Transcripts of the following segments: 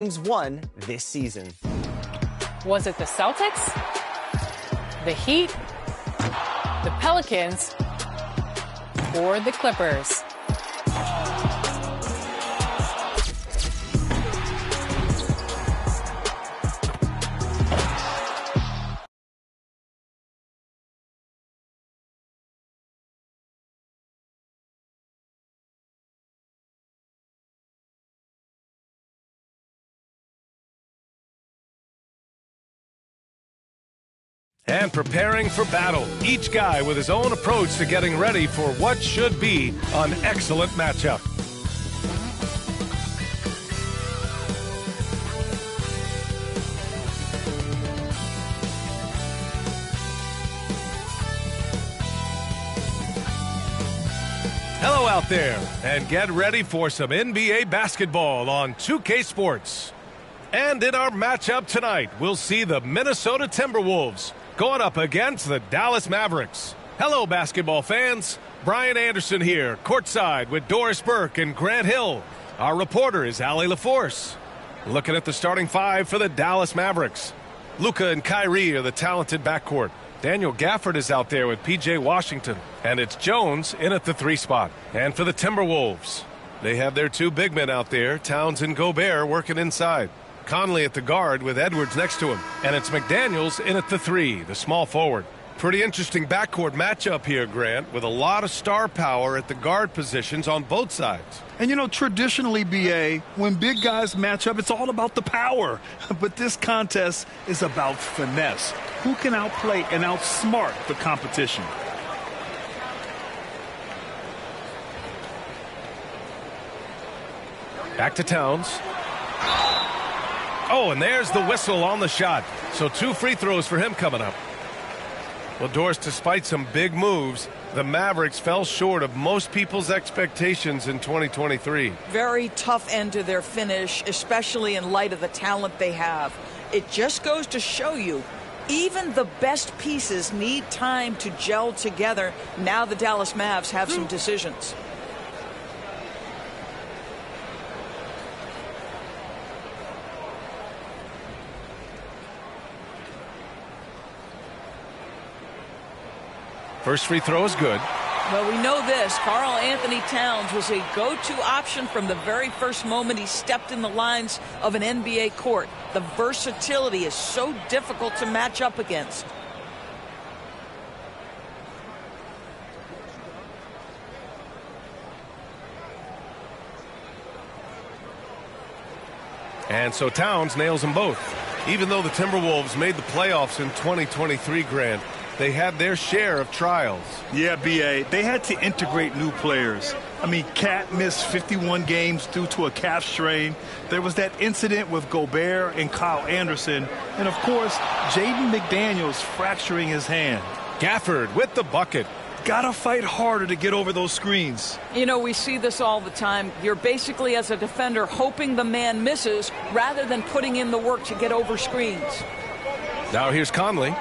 won this season? Was it the Celtics, the Heat, the Pelicans, or the Clippers? And preparing for battle, each guy with his own approach to getting ready for what should be an excellent matchup. Hello out there, and get ready for some NBA basketball on 2K Sports. And in our matchup tonight, we'll see the Minnesota Timberwolves going up against the Dallas Mavericks. Hello, basketball fans. Brian Anderson here, courtside with Doris Burke and Grant Hill. Our reporter is Allie LaForce. Looking at the starting five for the Dallas Mavericks. Luka and Kyrie are the talented backcourt. Daniel Gafford is out there with P.J. Washington. And it's Jones in at the 3 spot. And for the Timberwolves, they have their 2 big men out there, Towns and Gobert, working inside. Conley at the guard with Edwards next to him. And it's McDaniels in at the 3, the small forward. Pretty interesting backcourt matchup here, Grant, with a lot of star power at the guard positions on both sides. And, you know, traditionally, B.A., when big guys match up, it's all about the power. But this contest is about finesse. Who can outplay and outsmart the competition? Back to Towns. Oh, and there's the whistle on the shot. So 2 free throws for him coming up. Well, Doris, despite some big moves, the Mavericks fell short of most people's expectations in 2023. Very tough end to their finish, especially in light of the talent they have. It just goes to show you, even the best pieces need time to gel together. Now the Dallas Mavs have some decisions. First free throw is good. Well, we know this. Karl Anthony Towns was a go-to option from the very first moment he stepped in the lines of an NBA court. The versatility is so difficult to match up against. And so Towns nails them both. Even though the Timberwolves made the playoffs in 2023, Grant, they had their share of trials. Yeah, B.A., they had to integrate new players. I mean, Cat missed 51 games due to a calf strain. There was that incident with Gobert and Kyle Anderson. And, of course, Jaden McDaniels fracturing his hand. Gafford with the bucket. Gotta fight harder to get over those screens. You know, we see this all the time. You're basically, as a defender, hoping the man misses rather than putting in the work to get over screens. Now here's Conley.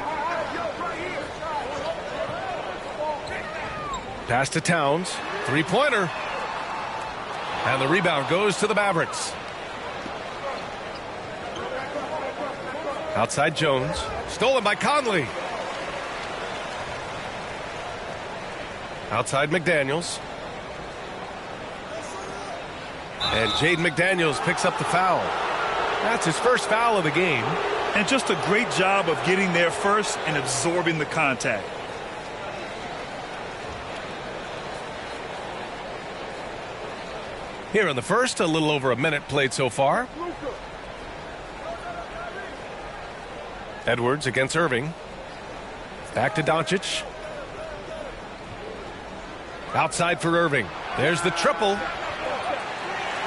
Pass to Towns. 3-pointer. And the rebound goes to the Mavericks. Outside Jones. Stolen by Conley. Outside McDaniels. And Jaden McDaniels picks up the foul. That's his first foul of the game. And just a great job of getting there first and absorbing the contact. Here in the first, a little over a minute played so far. Edwards against Irving. Back to Doncic. Outside for Irving. There's the triple.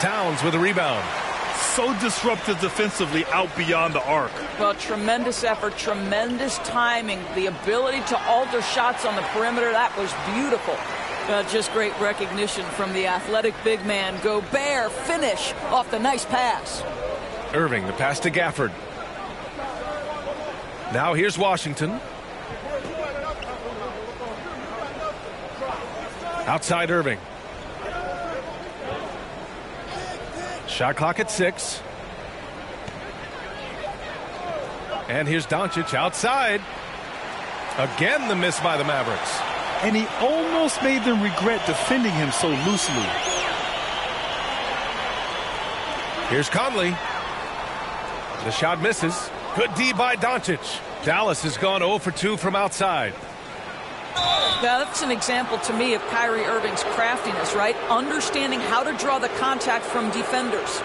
Towns with a rebound. So disruptive defensively out beyond the arc. Well, tremendous effort, tremendous timing, the ability to alter shots on the perimeter. That was beautiful. Just great recognition from the athletic big man. Gobert finish off the nice pass. Irving, the pass to Gafford. Now here's Washington. Outside Irving. Shot clock at 6. And here's Doncic outside. Again, the miss by the Mavericks. And he almost made them regret defending him so loosely. Here's Conley. The shot misses. Good D by Doncic. Dallas has gone 0 for 2 from outside. Now, that's an example to me of Kyrie Irving's craftiness, right? Understanding how to draw the contact from defenders.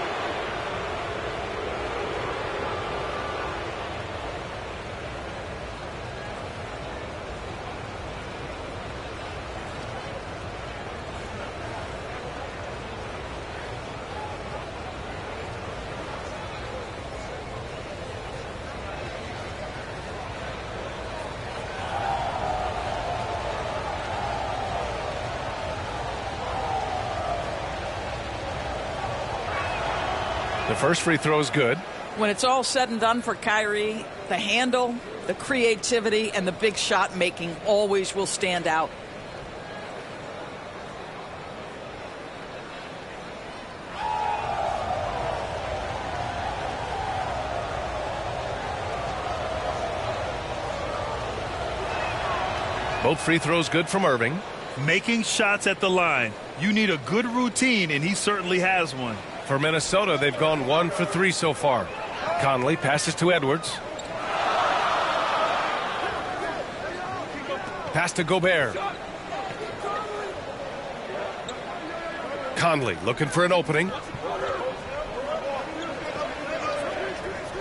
The first free throw is good. When it's all said and done for Kyrie, the handle, the creativity, and the big shot making always will stand out. Both free throws good from Irving. Making shots at the line. You need a good routine, and he certainly has one. For Minnesota, they've gone 1 for 3 so far. Conley passes to Edwards. Pass to Gobert. Conley looking for an opening.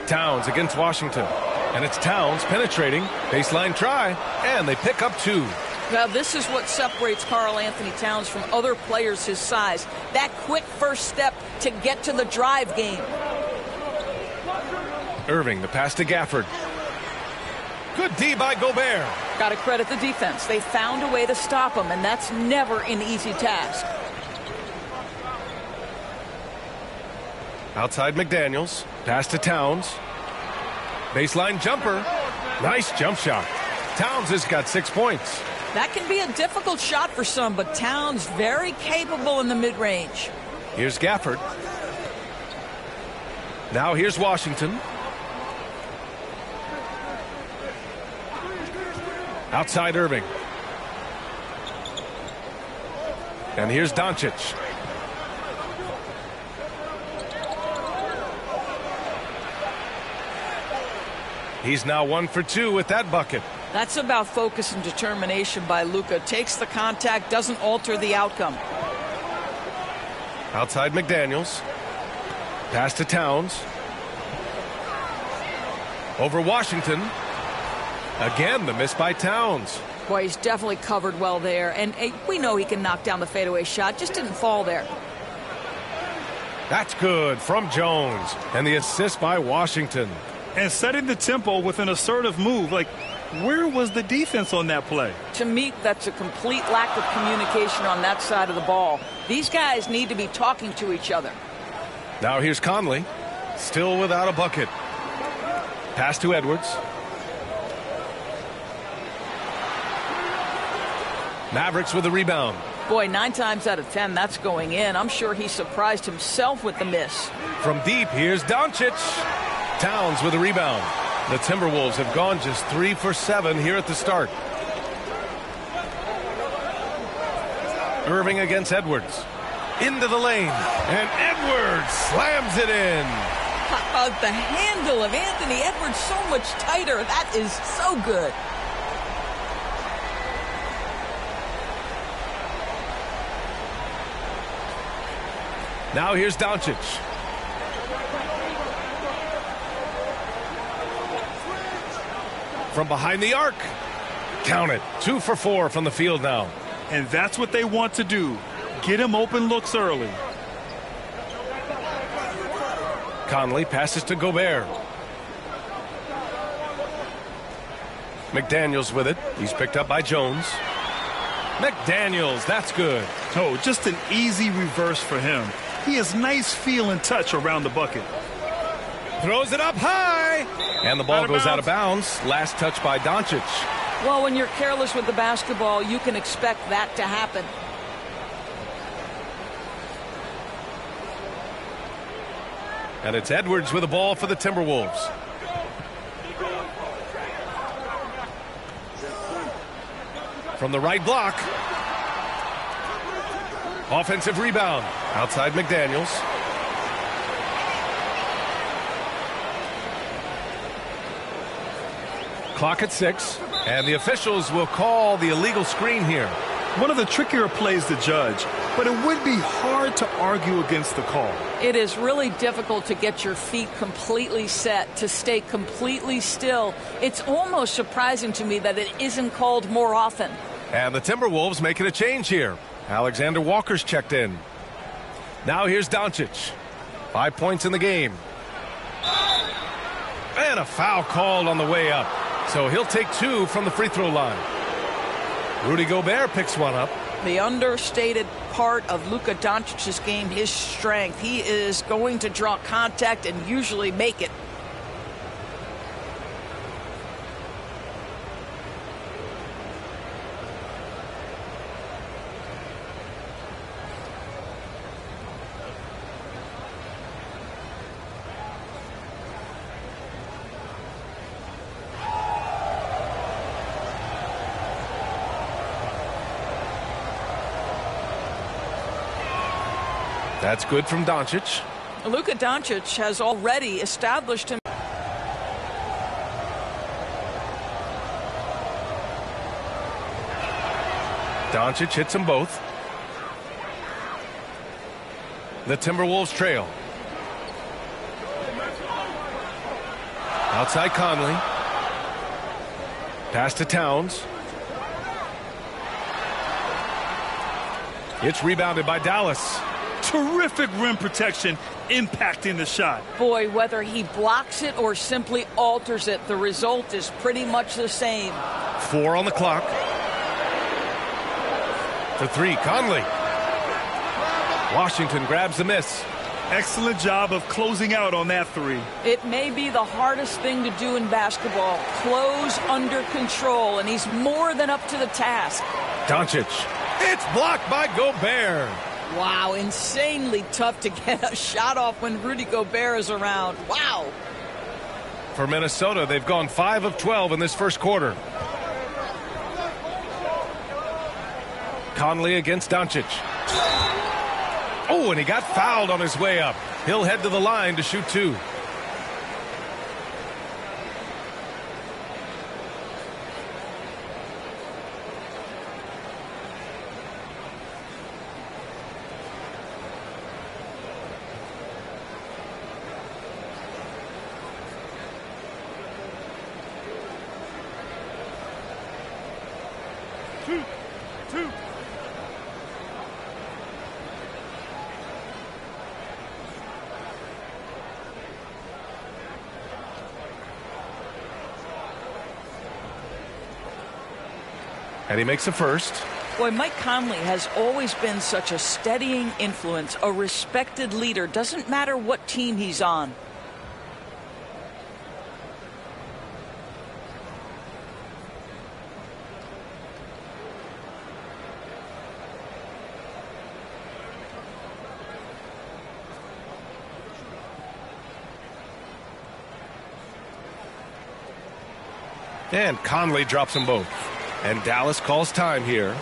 Towns against Washington. And it's Towns penetrating. Baseline try. And they pick up 2. Now, this is what separates Karl-Anthony Towns from other players his size. That quick first step to get to the drive game. Irving, the pass to Gafford. Good D by Gobert. Got to credit the defense. They found a way to stop him, and that's never an easy task. Outside McDaniels. Pass to Towns. Baseline jumper. Nice jump shot. Towns has got 6 points. That can be a difficult shot for some, but Towns very capable in the mid-range. Here's Gafford. Now here's Washington. Outside Irving. And here's Doncic. He's now 1 for 2 with that bucket. That's about focus and determination by Luka. Takes the contact, doesn't alter the outcome. Outside McDaniels. Pass to Towns. Over Washington. Again, the miss by Towns. Boy, he's definitely covered well there. And we know he can knock down the fadeaway shot. Just didn't fall there. That's good from Jones. And the assist by Washington. And setting the tempo with an assertive move. Like, where was the defense on that play? To me, that's a complete lack of communication on that side of the ball. These guys need to be talking to each other. Now here's Conley. Still without a bucket. Pass to Edwards. Mavericks with a rebound. Boy, 9 times out of 10, that's going in. I'm sure he surprised himself with the miss. From deep, here's Doncic. Towns with a rebound. The Timberwolves have gone just 3 for 7 here at the start. Irving against Edwards. Into the lane. And Edwards slams it in. The handle of Anthony Edwards so much tighter. That is so good. Now here's Doncic. From behind the arc. Count it. 2 for 4 from the field now. And that's what they want to do. Get him open looks early. Conley passes to Gobert. McDaniels with it. He's picked up by Jones. McDaniels, that's good. Oh, just an easy reverse for him. He has nice feel and touch around the bucket. Throws it up high. And the ball goes out of bounds. Last touch by Doncic. Well, when you're careless with the basketball, you can expect that to happen. And it's Edwards with the ball for the Timberwolves. From the right block. Offensive rebound. Outside McDaniels. Clock at 6. And the officials will call the illegal screen here. One of the trickier plays to judge, but it would be hard to argue against the call. It is really difficult to get your feet completely set, to stay completely still. It's almost surprising to me that it isn't called more often. And the Timberwolves making a change here. Alexander Walker's checked in. Now here's Doncic. 5 points in the game. And a foul called on the way up. So he'll take 2 from the free throw line. Rudy Gobert picks one up. The understated part of Luka Doncic's game, his strength. He is going to draw contact and usually make it. That's good from Doncic. Luka Doncic has already established him. Doncic hits them both. The Timberwolves trail. Outside Conley. Pass to Towns. It's rebounded by Dallas. Terrific rim protection, impacting the shot. Boy, whether he blocks it or simply alters it, the result is pretty much the same. 4 on the clock. For 3, Conley. Washington grabs the miss. Excellent job of closing out on that 3. It may be the hardest thing to do in basketball. Close under control, and he's more than up to the task. Doncic. It's blocked by Gobert. Wow, insanely tough to get a shot off when Rudy Gobert is around. Wow. For Minnesota, they've gone 5 of 12 in this first quarter. Conley against Doncic. Oh, and he got fouled on his way up. He'll head to the line to shoot 2. And he makes the first. Boy, Mike Conley has always been such a steadying influence, a respected leader. Doesn't matter what team he's on. And Conley drops them both. And Dallas calls time here.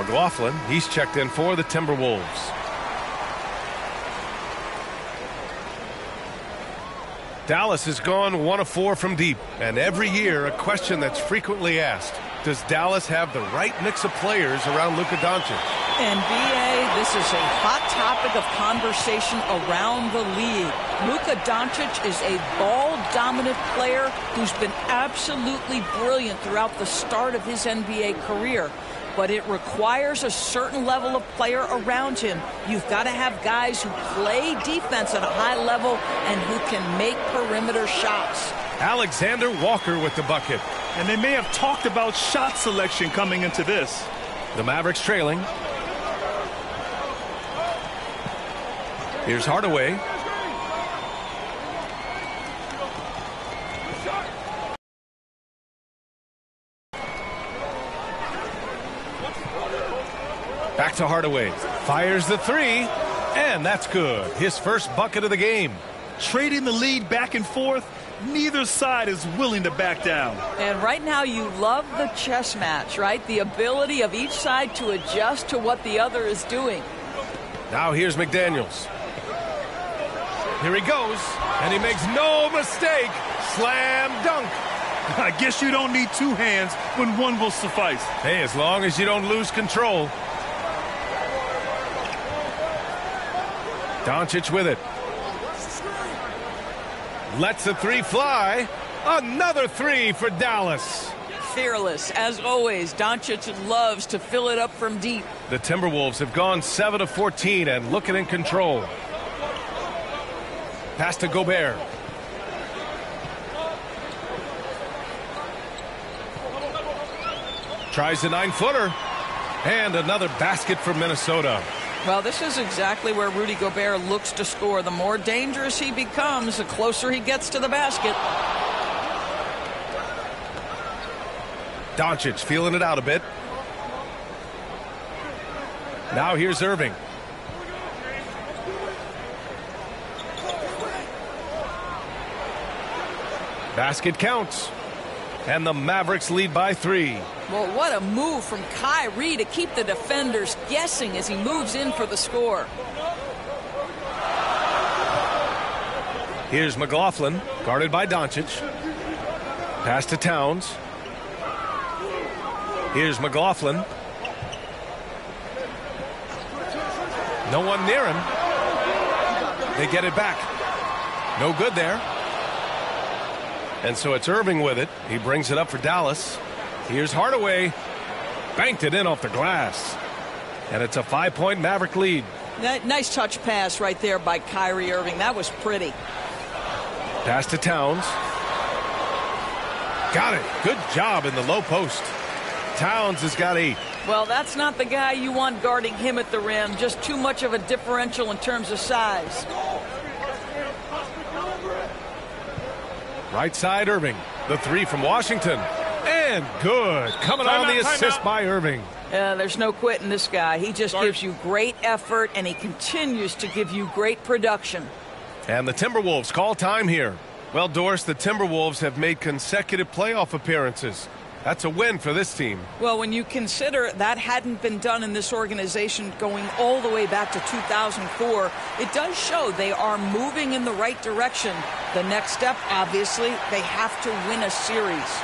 McLaughlin, he's checked in for the Timberwolves. Dallas has gone 1 of 4 from deep, and every year a question that's frequently asked: does Dallas have the right mix of players around Luka Doncic? NBA, this is a hot topic of conversation around the league. Luka Doncic is a ball-dominant player who's been absolutely brilliant throughout the start of his NBA career. But it requires a certain level of player around him. You've got to have guys who play defense at a high level and who can make perimeter shots. Alexander Walker with the bucket. And they may have talked about shot selection coming into this. The Mavericks trailing. Here's Hardaway. Back to Hardaway. Fires the three, and that's good. His first bucket of the game. Trading the lead back and forth, neither side is willing to back down. And right now you love the chess match, right? The ability of each side to adjust to what the other is doing. Now here's McDaniels. Here he goes, and he makes no mistake. Slam dunk. I guess you don't need two hands when one will suffice. Hey, as long as you don't lose control. Doncic with it. Lets the three fly. Another three for Dallas. Fearless, as always. Doncic loves to fill it up from deep. The Timberwolves have gone 7 of 14 and looking in control. Pass to Gobert. Tries the 9-footer. And another basket for Minnesota. Well, this is exactly where Rudy Gobert looks to score. The more dangerous he becomes, the closer he gets to the basket. Doncic feeling it out a bit. Now here's Irving. Basket counts. And the Mavericks lead by 3. Well, what a move from Kyrie to keep the defenders guessing as he moves in for the score. Here's McLaughlin, guarded by Doncic. Pass to Towns. Here's McLaughlin. No one near him. They get it back. No good there. And so it's Irving with it. He brings it up for Dallas. Here's Hardaway. Banked it in off the glass. And it's a 5-point Maverick lead. Nice touch pass right there by Kyrie Irving. That was pretty. Pass to Towns. Got it. Good job in the low post. Towns has got 8. Well, that's not the guy you want guarding him at the rim. Just too much of a differential in terms of size. Right side, Irving. The 3 from Washington. And good. Coming on the assist by Irving. There's no quitting this guy. He just gives you great effort, and he continues to give you great production. And the Timberwolves call time here. Well, Doris, the Timberwolves have made consecutive playoff appearances. That's a win for this team. Well, when you consider that hadn't been done in this organization going all the way back to 2004, it does show they are moving in the right direction. The next step, obviously, they have to win a series.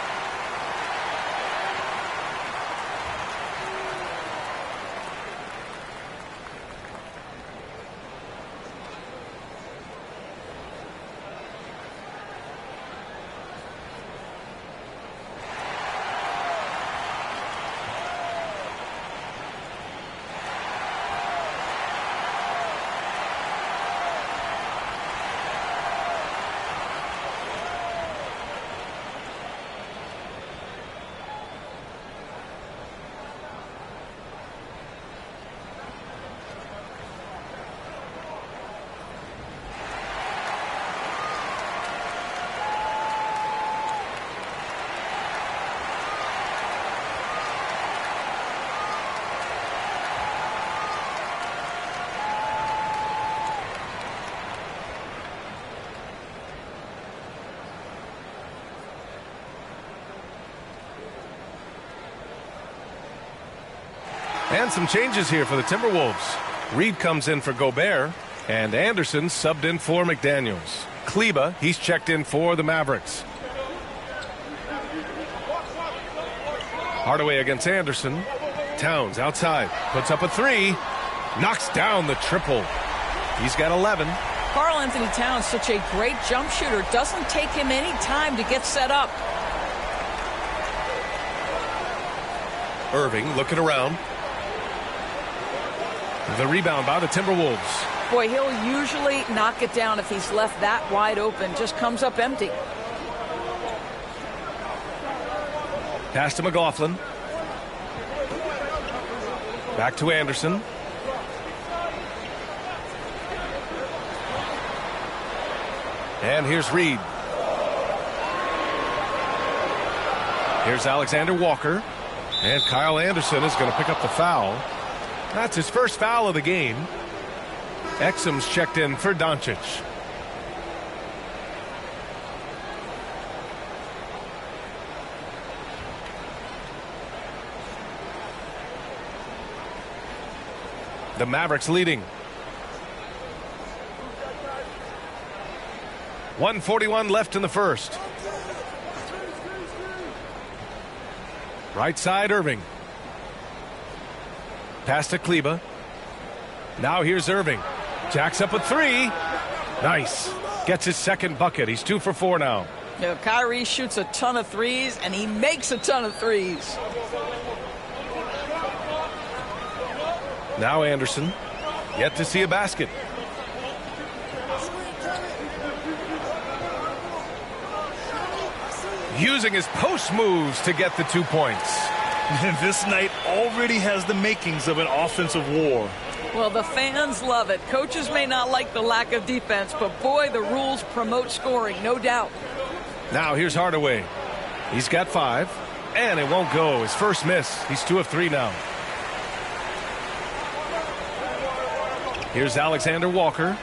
And some changes here for the Timberwolves. Reed comes in for Gobert, and Anderson subbed in for McDaniels. Kleba, he's checked in for the Mavericks. Hardaway against Anderson. Towns outside, puts up a three, knocks down the triple. He's got 11. Karl Anthony Towns, such a great jump shooter. Doesn't take him any time to get set up. Irving looking around. The rebound by the Timberwolves. Boy, he'll usually knock it down if he's left that wide open. Just comes up empty. Pass to McLaughlin. Back to Anderson. And here's Reed. Here's Alexander Walker. And Kyle Anderson is going to pick up the foul. That's his first foul of the game. Exum's checked in for Doncic. The Mavericks leading. 1:41 left in the first. Right side, Irving. Pass to Kleba. Now here's Irving. Jacks up a three. Nice. Gets his second bucket. He's 2 for 4 now. You know, Kyrie shoots a ton of threes, and he makes a ton of threes. Now Anderson. Yet to see a basket. Using his post moves to get the 2 points. And this night already has the makings of an offensive war. Well, the fans love it. Coaches may not like the lack of defense, but boy, the rules promote scoring, no doubt. Now here's Hardaway. He's got 5, and it won't go. His first miss. He's 2 of 3 now. Here's Alexander Walker.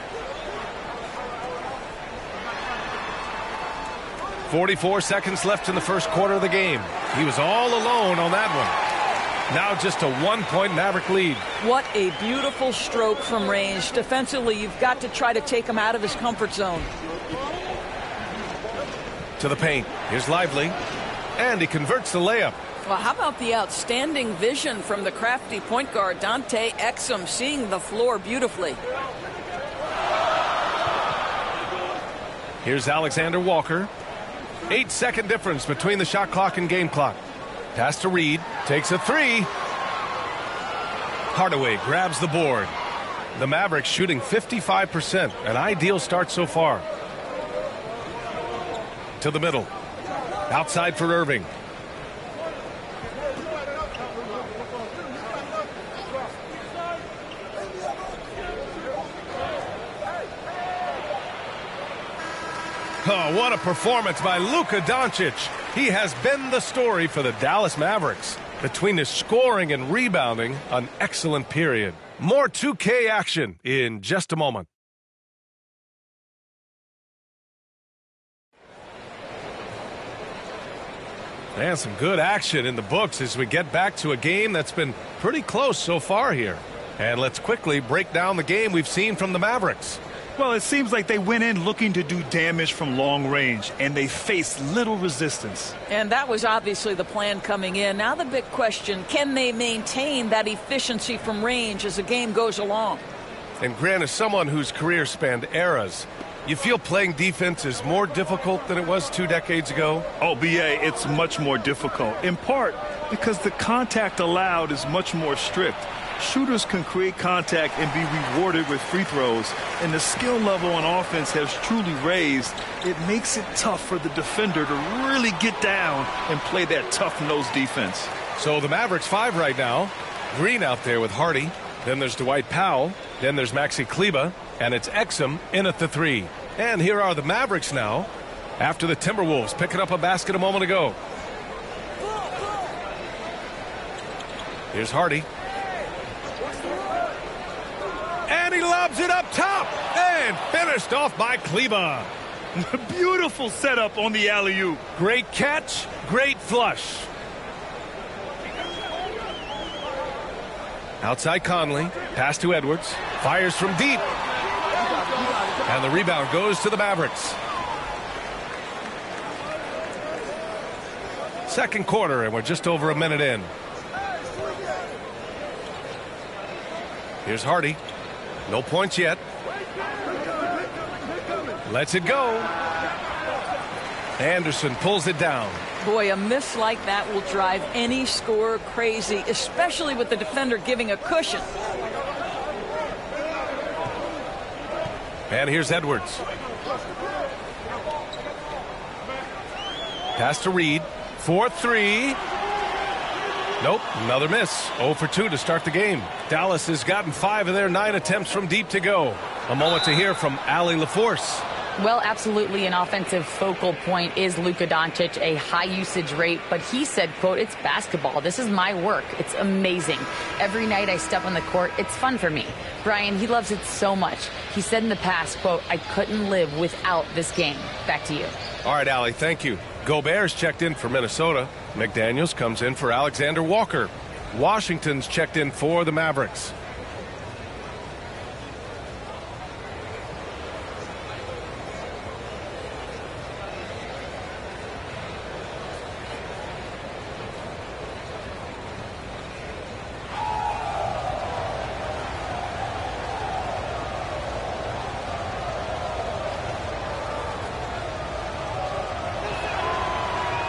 44 seconds left in the first quarter of the game. He was all alone on that one. Now just a 1-point Maverick lead. What a beautiful stroke from range. Defensively, you've got to try to take him out of his comfort zone. To the paint. Here's Lively. And he converts the layup. Well, how about the outstanding vision from the crafty point guard, Dante Exum, seeing the floor beautifully. Here's Alexander Walker. 8-second difference between the shot clock and game clock. Pass to Reed. Takes a three. Hardaway grabs the board. The Mavericks shooting 55%. An ideal start so far. To the middle. Outside for Irving. Oh, what a performance by Luka Doncic. He has been the story for the Dallas Mavericks. Between his scoring and rebounding, an excellent period. More 2K action in just a moment. And some good action in the books as we get back to a game that's been pretty close so far here. And let's quickly break down the game we've seen from the Mavericks. Well, it seems like they went in looking to do damage from long range, and they faced little resistance. And that was obviously the plan coming in. Now the big question, can they maintain that efficiency from range as the game goes along? And Grant, as someone whose career spanned eras, you feel playing defense is more difficult than it was 2 decades ago? Oh, BA, it's much more difficult, in part because the contact allowed is much more strict. Shooters can create contact and be rewarded with free throws, and the skill level on offense has truly raised. It makes it tough for the defender to really get down and play that tough-nosed defense. So the Mavericks 5 right now. Green out there with Hardy. Then there's Dwight Powell. Then there's Maxi Kleba. And it's Exum in at the 3. And here are the Mavericks now after the Timberwolves picking up a basket a moment ago. Here's Hardy. And he lobs it up top and finished off by Kleba. Beautiful setup on the alley-oop. Great catch, great flush. Outside Conley. Pass to Edwards. Fires from deep. And the rebound goes to the Mavericks. Second quarter, and we're just over a minute in. Here's Hardy. No points yet. Lets it go. Anderson pulls it down. Boy, a miss like that will drive any scorer crazy, especially with the defender giving a cushion. And here's Edwards. Pass to Reed. 4-3. Nope, another miss. 0 for 2 to start the game. Dallas has gotten 5 of their 9 attempts from deep to go. A moment to hear from Allie LaForce. Well, absolutely an offensive focal point is Luka Doncic, a high usage rate, but he said, quote, "It's basketball. This is my work. It's amazing. Every night I step on the court, it's fun for me." Brian, he loves it so much. He said in the past, quote, "I couldn't live without this game." Back to you. All right, Allie, thank you. Gobert's checked in for Minnesota. McDaniels comes in for Alexander Walker. Washington's checked in for the Mavericks.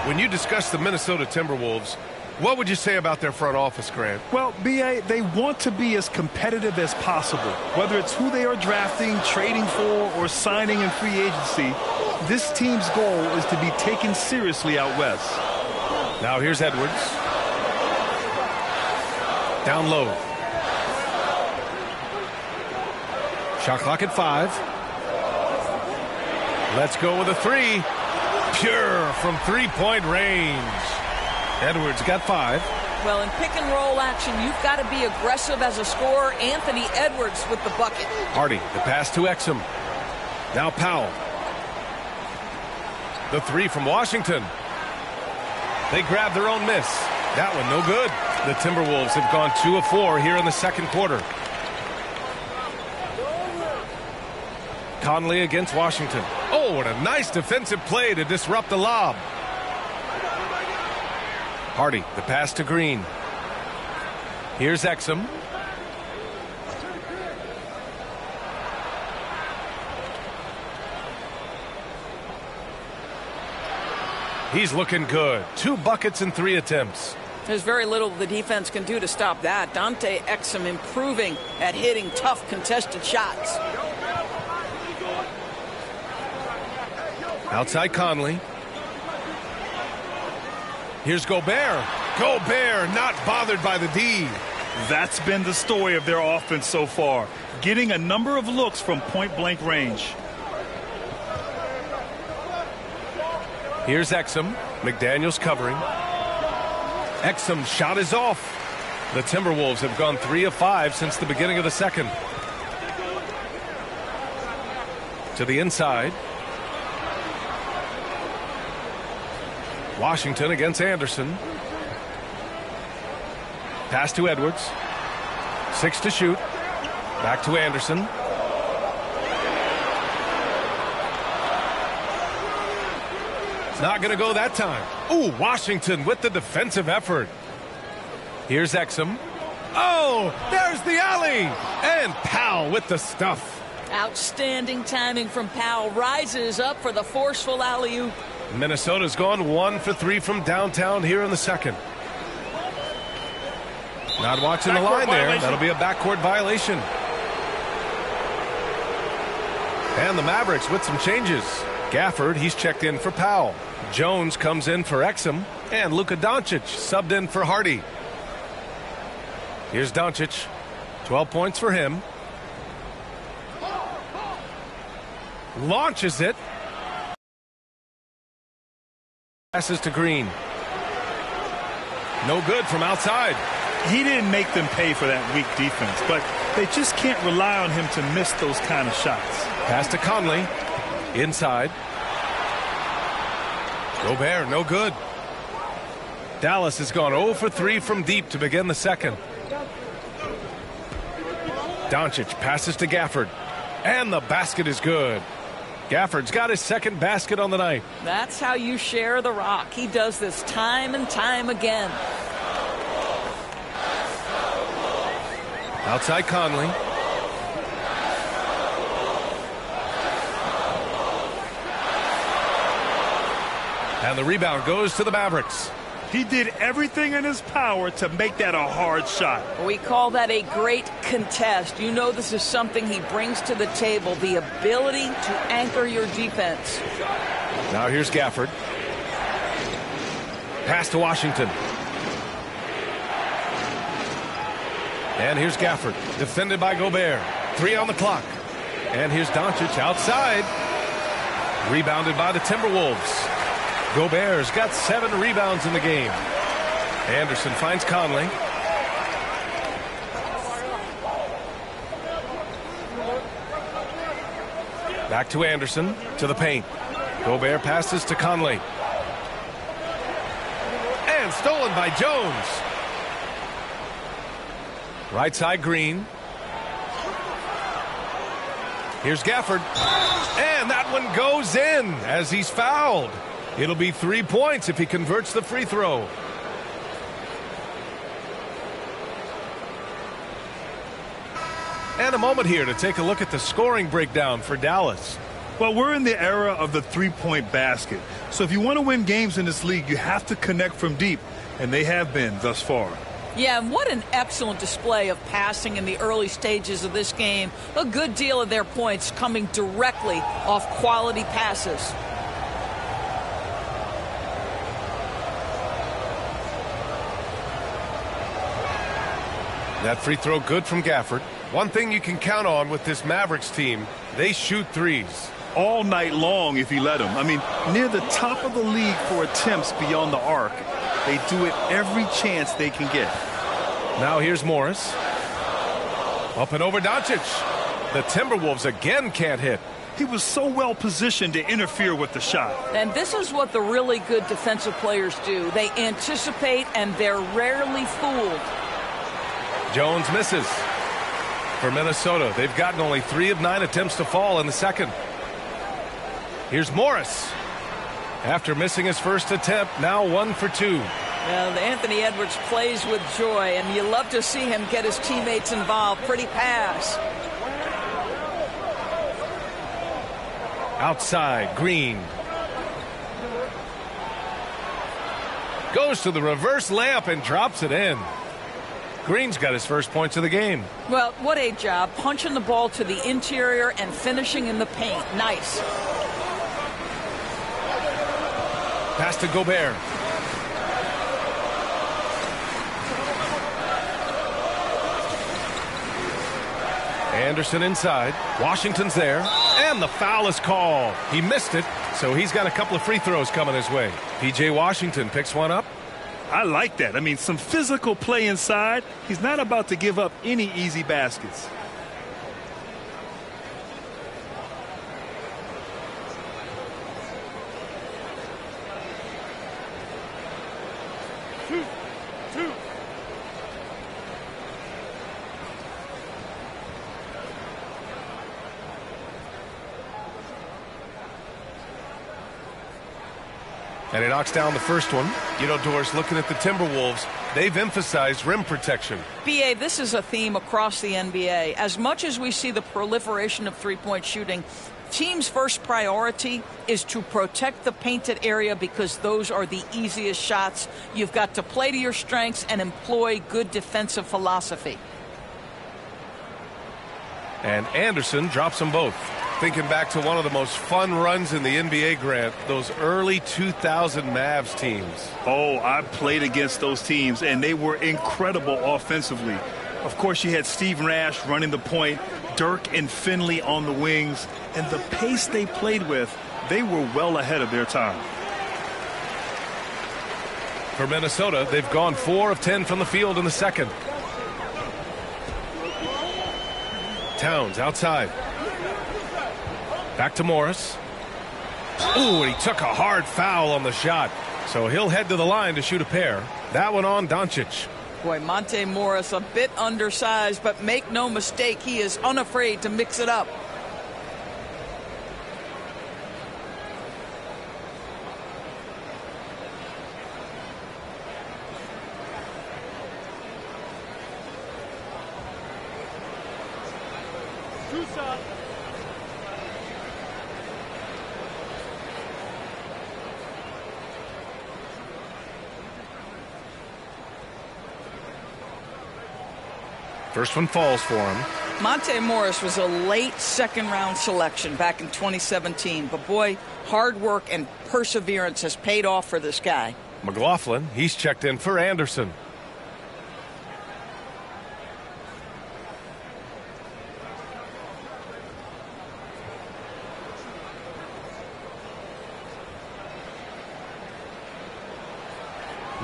When you discuss the Minnesota Timberwolves, what would you say about their front office, Grant? Well, B.A., they want to be as competitive as possible. Whether it's who they are drafting, trading for, or signing in free agency, this team's goal is to be taken seriously out west. Now here's Edwards. Down low. Shot clock at 5. Let's go with a 3. Pure from three-point range. Edwards got 5. Well, in pick and roll action, you've got to be aggressive as a scorer. Anthony Edwards with the bucket. Hardy, the pass to Exum. Now Powell. The 3 from Washington. They grabbed their own miss. That one no good. The Timberwolves have gone 2 of 4 here in the second quarter. Conley against Washington. Oh, what a nice defensive play to disrupt the lob. Hardy, the pass to Green. Here's Exum. He's looking good. 2 buckets and 3 attempts. There's very little the defense can do to stop that. Dante Exum improving at hitting tough contested shots. Outside Conley. Here's Gobert. Gobert not bothered by the D. That's been the story of their offense so far. Getting a number of looks from point-blank range. Here's Exum. McDaniels covering. Exum's shot is off. The Timberwolves have gone 3 of 5 since the beginning of the second. To the inside. Washington against Anderson. Pass to Edwards. 6 to shoot. Back to Anderson. It's not going to go that time. Ooh, Washington with the defensive effort. Here's Exum. Oh, there's the alley. And Powell with the stuff. Outstanding timing from Powell. Rises up for the forceful alley-oop. Minnesota's gone 1 for 3 from downtown here in the second. Not watching the line there. That'll be a backcourt violation. And the Mavericks with some changes. Gafford, he's checked in for Powell. Jones comes in for Exum. And Luka Doncic subbed in for Hardy. Here's Doncic. 12 points for him. Launches it. Passes to Green. No good from outside. He didn't make them pay for that weak defense, but they just can't rely on him to miss those kind of shots. Pass to Conley. Inside. Gobert, no good. Dallas has gone 0 for 3 from deep to begin the second. Doncic passes to Gafford. And the basket is good. Gafford's got his second basket on the night. That's how you share the rock. He does this time and time again. Outside Conley. And the rebound goes to the Mavericks. He did everything in his power to make that a hard shot. We call that a great contest. You know this is something he brings to the table, the ability to anchor your defense. Now here's Gafford. Pass to Washington. And here's Gafford, defended by Gobert. 3 on the clock. And here's Doncic outside. Rebounded by the Timberwolves. Gobert's got 7 rebounds in the game. Anderson finds Conley. Back to Anderson, to the paint. Gobert passes to Conley. And stolen by Jones. Right side Green. Here's Gafford. And that one goes in as he's fouled. It'll be 3 points if he converts the free throw. And a moment here to take a look at the scoring breakdown for Dallas. Well, we're in the era of the three-point basket. So if you want to win games in this league, you have to connect from deep. And they have been thus far. Yeah, and what an excellent display of passing in the early stages of this game. A good deal of their points coming directly off quality passes. That free throw good from Gafford. One thing you can count on with this Mavericks team, they shoot threes. All night long if you let them. I mean, near the top of the league for attempts beyond the arc. They do it every chance they can get. Now here's Morris. Up and over Doncic. The Timberwolves again can't hit. He was so well positioned to interfere with the shot. And this is what the really good defensive players do. They anticipate and they're rarely fooled. Jones misses. For Minnesota, they've gotten only 3 of 9 attempts to fall in the second. Here's Morris. After missing his first attempt, now 1 for 2. Well, Anthony Edwards plays with joy, and you love to see him get his teammates involved. Pretty pass. Outside, Green. Goes to the reverse layup and drops it in. Green's got his first points of the game. Well, what a job. Punching the ball to the interior and finishing in the paint. Nice. Pass to Gobert. Anderson inside. Washington's there. And the foul is called. He missed it, so he's got a couple of free throws coming his way. P.J. Washington picks one up. I like that. I mean, some physical play inside. He's not about to give up any easy baskets. And he knocks down the first one. You know, Doris, looking at the Timberwolves, they've emphasized rim protection. B.A., this is a theme across the NBA. As much as we see the proliferation of three-point shooting, teams' first priority is to protect the painted area because those are the easiest shots. You've got to play to your strengths and employ good defensive philosophy. And Anderson drops them both. Thinking back to one of the most fun runs in the NBA, Grant, those early 2000 Mavs teams. Oh, I played against those teams, and they were incredible offensively. Of course, you had Steve Nash running the point, Dirk and Finley on the wings, and the pace they played with, they were well ahead of their time. For Minnesota, they've gone 4 of 10 from the field in the second. Towns outside. Back to Morris. Ooh, and he took a hard foul on the shot. So he'll head to the line to shoot a pair. That one on Doncic. Boy, Monte Morris a bit undersized, but make no mistake, he is unafraid to mix it up. First one falls for him. Monte Morris was a late second-round selection back in 2017. But, boy, hard work and perseverance has paid off for this guy. McLaughlin, he's checked in for Anderson.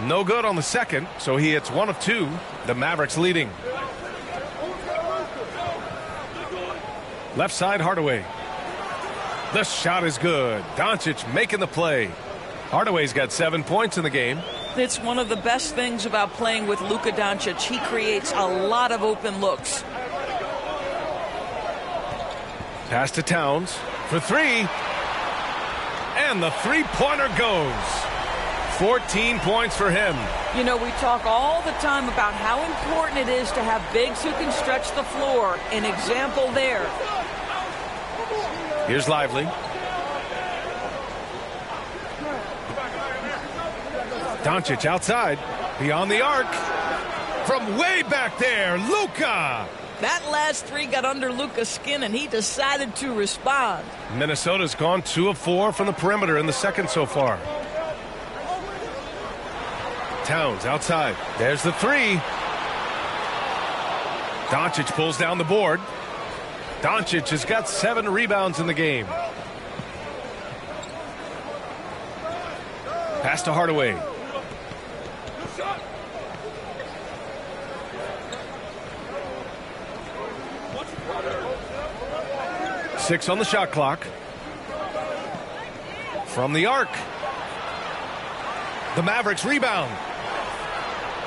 No good on the second, so he hits one of two. The Mavericks leading. Left side, Hardaway. The shot is good. Doncic making the play. Hardaway's got 7 points in the game. It's one of the best things about playing with Luka Doncic. He creates a lot of open looks. Pass to Towns for three. And the three-pointer goes. 14 points for him. You know, we talk all the time about how important it is to have bigs who can stretch the floor. An example there. Here's Lively. Doncic outside, beyond the arc. From way back there, Luka. That last three got under Luka's skin, and he decided to respond. Minnesota's gone 2 of 4 from the perimeter in the second so far. Towns outside. There's the three. Doncic pulls down the board. Doncic has got 7 rebounds in the game. Pass to Hardaway. Six on the shot clock. From the arc. The Mavericks rebound.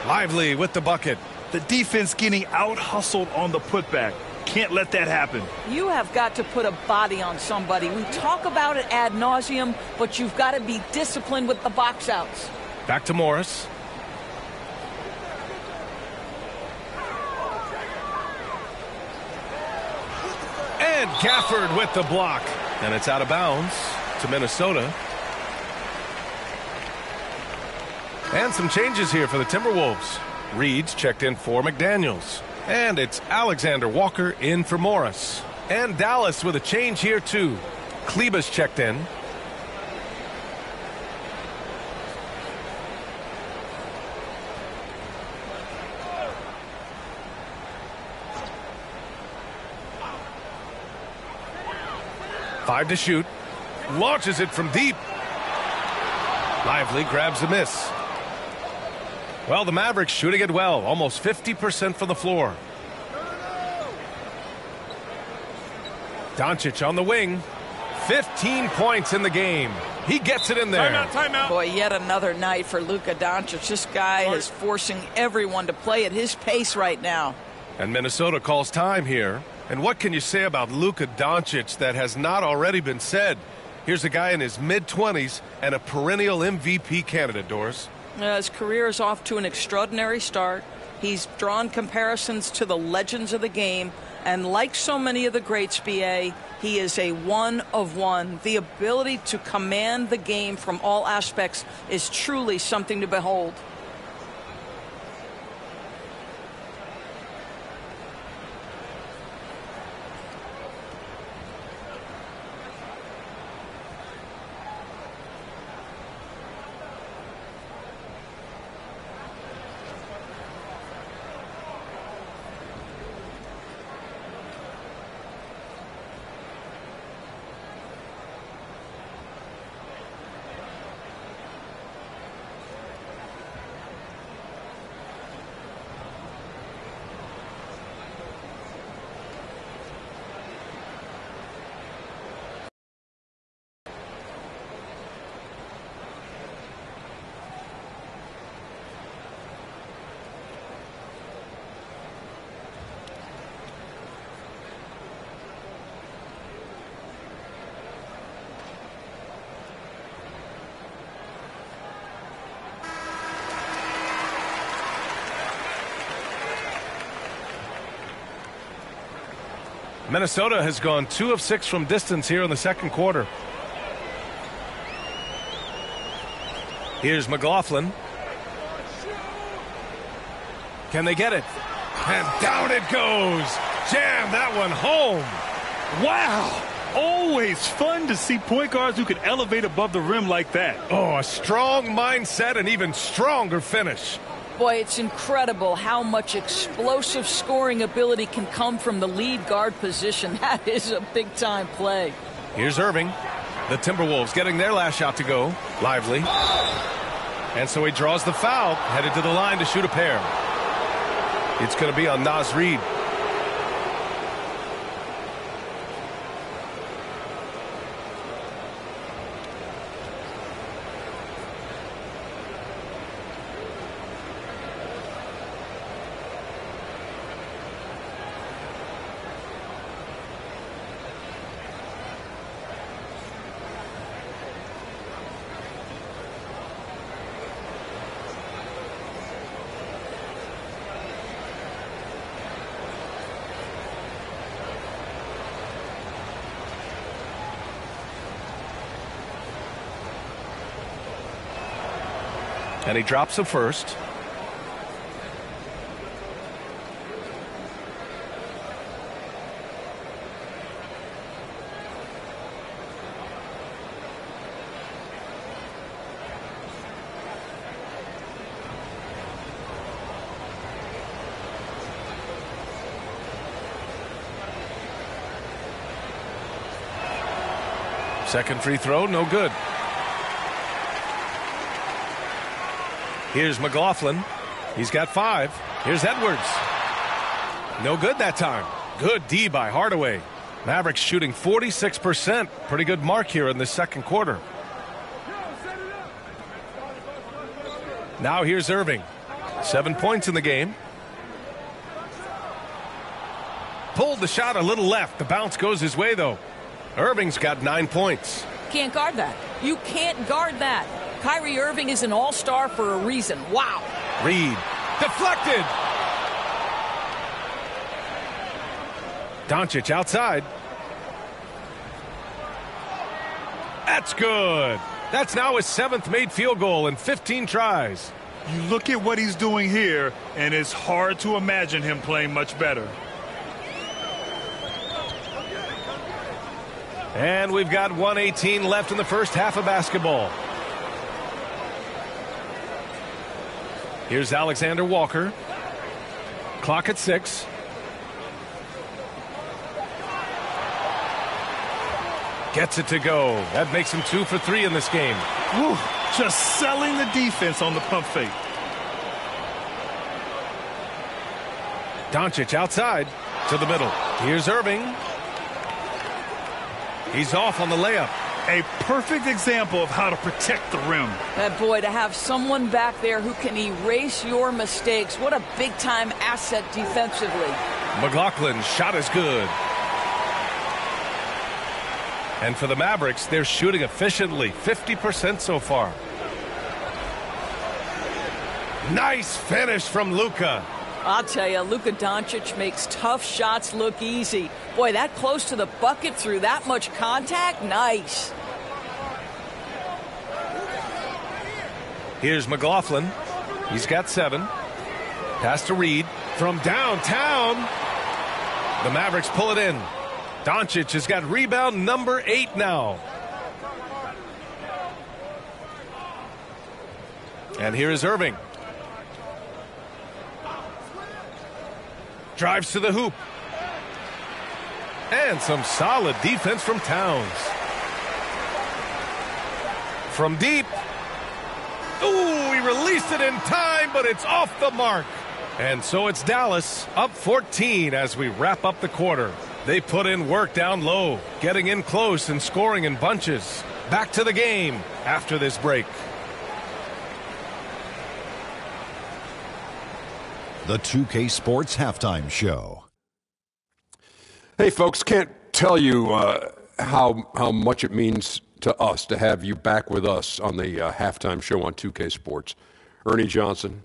Lively with the bucket. The defense getting out-hustled on the putback. Can't let that happen. You have got to put a body on somebody. We talk about it ad nauseum, but you've got to be disciplined with the box outs. Back to Morris. And Gafford with the block. And it's out of bounds to Minnesota. And some changes here for the Timberwolves. Reed's checked in for McDaniels. And it's Alexander Walker in for Morris. And Dallas with a change here too. Kleba's checked in. Five to shoot. Launches it from deep. Lively grabs a miss. Well, the Mavericks shooting it well. Almost 50% from the floor. Doncic on the wing. 15 points in the game. He gets it in there. Timeout. Boy, yet another night for Luka Doncic. This guy is forcing everyone to play at his pace right now. And Minnesota calls time here. And what can you say about Luka Doncic that has not already been said? Here's a guy in his mid-20s and a perennial MVP candidate, Doris. His career is off to an extraordinary start. He's drawn comparisons to the legends of the game. And like so many of the greats, BA, he is a one of one. The ability to command the game from all aspects is truly something to behold. Minnesota has gone 2 of 6 from distance here in the second quarter. Here's McLaughlin. Can they get it? And down it goes. Jam that one home. Wow. Always fun to see point guards who can elevate above the rim like that. Oh, a strong mindset and even stronger finish. Boy, it's incredible how much explosive scoring ability can come from the lead guard position. That is a big-time play. Here's Irving. The Timberwolves getting their last shot to go. Lively. And so he draws the foul, headed to the line to shoot a pair. It's going to be on Naz Reid. And he drops the first. Second free throw, no good. Here's McLaughlin. He's got 5. Here's Edwards. No good that time. Good D by Hardaway. Mavericks shooting 46%. Pretty good mark here in the second quarter. Now here's Irving. 7 points in the game. Pulled the shot a little left. The bounce goes his way, though. Irving's got 9 points. Can't guard that. You can't guard that. Kyrie Irving is an all-star for a reason. Wow. Reid. Deflected. Doncic outside. That's good. That's now his 7th made field goal in 15 tries. You look at what he's doing here, and it's hard to imagine him playing much better. And we've got 1:18 left in the first half of basketball. Here's Alexander Walker. Clock at 6. Gets it to go. That makes him 2 for 3 in this game. Whew, just selling the defense on the pump fake. Doncic outside to the middle. Here's Irving. He's off on the layup. A perfect example of how to protect the rim. That boy, to have someone back there who can erase your mistakes. What a big-time asset defensively. McLaughlin's shot is good. And for the Mavericks, they're shooting efficiently, 50% so far. Nice finish from Luka. I'll tell you, Luka Doncic makes tough shots look easy. Boy, that close to the bucket through that much contact, nice. Here's McLaughlin. He's got 7. Pass to Reid from downtown. The Mavericks pull it in. Doncic has got rebound number 8 now. And here is Irving. Drives to the hoop. And some solid defense from Towns. From deep. Ooh, he released it in time, but it's off the mark. And so it's Dallas up 14 as we wrap up the quarter. They put in work down low, getting in close and scoring in bunches. Back to the game after this break. The 2K Sports Halftime Show. Hey, folks, can't tell you how much it means to us to have you back with us on the halftime show on 2K Sports. Ernie Johnson,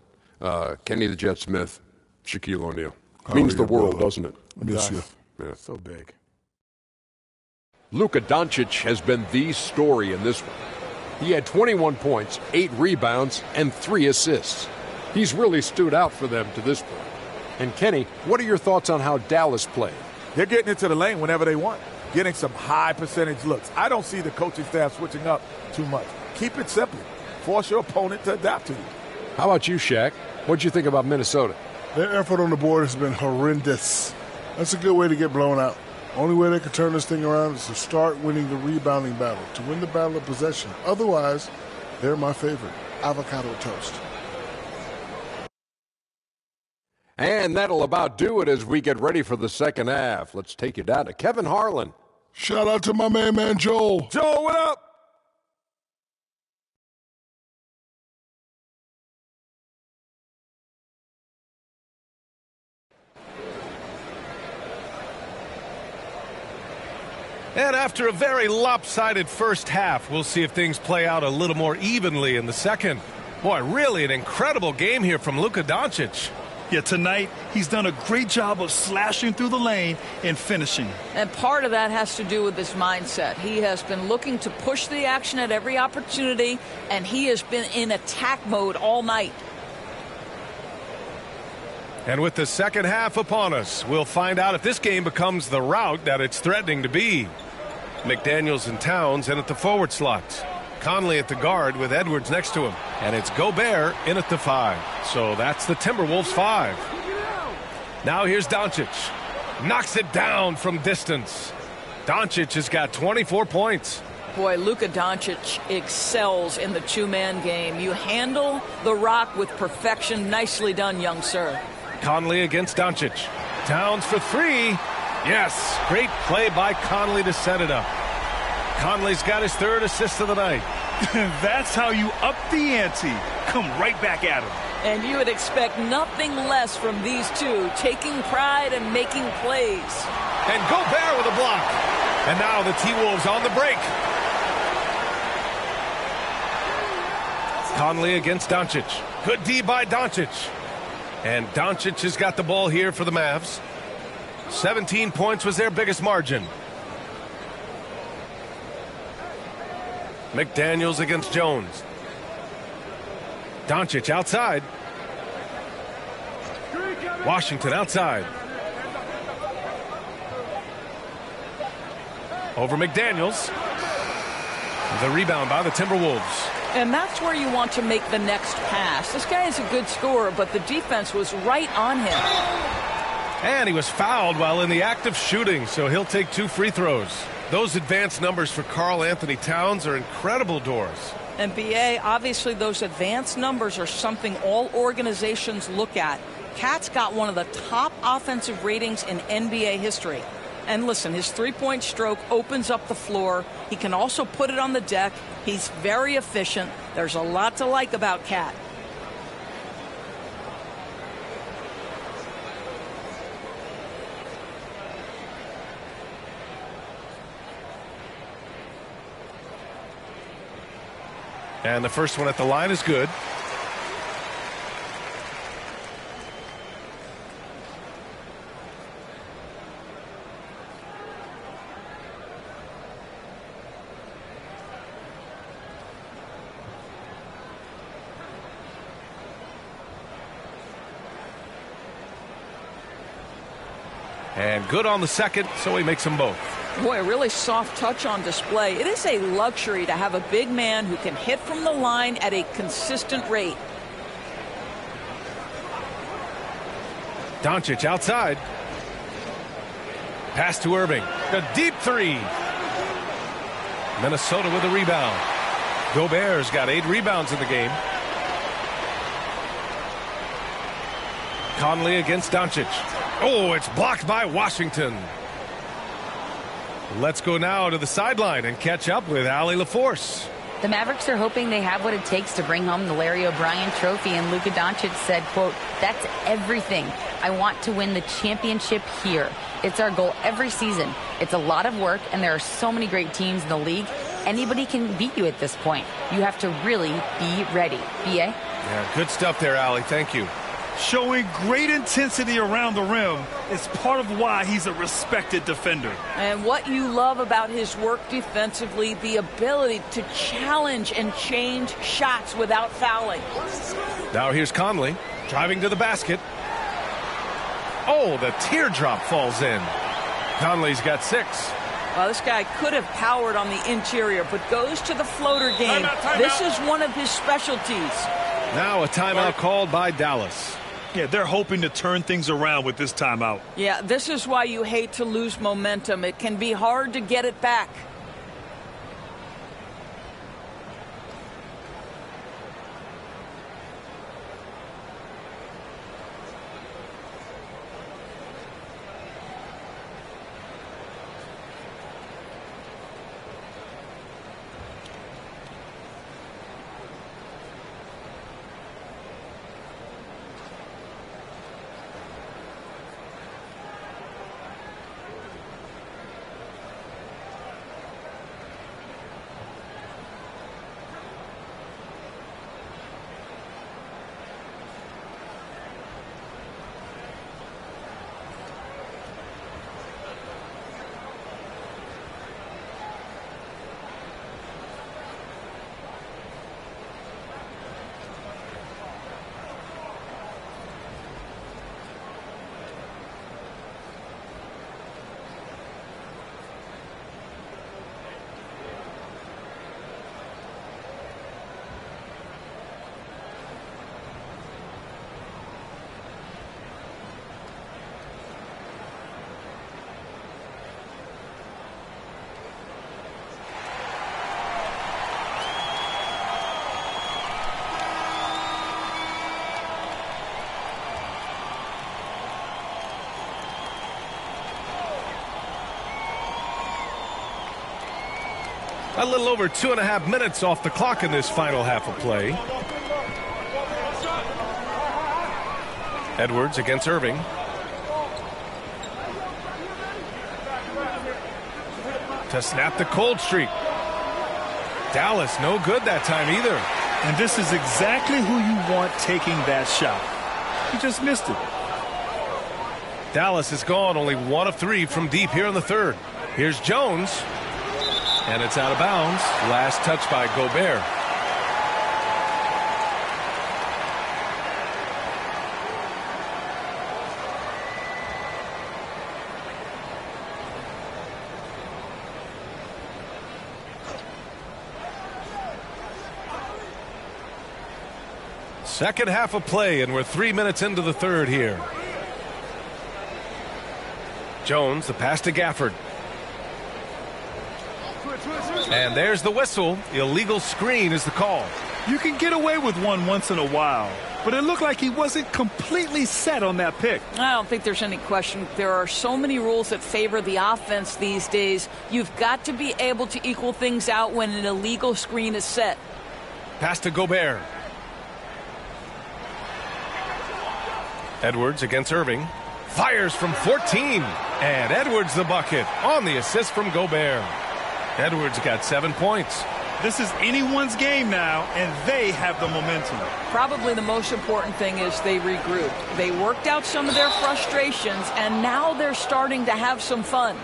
Kenny the Jet Smith, Shaquille O'Neal. Means the world, doesn't it? Miss you. Yeah. So big. Luka Doncic has been the story in this one. He had 21 points, 8 rebounds, and 3 assists. He's really stood out for them to this point. And Kenny, what are your thoughts on how Dallas played? They're getting into the lane whenever they want, getting some high percentage looks. I don't see the coaching staff switching up too much. Keep it simple. Force your opponent to adapt to you. How about you, Shaq? What'd you think about Minnesota? Their effort on the board has been horrendous. That's a good way to get blown out. Only way they can turn this thing around is to start winning the rebounding battle, to win the battle of possession. Otherwise, they're my favorite. Avocado toast. And that'll about do it as we get ready for the second half. Let's take you down to Kevin Harlan. Shout out to my man Joel. Joel, what up? And after a very lopsided first half, we'll see if things play out a little more evenly in the second. Boy, really an incredible game here from Luka Doncic. Yeah, tonight he's done a great job of slashing through the lane and finishing. And part of that has to do with his mindset. He has been looking to push the action at every opportunity, and he has been in attack mode all night. And with the second half upon us, we'll find out if this game becomes the rout that it's threatening to be. McDaniels and Towns in at the forward slot. Conley at the guard with Edwards next to him. And it's Gobert in at the 5. So that's the Timberwolves 5. Now here's Doncic. Knocks it down from distance. Doncic has got 24 points. Boy, Luka Doncic excels in the two-man game. You handle the rock with perfection. Nicely done, young sir. Conley against Doncic. Towns for 3. Yes, great play by Conley to set it up. Conley's got his 3rd assist of the night. That's how you up the ante. Come right back at him. And you would expect nothing less from these two, taking pride and making plays. And Gobert with a block. And now the T-Wolves on the break. Conley against Doncic. Good D by Doncic. And Doncic has got the ball here for the Mavs. 17 points was their biggest margin. McDaniels against Jones. Doncic outside. Washington outside. Over McDaniels. The rebound by the Timberwolves. And that's where you want to make the next pass. This guy is a good scorer, but the defense was right on him. And he was fouled while in the act of shooting, so he'll take 2 free throws. Those advanced numbers for Karl Anthony Towns are incredible, Doris. And BA, obviously those advanced numbers are something all organizations look at. Cat's got one of the top offensive ratings in NBA history. And listen, his three-point stroke opens up the floor. He can also put it on the deck. He's very efficient. There's a lot to like about Cat. And the first one at the line is good. And good on the second, so he makes them both. Boy, a really soft touch on display. It is a luxury to have a big man who can hit from the line at a consistent rate. Doncic outside. Pass to Irving. A deep 3. Minnesota with a rebound. Gobert's got 8 rebounds in the game. Conley against Doncic. Oh, it's blocked by Washington. Let's go now to the sideline and catch up with Allie LaForce. The Mavericks are hoping they have what it takes to bring home the Larry O'Brien trophy, and Luka Doncic said, quote, "That's everything. I want to win the championship here. It's our goal every season. It's a lot of work, and there are so many great teams in the league. Anybody can beat you at this point. You have to really be ready." BA? Yeah, good stuff there, Allie. Thank you. Showing great intensity around the rim is part of why he's a respected defender. And what you love about his work defensively, the ability to challenge and change shots without fouling. Now here's Conley driving to the basket. Oh, the teardrop falls in. Conley's got 6. Well, this guy could have powered on the interior, but goes to the floater game. This is one of his specialties. Now a timeout called by Dallas. Yeah, they're hoping to turn things around with this timeout. Yeah, this is why you hate to lose momentum. It can be hard to get it back. A little over 2.5 minutes off the clock in this final half of play. Edwards against Irving. To snap the cold streak. Dallas no good that time either. And this is exactly who you want taking that shot. He just missed it. Dallas is gone only 1 of 3 from deep here in the third. Here's Jones. And it's out of bounds. Last touch by Gobert. Second half of play, and we're 3 minutes into the third here. Jones, the pass to Gafford. And there's the whistle. Illegal screen is the call. You can get away with one once in a while, but it looked like he wasn't completely set on that pick. I don't think there's any question. There are so many rules that favor the offense these days. You've got to be able to equal things out when an illegal screen is set. Pass to Gobert. Edwards against Irving. Fires from 14. And Edwards the bucket on the assist from Gobert. Edwards got 7 points. This is anyone's game now, and they have the momentum. Probably the most important thing is they regrouped. They worked out some of their frustrations, and now they're starting to have some fun.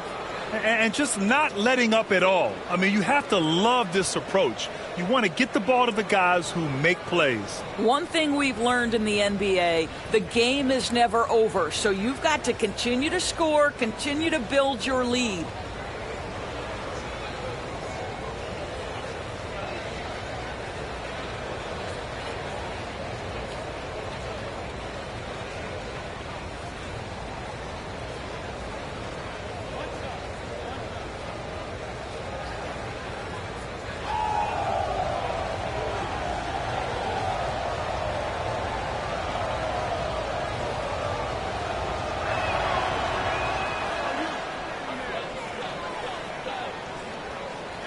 And just not letting up at all. I mean, you have to love this approach. You want to get the ball to the guys who make plays. One thing we've learned in the NBA, the game is never over. So you've got to continue to score, continue to build your lead.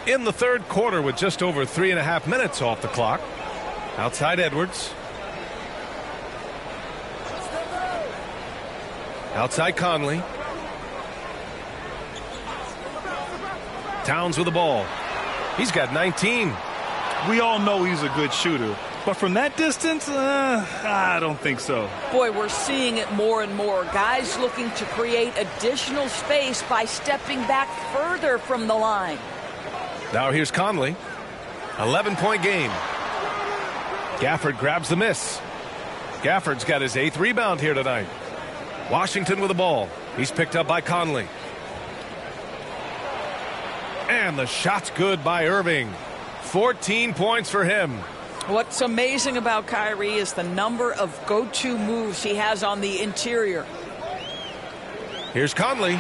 In the third quarter with just over 3.5 minutes off the clock. Outside Edwards. Outside Conley. Towns with the ball. He's got 19. We all know he's a good shooter. But from that distance, I don't think so. Boy, we're seeing it more and more. Guys looking to create additional space by stepping back further from the line. Now here's Conley. 11-point game. Gafford grabs the miss. Gafford's got his 8th rebound here tonight. Washington with the ball. He's picked up by Conley. And the shot's good by Irving. 14 points for him. What's amazing about Kyrie is the number of go-to moves he has on the interior. Here's Conley.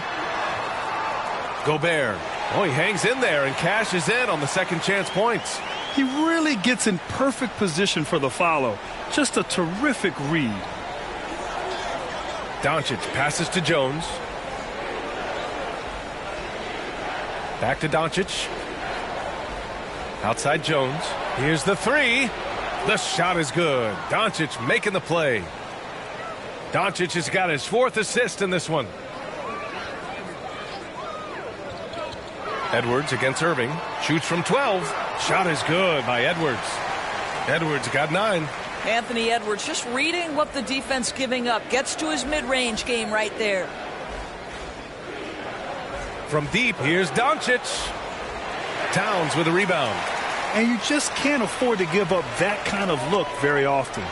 Gobert. Oh, he hangs in there and cashes in on the second chance points. He really gets in perfect position for the follow. Just a terrific read. Doncic passes to Jones. Back to Doncic. Outside Jones. Here's the 3. The shot is good. Doncic making the play. Doncic has got his 4th assist in this one. Edwards against Irving. Shoots from 12. Shot is good by Edwards. Edwards got 9. Anthony Edwards just reading what the defense giving up. Gets to his mid-range game right there. From deep, here's Doncic. Towns with a rebound. And you just can't afford to give up that kind of look very often.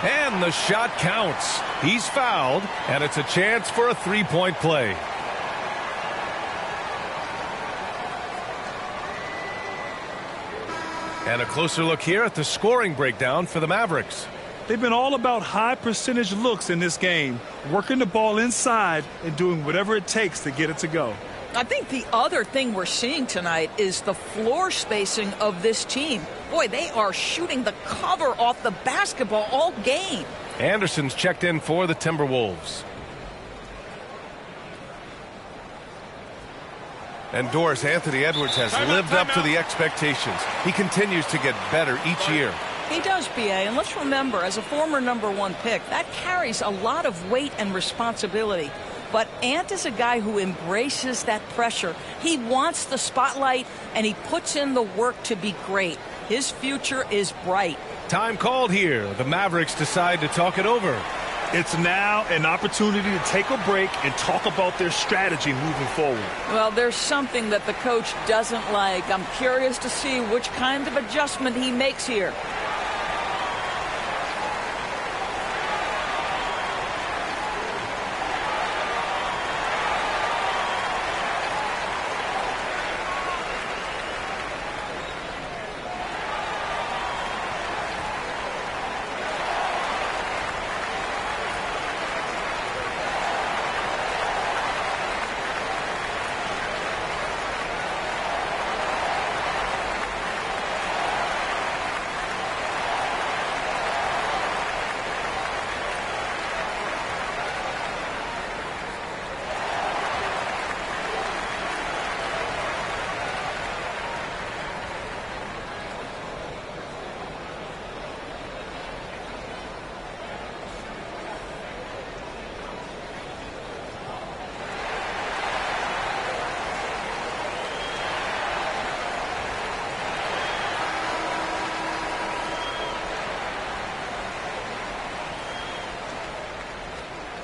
And the shot counts. He's fouled, and it's a chance for a 3-point play. And a closer look here at the scoring breakdown for the Mavericks. They've been all about high percentage looks in this game, working the ball inside and doing whatever it takes to get it to go. I think the other thing we're seeing tonight is the floor spacing of this team. Boy, they are shooting the cover off the basketball all game. Anderson's checked in for the Timberwolves. And Doris, Anthony Edwards has lived up to the expectations. He continues to get better each year. He does, B.A., and let's remember, as a former #1 pick, that carries a lot of weight and responsibility. But Ant is a guy who embraces that pressure. He wants the spotlight, and he puts in the work to be great. His future is bright. Time called here. The Mavericks decide to talk it over. It's now an opportunity to take a break and talk about their strategy moving forward. Well, there's something that the coach doesn't like. I'm curious to see which kind of adjustment he makes here.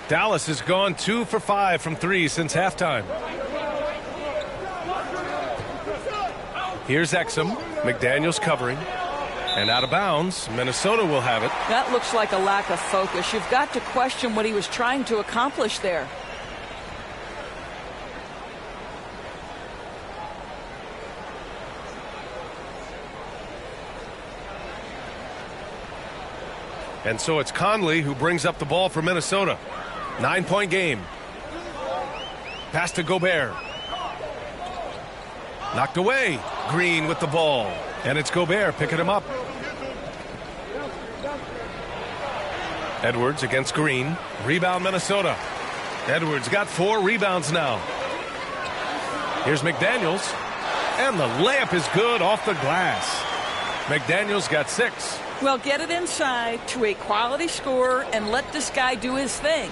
Dallas has gone 2 for 5 from 3 since halftime. Here's Exum. McDaniels covering. And out of bounds. Minnesota will have it. That looks like a lack of focus. You've got to question what he was trying to accomplish there. And so it's Conley who brings up the ball for Minnesota. 9-point game. Pass to Gobert. Knocked away. Green with the ball. And it's Gobert picking him up. Edwards against Green. Rebound Minnesota. Edwards got 4 rebounds now. Here's McDaniels. And the layup is good off the glass. McDaniels got 6. Well, get it inside to a quality scorer and let this guy do his thing.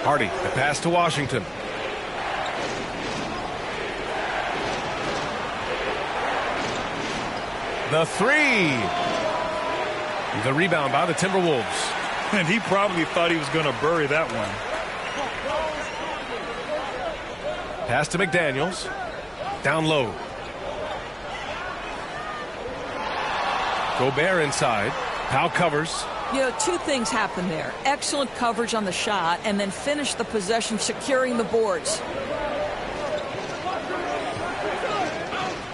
Hardy, the pass to Washington. The three. The rebound by the Timberwolves. And he probably thought he was going to bury that one. Pass to McDaniels. Down low. Gobert inside. Powell covers. You know, two things happen there. Excellent coverage on the shot, and then finish the possession securing the boards.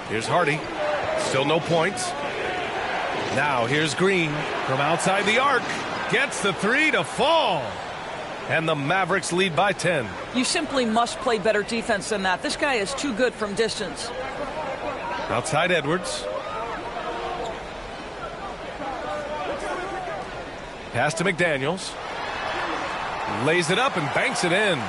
Here's Hardy. Still no points. Now here's Green from outside the arc. Gets the three to fall. And the Mavericks lead by 10. You simply must play better defense than that. This guy is too good from distance. Outside Edwards. Pass to McDaniels. Lays it up and banks it in.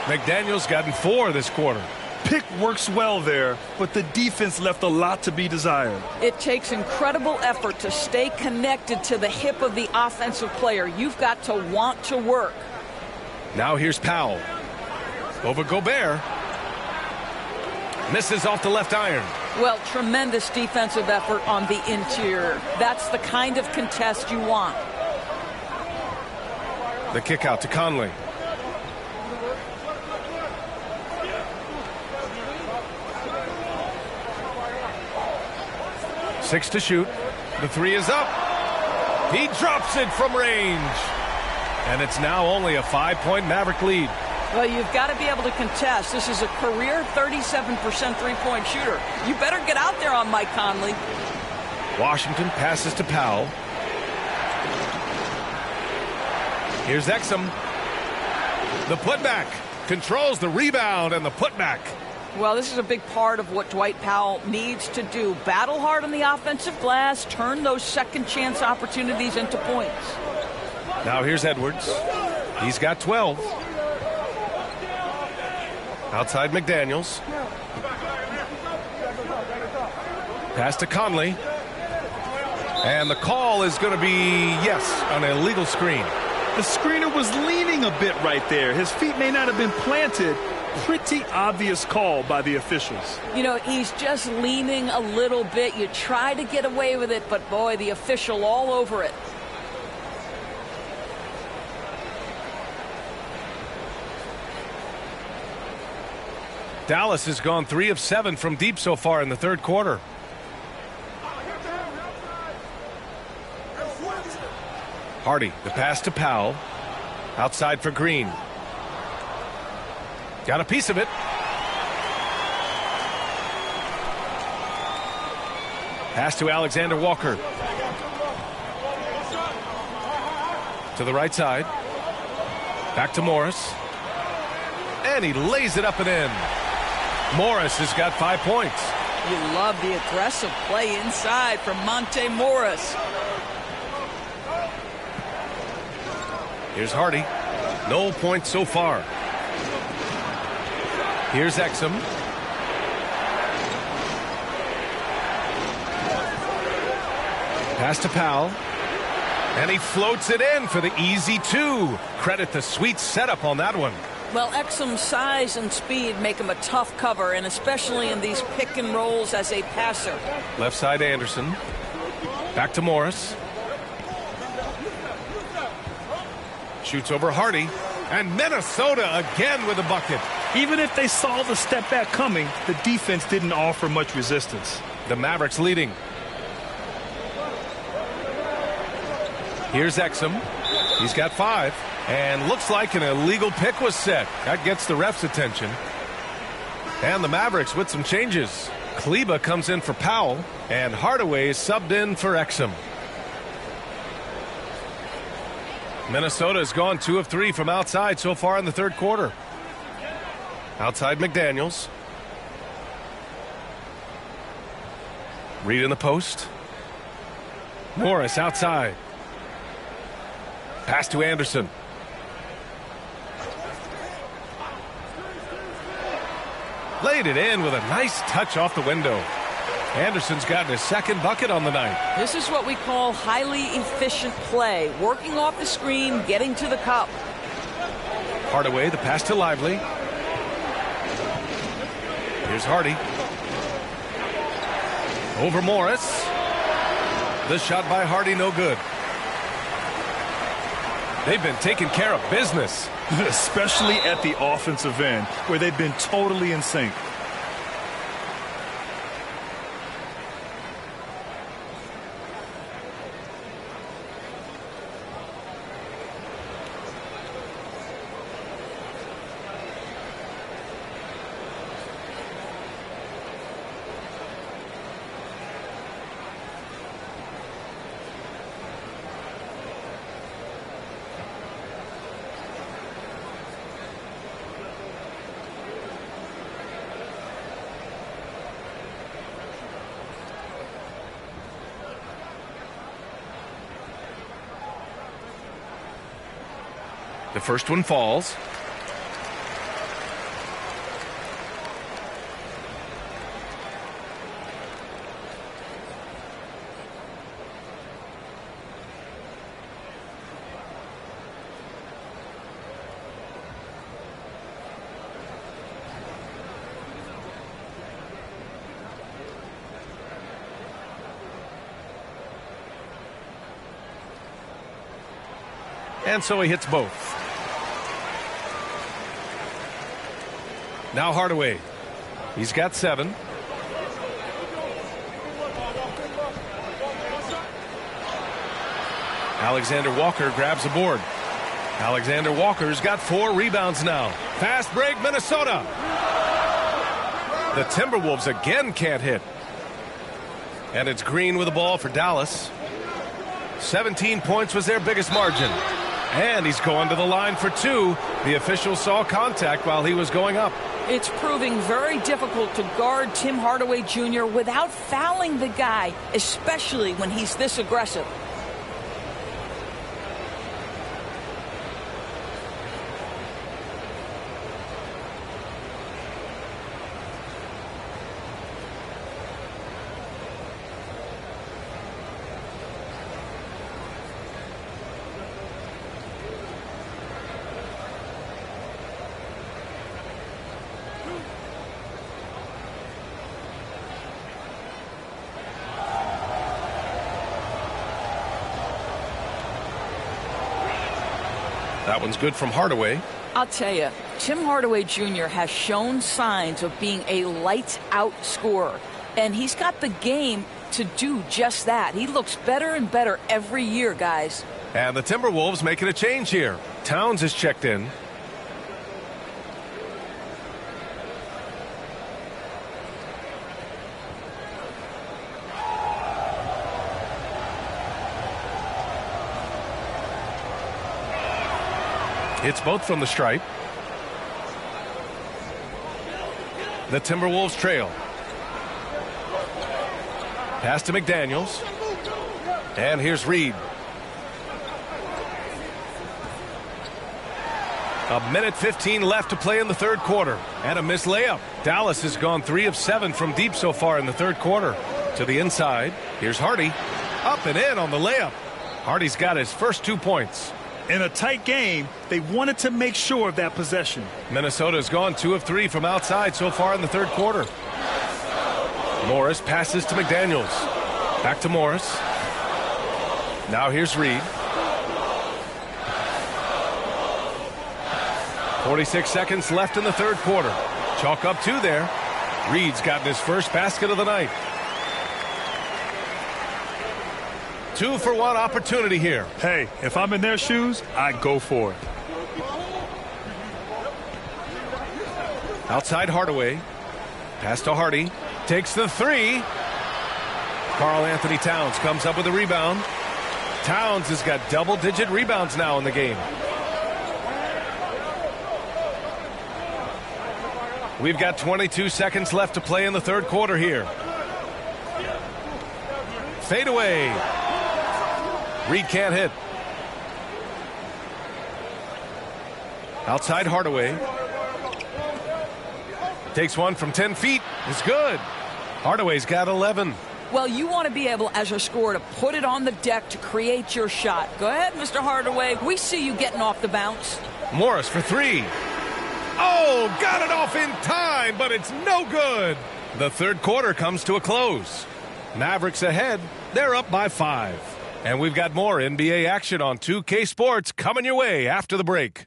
McDaniels gotten 4 this quarter. Pick works well there, but the defense left a lot to be desired. It takes incredible effort to stay connected to the hip of the offensive player. You've got to want to work. Now here's Powell. Over Gobert. Misses off the left iron. Well, tremendous defensive effort on the interior. That's the kind of contest you want. The kick out to Conley. Six to shoot. The three is up. He drops it from range. And it's now only a 5-point Maverick lead. Well, you've got to be able to contest. This is a career 37% three-point shooter. You better get out there on Mike Conley. Washington passes to Powell. Here's Exum. The putback. Controls the rebound and the putback. Well, this is a big part of what Dwight Powell needs to do. Battle hard on the offensive glass. Turn those second chance opportunities into points. Now here's Edwards. He's got 12. Outside McDaniels. Pass to Conley. And the call is going to be, yes, an illegal screen. The screener was leaning a bit right there. His feet may not have been planted. Pretty obvious call by the officials. You know, he's just leaning a little bit. You try to get away with it, but boy, the official all over it. Dallas has gone 3 of 7 from deep so far in the third quarter. Hardy, the pass to Powell. Outside for Green. Got a piece of it. Pass to Alexander Walker. To the right side. Back to Morris. And he lays it up and in. Morris has got 5 points. You love the aggressive play inside from Monte Morris. Here's Hardy. No points so far. Here's Exum. Pass to Powell. And he floats it in for the easy 2. Credit the sweet setup on that one. Well, Exum's size and speed make him a tough cover, and especially in these pick and rolls as a passer. Left side Anderson. Back to Morris. Shoots over Hardy. And Minnesota again with a bucket. Even if they saw the step back coming, the defense didn't offer much resistance. The Mavericks leading. Here's Exum. He's got 5. And looks like an illegal pick was set. That gets the ref's attention. And the Mavericks with some changes. Kleba comes in for Powell. And Hardaway is subbed in for Exum. Minnesota has gone 2 of 3 from outside so far in the third quarter. Outside McDaniels. Reed in the post. Morris outside. Pass to Anderson. Laid it in with a nice touch off the window. Anderson's gotten his second bucket on the night. This is what we call highly efficient play. Working off the screen, getting to the cup. Hardaway, the pass to Lively. Here's Hardy. Over Morris. The shot by Hardy, no good. They've been taking care of business. Especially at the offensive end, where they've been totally in sync. The first one falls. And so he hits both. Now Hardaway. He's got 7. Alexander Walker grabs a board. Alexander Walker's got 4 rebounds now. Fast break, Minnesota. The Timberwolves again can't hit. And it's Green with the ball for Dallas. 17 points was their biggest margin. And he's going to the line for 2. The official saw contact while he was going up. It's proving very difficult to guard Tim Hardaway Jr. without fouling the guy, especially when he's this aggressive. That one's good from Hardaway. I'll tell you, Tim Hardaway Jr. has shown signs of being a lights-out scorer, and he's got the game to do just that. He looks better and better every year, guys. And the Timberwolves making a change here. Towns is checked in. It's both from the stripe. The Timberwolves trail. Pass to McDaniels. And here's Reed. A minute 15 left to play in the third quarter. And a missed layup. Dallas has gone 3 of 7 from deep so far in the third quarter. To the inside. Here's Hardy. Up and in on the layup. Hardy's got his first 2 points. In a tight game, they wanted to make sure of that possession. Minnesota's gone 2 of 3 from outside so far in the third quarter. Morris passes to McDaniels. Back to Morris. Now here's Reed. 46 seconds left in the third quarter. Chalk up 2 there. Reed's gotten his first basket of the night. 2-for-1 opportunity here. Hey, if I'm in their shoes, I'd go for it. Outside Hardaway. Pass to Hardy. Takes the 3. Karl Anthony Towns comes up with a rebound. Towns has got double-digit rebounds now in the game. We've got 22 seconds left to play in the third quarter here. Fade away. Reed can't hit. Outside Hardaway. Takes one from 10 feet. It's good. Hardaway's got 11. Well, you want to be able, as a scorer, to put it on the deck to create your shot. Go ahead, Mr. Hardaway. We see you getting off the bounce. Morris for 3. Oh, got it off in time, but it's no good. The third quarter comes to a close. Mavericks ahead. They're up by 5. And we've got more NBA action on 2K Sports coming your way after the break.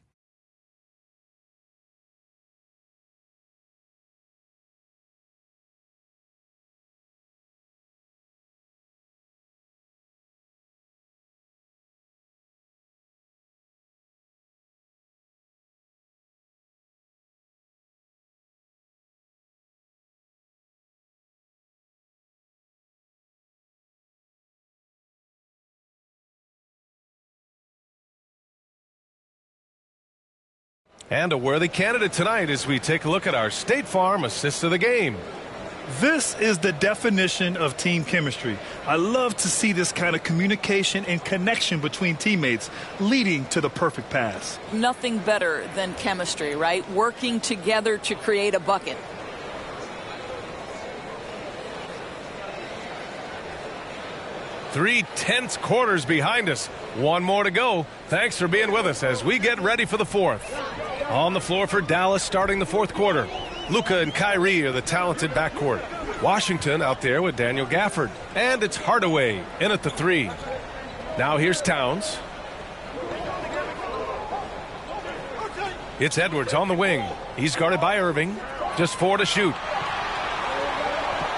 And a worthy candidate tonight as we take a look at our State Farm assist of the game. This is the definition of team chemistry. I love to see this kind of communication and connection between teammates leading to the perfect pass. Nothing better than chemistry, right? Working together to create a bucket. Three tense quarters behind us. One more to go. Thanks for being with us as we get ready for the fourth. On the floor for Dallas starting the fourth quarter. Luka and Kyrie are the talented backcourt. Washington out there with Daniel Gafford. And it's Hardaway in at the 3. Now here's Towns. It's Edwards on the wing. He's guarded by Irving. Just 4 to shoot.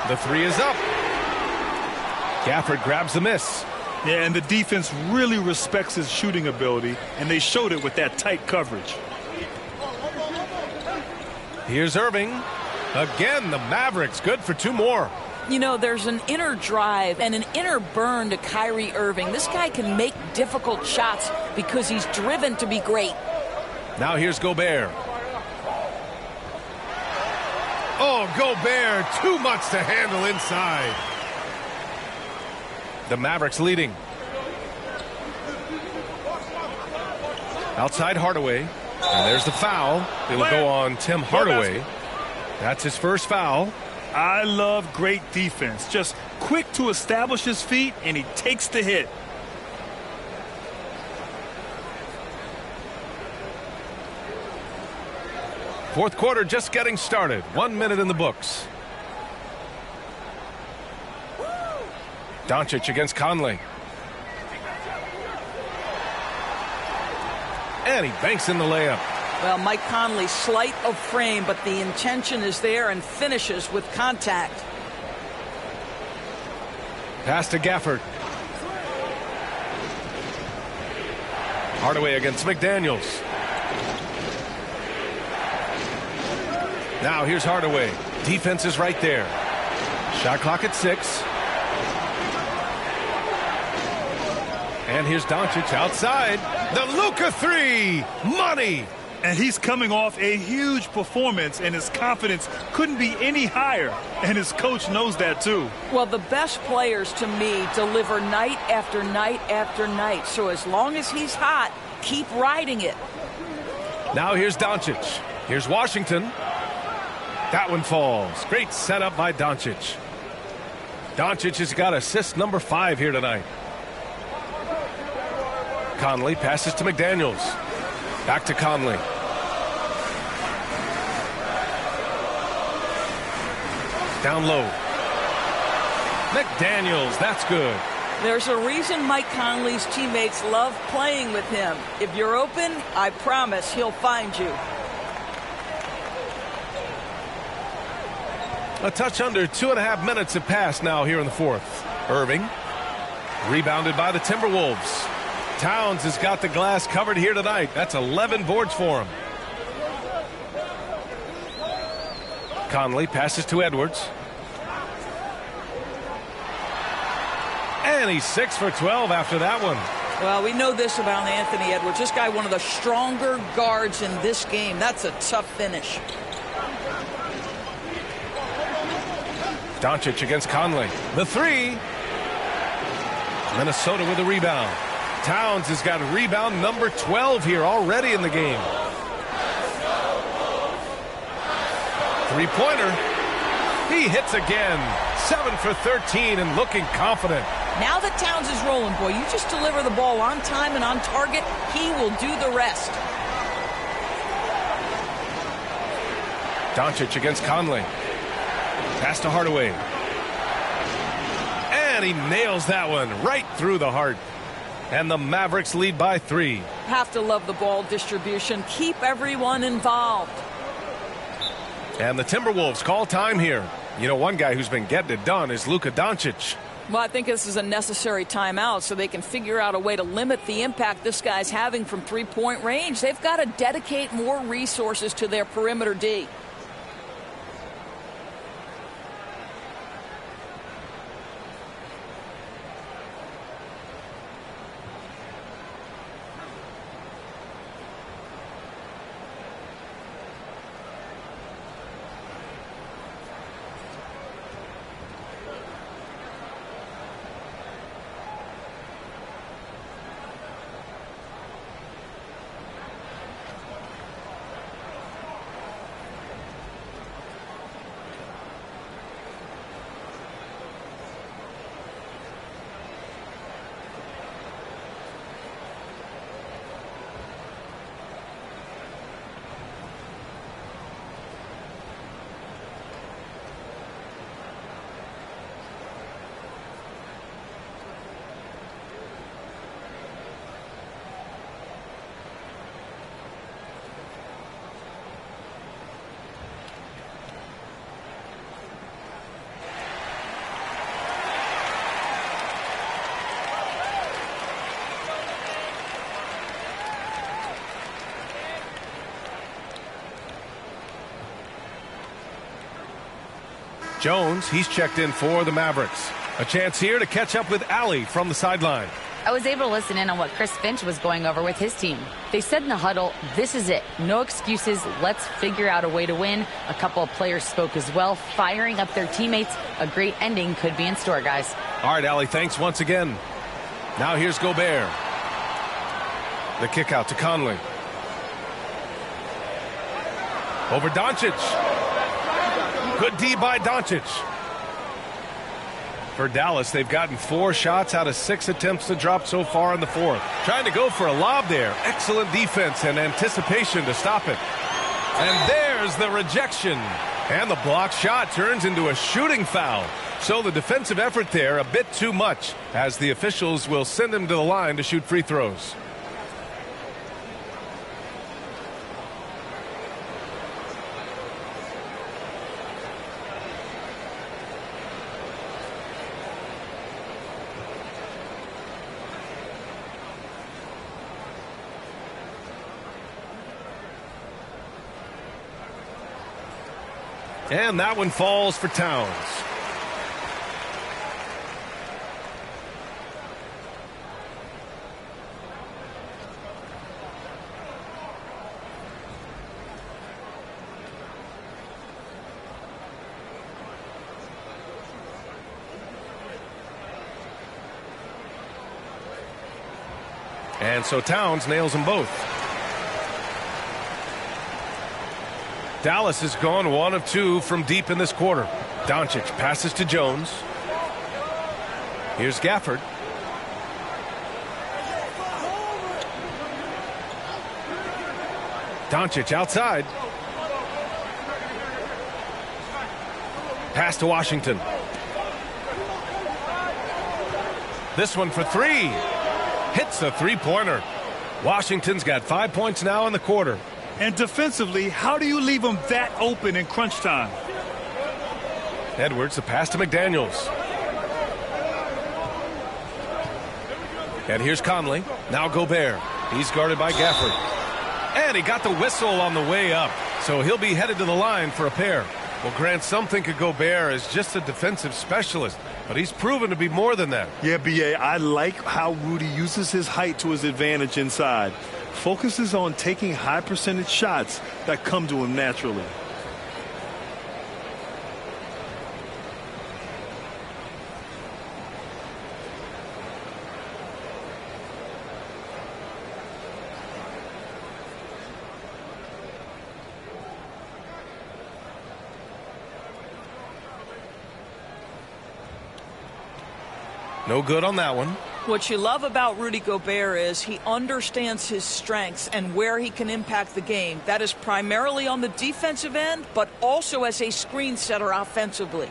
The 3 is up. Gafford grabs the miss. Yeah, and the defense really respects his shooting ability, and they showed it with that tight coverage. Here's Irving. Again, the Mavericks good for 2 more. You know, there's an inner drive and an inner burn to Kyrie Irving. This guy can make difficult shots because he's driven to be great. Now here's Gobert. Oh, Gobert, too much to handle inside. The Mavericks leading. Outside Hardaway. And there's the foul. It'll go on Tim Hardaway. That's his first foul. I love great defense. Just quick to establish his feet, and he takes the hit. Fourth quarter just getting started. 1 minute in the books. Doncic against Conley. And he banks in the layup. Well, Mike Conley, slight of frame, but the intention is there and finishes with contact. Pass to Gafford. Hardaway against McDaniels. Now here's Hardaway. Defense is right there. Shot clock at 6. And here's Doncic outside. The Luka 3. Money. And he's coming off a huge performance, and his confidence couldn't be any higher. And his coach knows that, too. Well, the best players, to me, deliver night after night after night. So as long as he's hot, keep riding it. Now here's Doncic. Here's Washington. That one falls. Great setup by Doncic. Doncic has got assist number 5 here tonight. Conley passes to McDaniels. Back to Conley. Down low. McDaniels, that's good. There's a reason Mike Conley's teammates love playing with him. If you're open, I promise he'll find you. A touch under 2.5 minutes have passed now here in the fourth. Irving. Rebounded by the Timberwolves. Towns has got the glass covered here tonight. That's 11 boards for him. Conley passes to Edwards. And he's 6 for 12 after that one. Well, we know this about Anthony Edwards. This guy, one of the stronger guards in this game. That's a tough finish. Doncic against Conley. The 3. Minnesota with a rebound. Towns has got rebound number 12 here already in the game. Three-pointer. He hits again. 7 for 13 and looking confident. Now that Towns is rolling, boy, you just deliver the ball on time and on target. He will do the rest. Doncic against Conley. Pass to Hardaway. And he nails that one right through the heart. And the Mavericks lead by 3. Have to love the ball distribution. Keep everyone involved. And the Timberwolves call time here. You know, one guy who's been getting it done is Luka Doncic. Well, I think this is a necessary timeout so they can figure out a way to limit the impact this guy's having from three-point range. They've got to dedicate more resources to their perimeter D. Jones, he's checked in for the Mavericks. A chance here to catch up with Allie from the sideline. I was able to listen in on what Chris Finch was going over with his team. They said in the huddle, this is it. No excuses. Let's figure out a way to win. A couple of players spoke as well, firing up their teammates. A great ending could be in store, guys. All right, Allie, thanks once again. Now here's Gobert. The kick out to Conley. Over Doncic. Good D by Doncic. For Dallas, they've gotten 4 shots out of 6 attempts to drop so far in the fourth. Trying to go for a lob there. Excellent defense and anticipation to stop it. And there's the rejection. And the block shot turns into a shooting foul. So the defensive effort there a bit too much, as the officials will send him to the line to shoot free throws. And that one falls for Towns. And so Towns nails them both. Dallas has gone 1 of 2 from deep in this quarter. Doncic passes to Jones. Here's Gafford. Doncic outside. Pass to Washington. This one for 3. Hits the three-pointer. Washington's got 5 points now in the quarter. And defensively, how do you leave them that open in crunch time? Edwards, the pass to McDaniels. And here's Conley. Now Gobert. He's guarded by Gafford. And he got the whistle on the way up. So he'll be headed to the line for a pair. Well, Grant, some think of Gobert as just a defensive specialist, but he's proven to be more than that. Yeah, B.A., I like how Rudy uses his height to his advantage inside. Focuses on taking high percentage shots that come to him naturally. No good on that one. What you love about Rudy Gobert is he understands his strengths and where he can impact the game. That is primarily on the defensive end, but also as a screen setter offensively.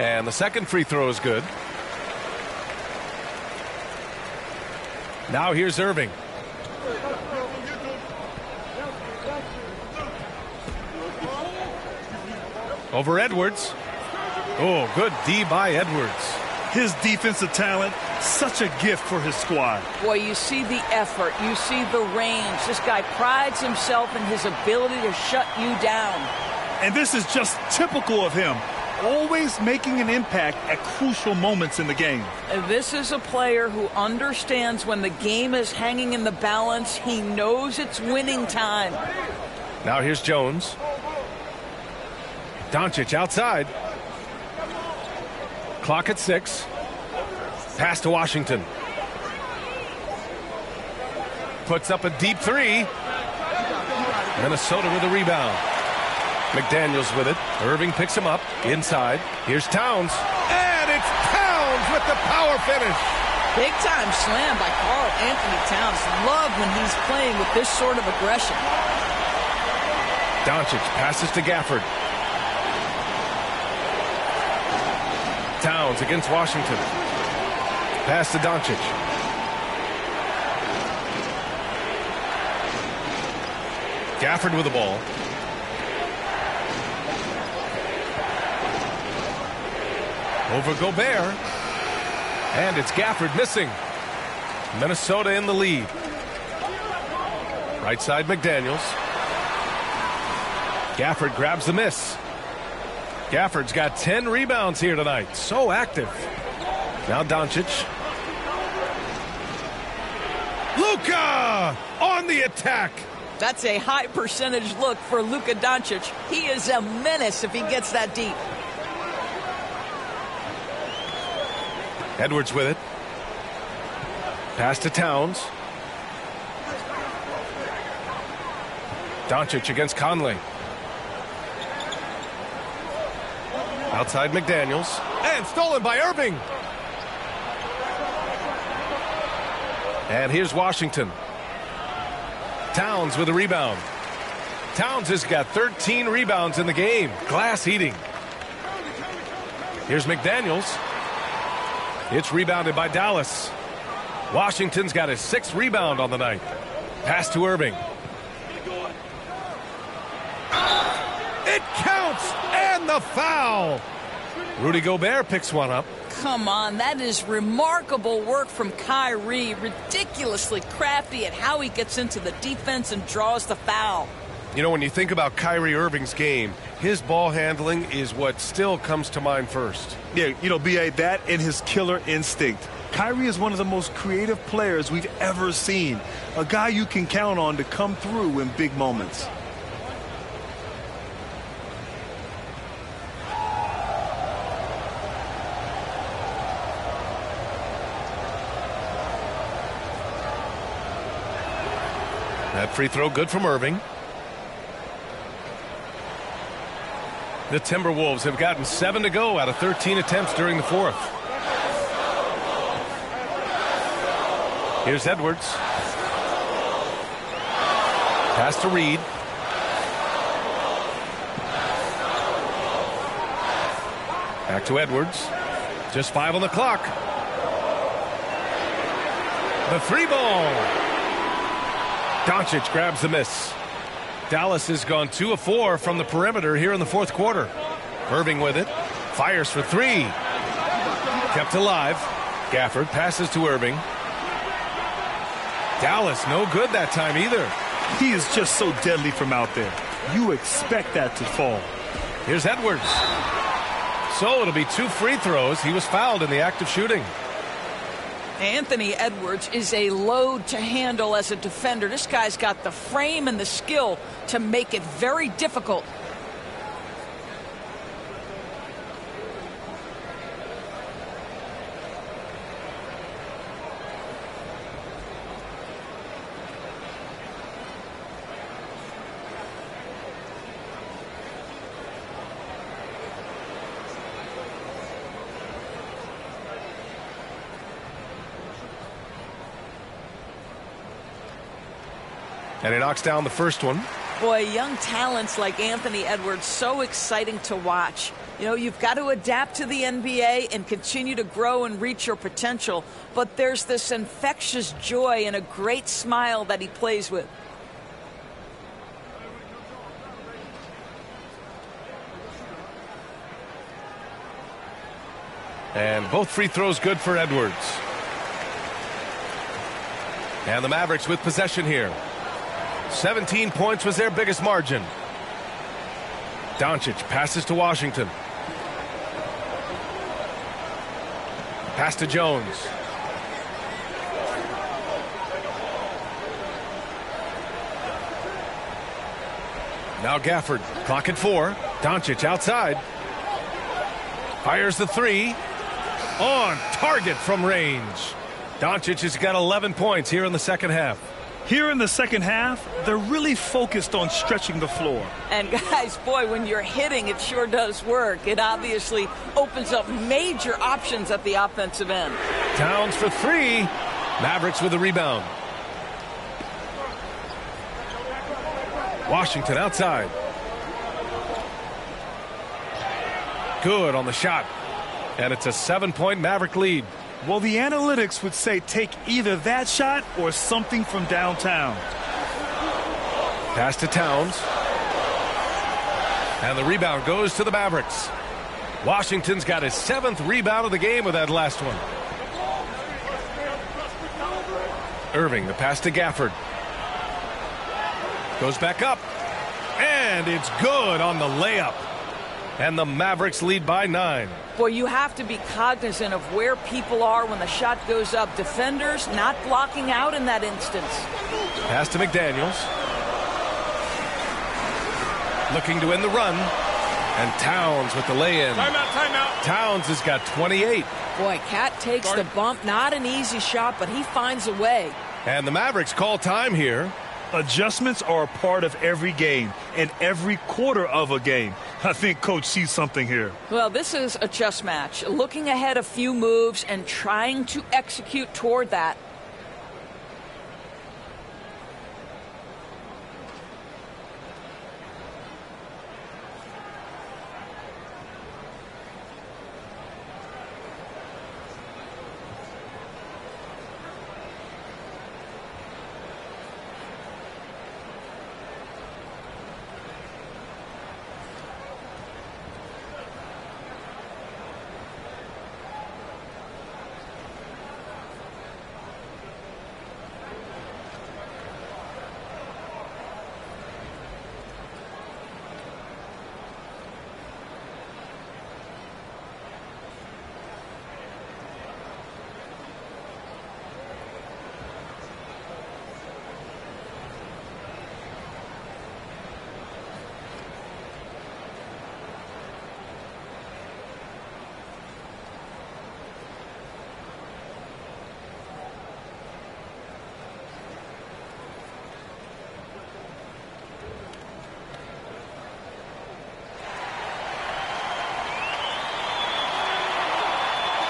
And the second free throw is good. Now here's Irving. Over Edwards. Oh, good D by Edwards. His defensive talent, such a gift for his squad. Boy, you see the effort. You see the range. This guy prides himself in his ability to shut you down. And this is just typical of him. Always making an impact at crucial moments in the game. This is a player who understands when the game is hanging in the balance. He knows it's winning time. Now here's Jones. Doncic outside. Clock at 6. Pass to Washington. Puts up a deep three. Minnesota with a rebound. McDaniels with it. Irving picks him up. Inside. Here's Towns. And it's Towns with the power finish. Big time slam by Karl Anthony Towns. Love when he's playing with this sort of aggression. Doncic passes to Gafford. Towns against Washington. Pass to Doncic. Gafford with the ball. Over Gobert. And it's Gafford missing. Minnesota in the lead. Right side McDaniels. Gafford grabs the miss. Gafford's got 10 rebounds here tonight. So active. Now Doncic. Luka on the attack. That's a high percentage look for Luka Doncic. He is a menace if he gets that deep. Edwards with it. Pass to Towns. Doncic against Conley. Outside McDaniels. And stolen by Irving. And here's Washington. Towns with a rebound. Towns has got 13 rebounds in the game. Glass eating. Here's McDaniels. It's rebounded by Dallas. Washington's got his 6th rebound on the night. Pass to Irving. It counts, and the foul. Rudy Gobert picks one up. Come on, that is remarkable work from Kyrie. Ridiculously crafty at how he gets into the defense and draws the foul. You know, when you think about Kyrie Irving's game, his ball handling is what still comes to mind first. Yeah, you know, B.A., that and his killer instinct. Kyrie is one of the most creative players we've ever seen. A guy you can count on to come through in big moments. That free throw good from Irving. The Timberwolves have gotten 7 to go out of 13 attempts during the 4th. Here's Edwards. Pass to Reed. Back to Edwards. Just 5 on the clock. The 3-ball. Doncic grabs the miss. Dallas has gone 2 of 4 from the perimeter here in the 4th quarter. Irving with it. Fires for 3. Kept alive. Gafford passes to Irving. Dallas no good that time either. He is just so deadly from out there. You expect that to fall. Here's Edwards. So it'll be 2 free throws. He was fouled in the act of shooting. Anthony Edwards is a load to handle as a defender. This guy's got the frame and the skill to make it very difficult. And he knocks down the first one. Boy, young talents like Anthony Edwards, so exciting to watch. You know, you've got to adapt to the NBA and continue to grow and reach your potential. But there's this infectious joy and a great smile that he plays with. And both free throws good for Edwards. And the Mavericks with possession here. 17 points was their biggest margin. Doncic passes to Washington. Pass to Jones. Now Gafford. Clock at 4. Doncic outside. Fires the 3. On target from range. Doncic has got 11 points here in the second half. Here in the second half, they're really focused on stretching the floor. And guys, boy, when you're hitting, it sure does work. It obviously opens up major options at the offensive end. Towns for 3. Mavericks with a rebound. Washington outside. Good on the shot. And it's a 7-point Maverick lead. Well, the analytics would say take either that shot or something from downtown. Pass to Towns. And the rebound goes to the Mavericks. Washington's got his 7th rebound of the game with that last one. Irving, the pass to Gafford. Goes back up. And it's good on the layup. And the Mavericks lead by 9. Boy, you have to be cognizant of where people are when the shot goes up. Defenders not blocking out in that instance. Pass to McDaniels. Looking to win the run. And Towns with the lay-in. Timeout. Towns has got 28. Boy, Cat takes the bump. Not an easy shot, but he finds a way. And the Mavericks call time here. Adjustments are a part of every game and every quarter of a game. I think Coach sees something here. Well, this is a chess match. Looking ahead a few moves and trying to execute toward that.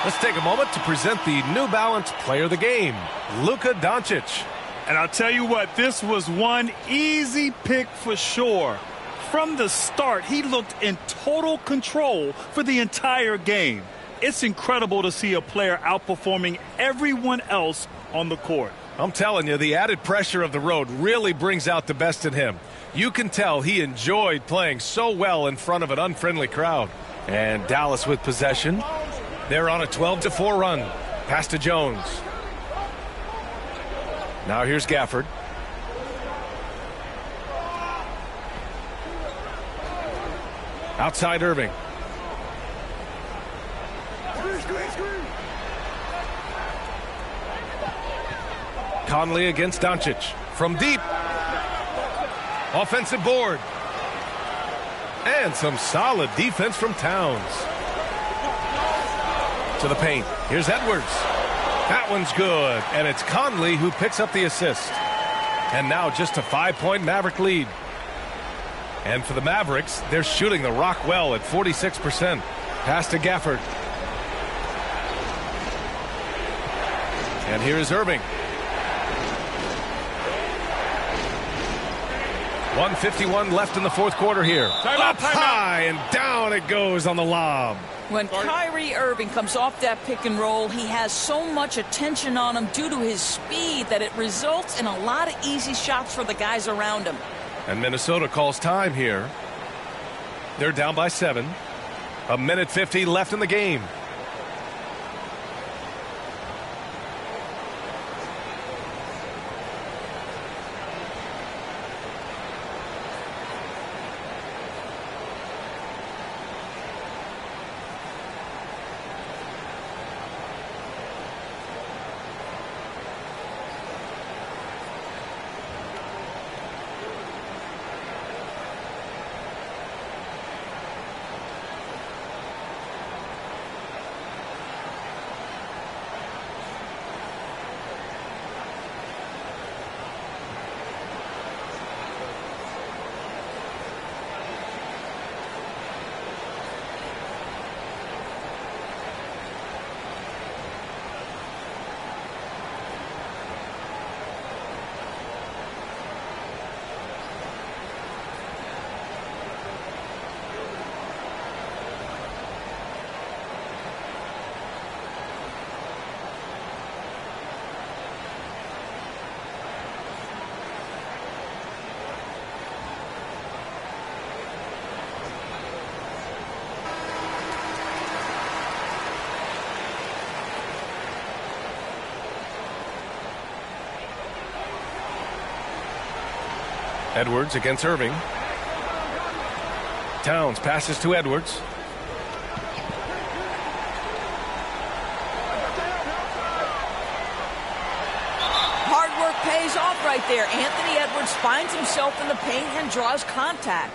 Let's take a moment to present the New Balance Player of the Game, Luka Doncic. And I'll tell you what, this was one easy pick for sure. From the start, he looked in total control for the entire game. It's incredible to see a player outperforming everyone else on the court. I'm telling you, the added pressure of the road really brings out the best in him. You can tell he enjoyed playing so well in front of an unfriendly crowd. And Dallas with possession. They're on a 12-4 run. Pass to Jones. Now here's Gafford. Outside Irving. Conley against Doncic. From deep. Offensive board. And some solid defense from Towns. To the paint. Here's Edwards. That one's good. And it's Conley who picks up the assist. And now just a 5-point Maverick lead. And for the Mavericks, they're shooting the rock well at 46%. Pass to Gafford. And here's Irving. 1:51 left in the fourth quarter here. Up high and down it goes on the lob. When Kyrie Irving comes off that pick and roll, he has so much attention on him due to his speed that it results in a lot of easy shots for the guys around him. And Minnesota calls time here. They're down by 7. 1:50 left in the game. Edwards against Irving. Towns passes to Edwards. Hard work pays off right there. Anthony Edwards finds himself in the paint and draws contact.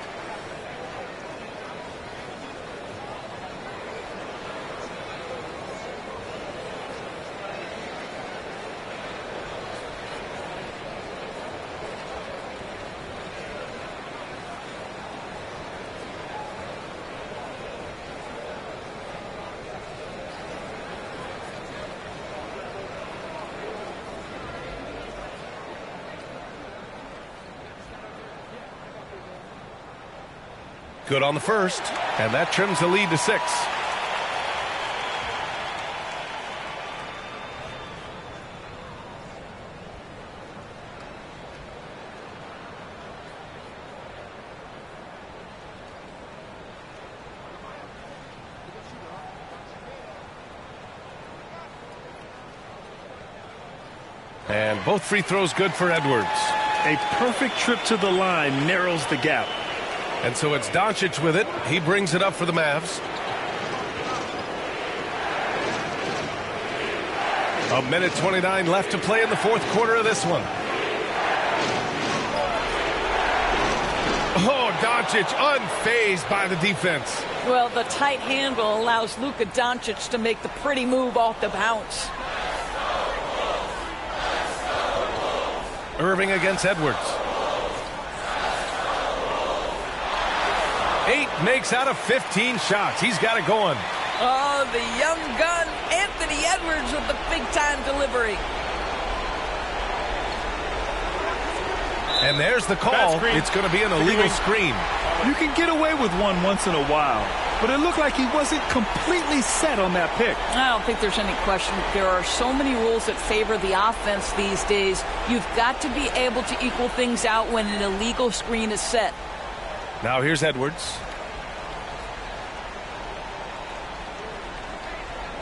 Good on the first, and that trims the lead to 6. And both free throws good for Edwards. A perfect trip to the line narrows the gap. And so it's Doncic with it. He brings it up for the Mavs. 1:29 left to play in the fourth quarter of this one. Oh, Doncic unfazed by the defense. Well, the tight handle allows Luka Doncic to make the pretty move off the bounce. Irving against Edwards. 8 makes out of 15 shots. He's got it going. Oh, the young gun, Anthony Edwards with the big-time delivery. And there's the call. It's going to be an illegal screen. You can get away with one once in a while, but it looked like he wasn't completely set on that pick. I don't think there's any question. There are so many rules that favor the offense these days. You've got to be able to equal things out when an illegal screen is set. Now here's Edwards.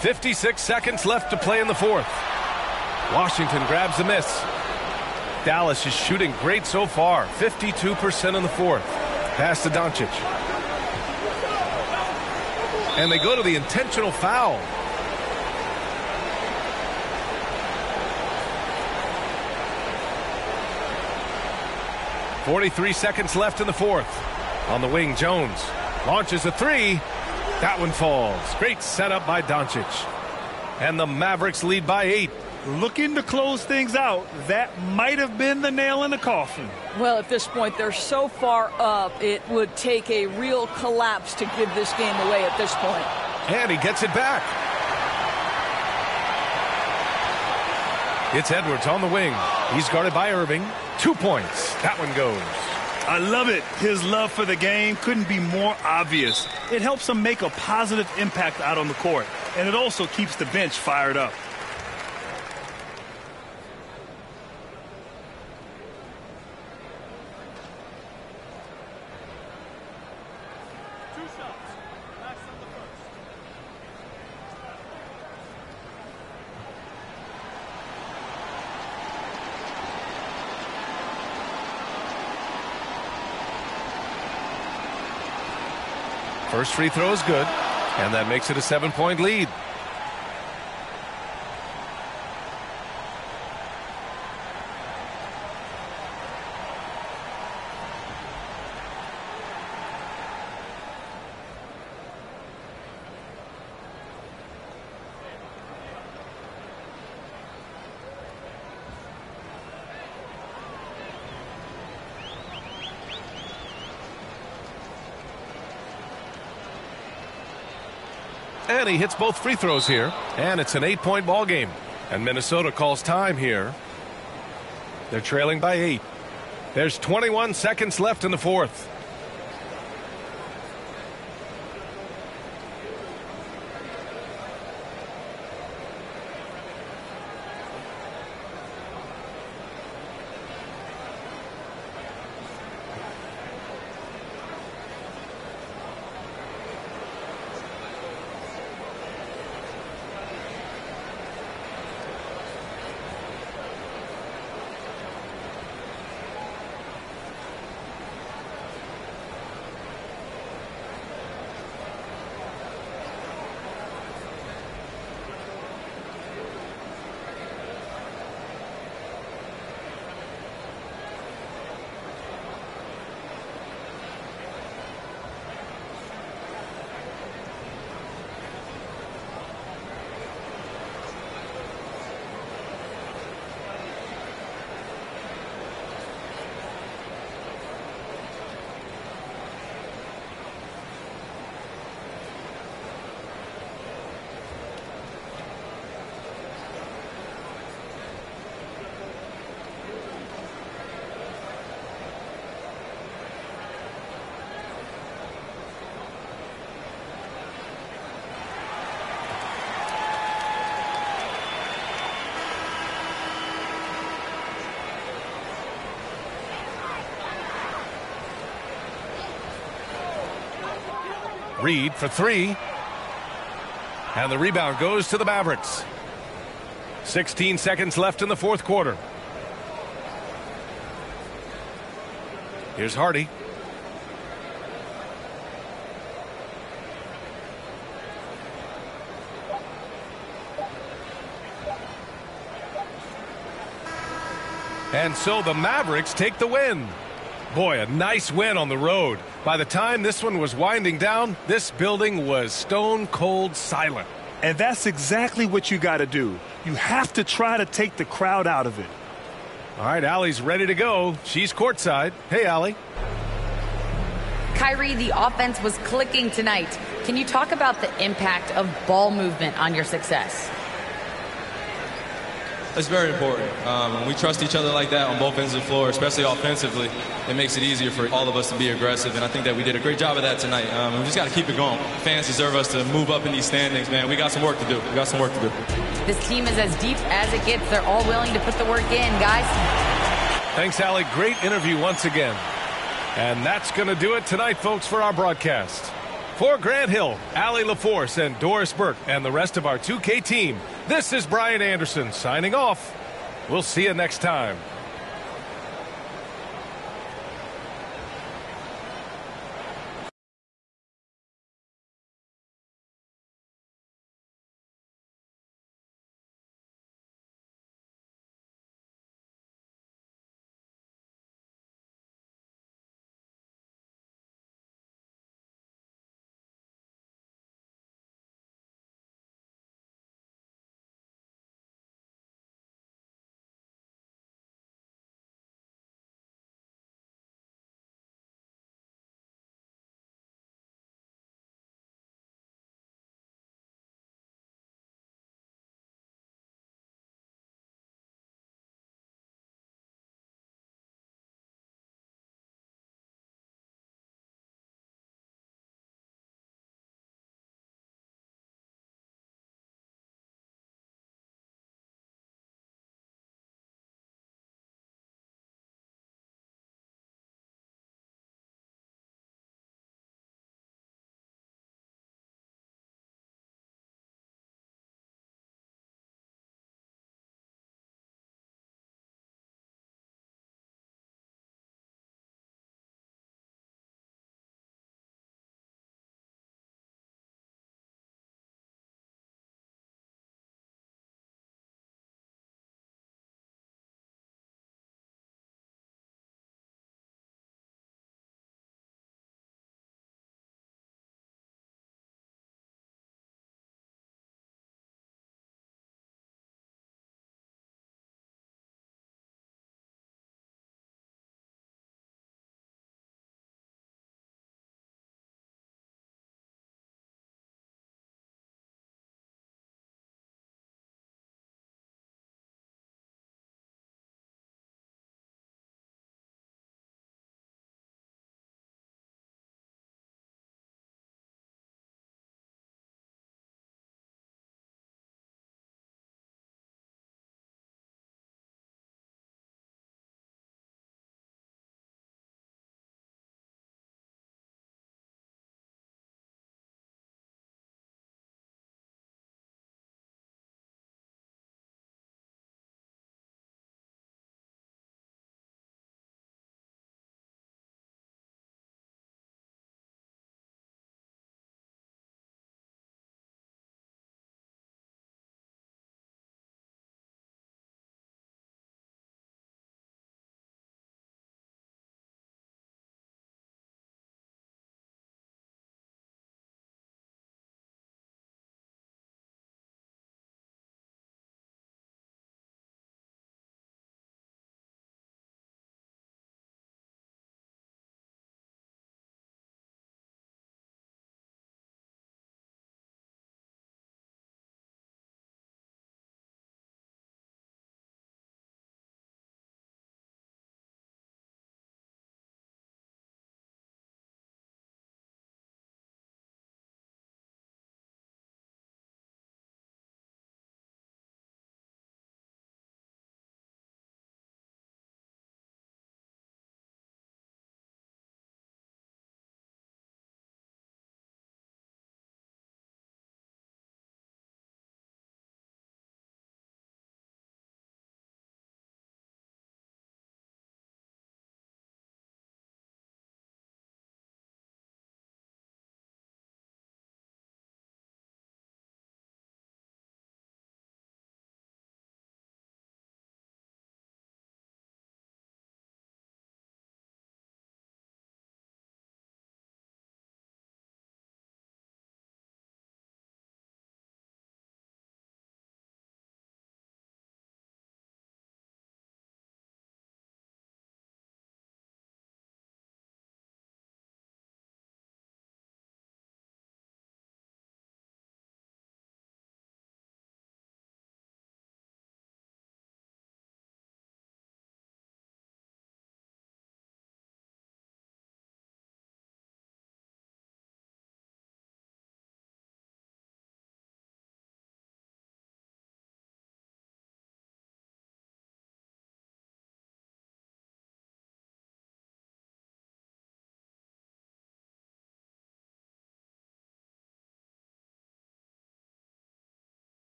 56 seconds left to play in the fourth. Washington grabs the miss. Dallas is shooting great so far. 52% in the fourth. Pass to Doncic. And they go to the intentional foul. .43 seconds left in the fourth. On the wing, Jones launches a three. That one falls. Great setup by Doncic. And the Mavericks lead by 8. Looking to close things out. That might have been the nail in the coffin. Well, at this point, they're so far up, it would take a real collapse to give this game away at this point. And he gets it back. It's Edwards on the wing. He's guarded by Irving. 2 points. That one goes. I love it. His love for the game couldn't be more obvious. It helps him make a positive impact out on the court, and it also keeps the bench fired up. First free throw is good, and that makes it a 7-point lead. And he hits both free throws here, and it's an 8-point ball game. And Minnesota calls time here. They're trailing by 8. There's 21 seconds left in the fourth. Reed for three. And the rebound goes to the Mavericks. 16 seconds left in the fourth quarter. Here's Hardy. And so the Mavericks take the win. Boy, a nice win on the road. By the time this one was winding down, this building was stone cold silent. And that's exactly what you got to do. You have to try to take the crowd out of it. All right, Allie's ready to go. She's courtside. Hey, Allie. Kyrie, the offense was clicking tonight. Can you talk about the impact of ball movement on your success? It's very important. When we trust each other like that on both ends of the floor, especially offensively, it makes it easier for all of us to be aggressive, and I think that we did a great job of that tonight. We just got to keep it going. Fans deserve us to move up in these standings, man. We got some work to do. We got some work to do. This team is as deep as it gets. They're all willing to put the work in, guys. Thanks, Allie. Great interview once again. And that's going to do it tonight, folks, for our broadcast. For Grant Hill, Allie LaForce, and Doris Burke, and the rest of our 2K team, this is Brian Anderson signing off. We'll see you next time.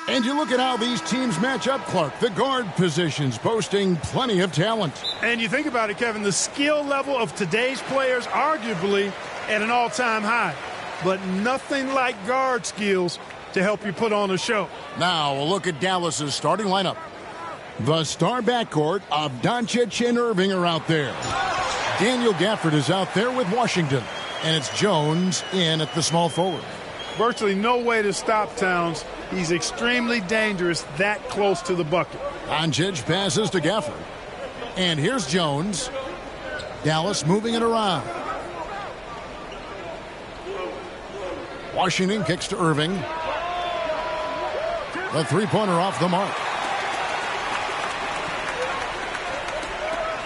And you look at how these teams match up, Clark. The guard positions boasting plenty of talent. And you think about it, Kevin, the skill level of today's players arguably at an all-time high. But nothing like guard skills to help you put on a show. Now a look at Dallas's starting lineup. The star backcourt of Doncic and Irving are out there. Daniel Gafford is out there with Washington. And it's Jones in at the small forward. Virtually no way to stop Towns. He's extremely dangerous that close to the bucket. Doncic passes to Gafford. And here's Jones. Dallas moving it around. Washington kicks to Irving. The three-pointer off the mark.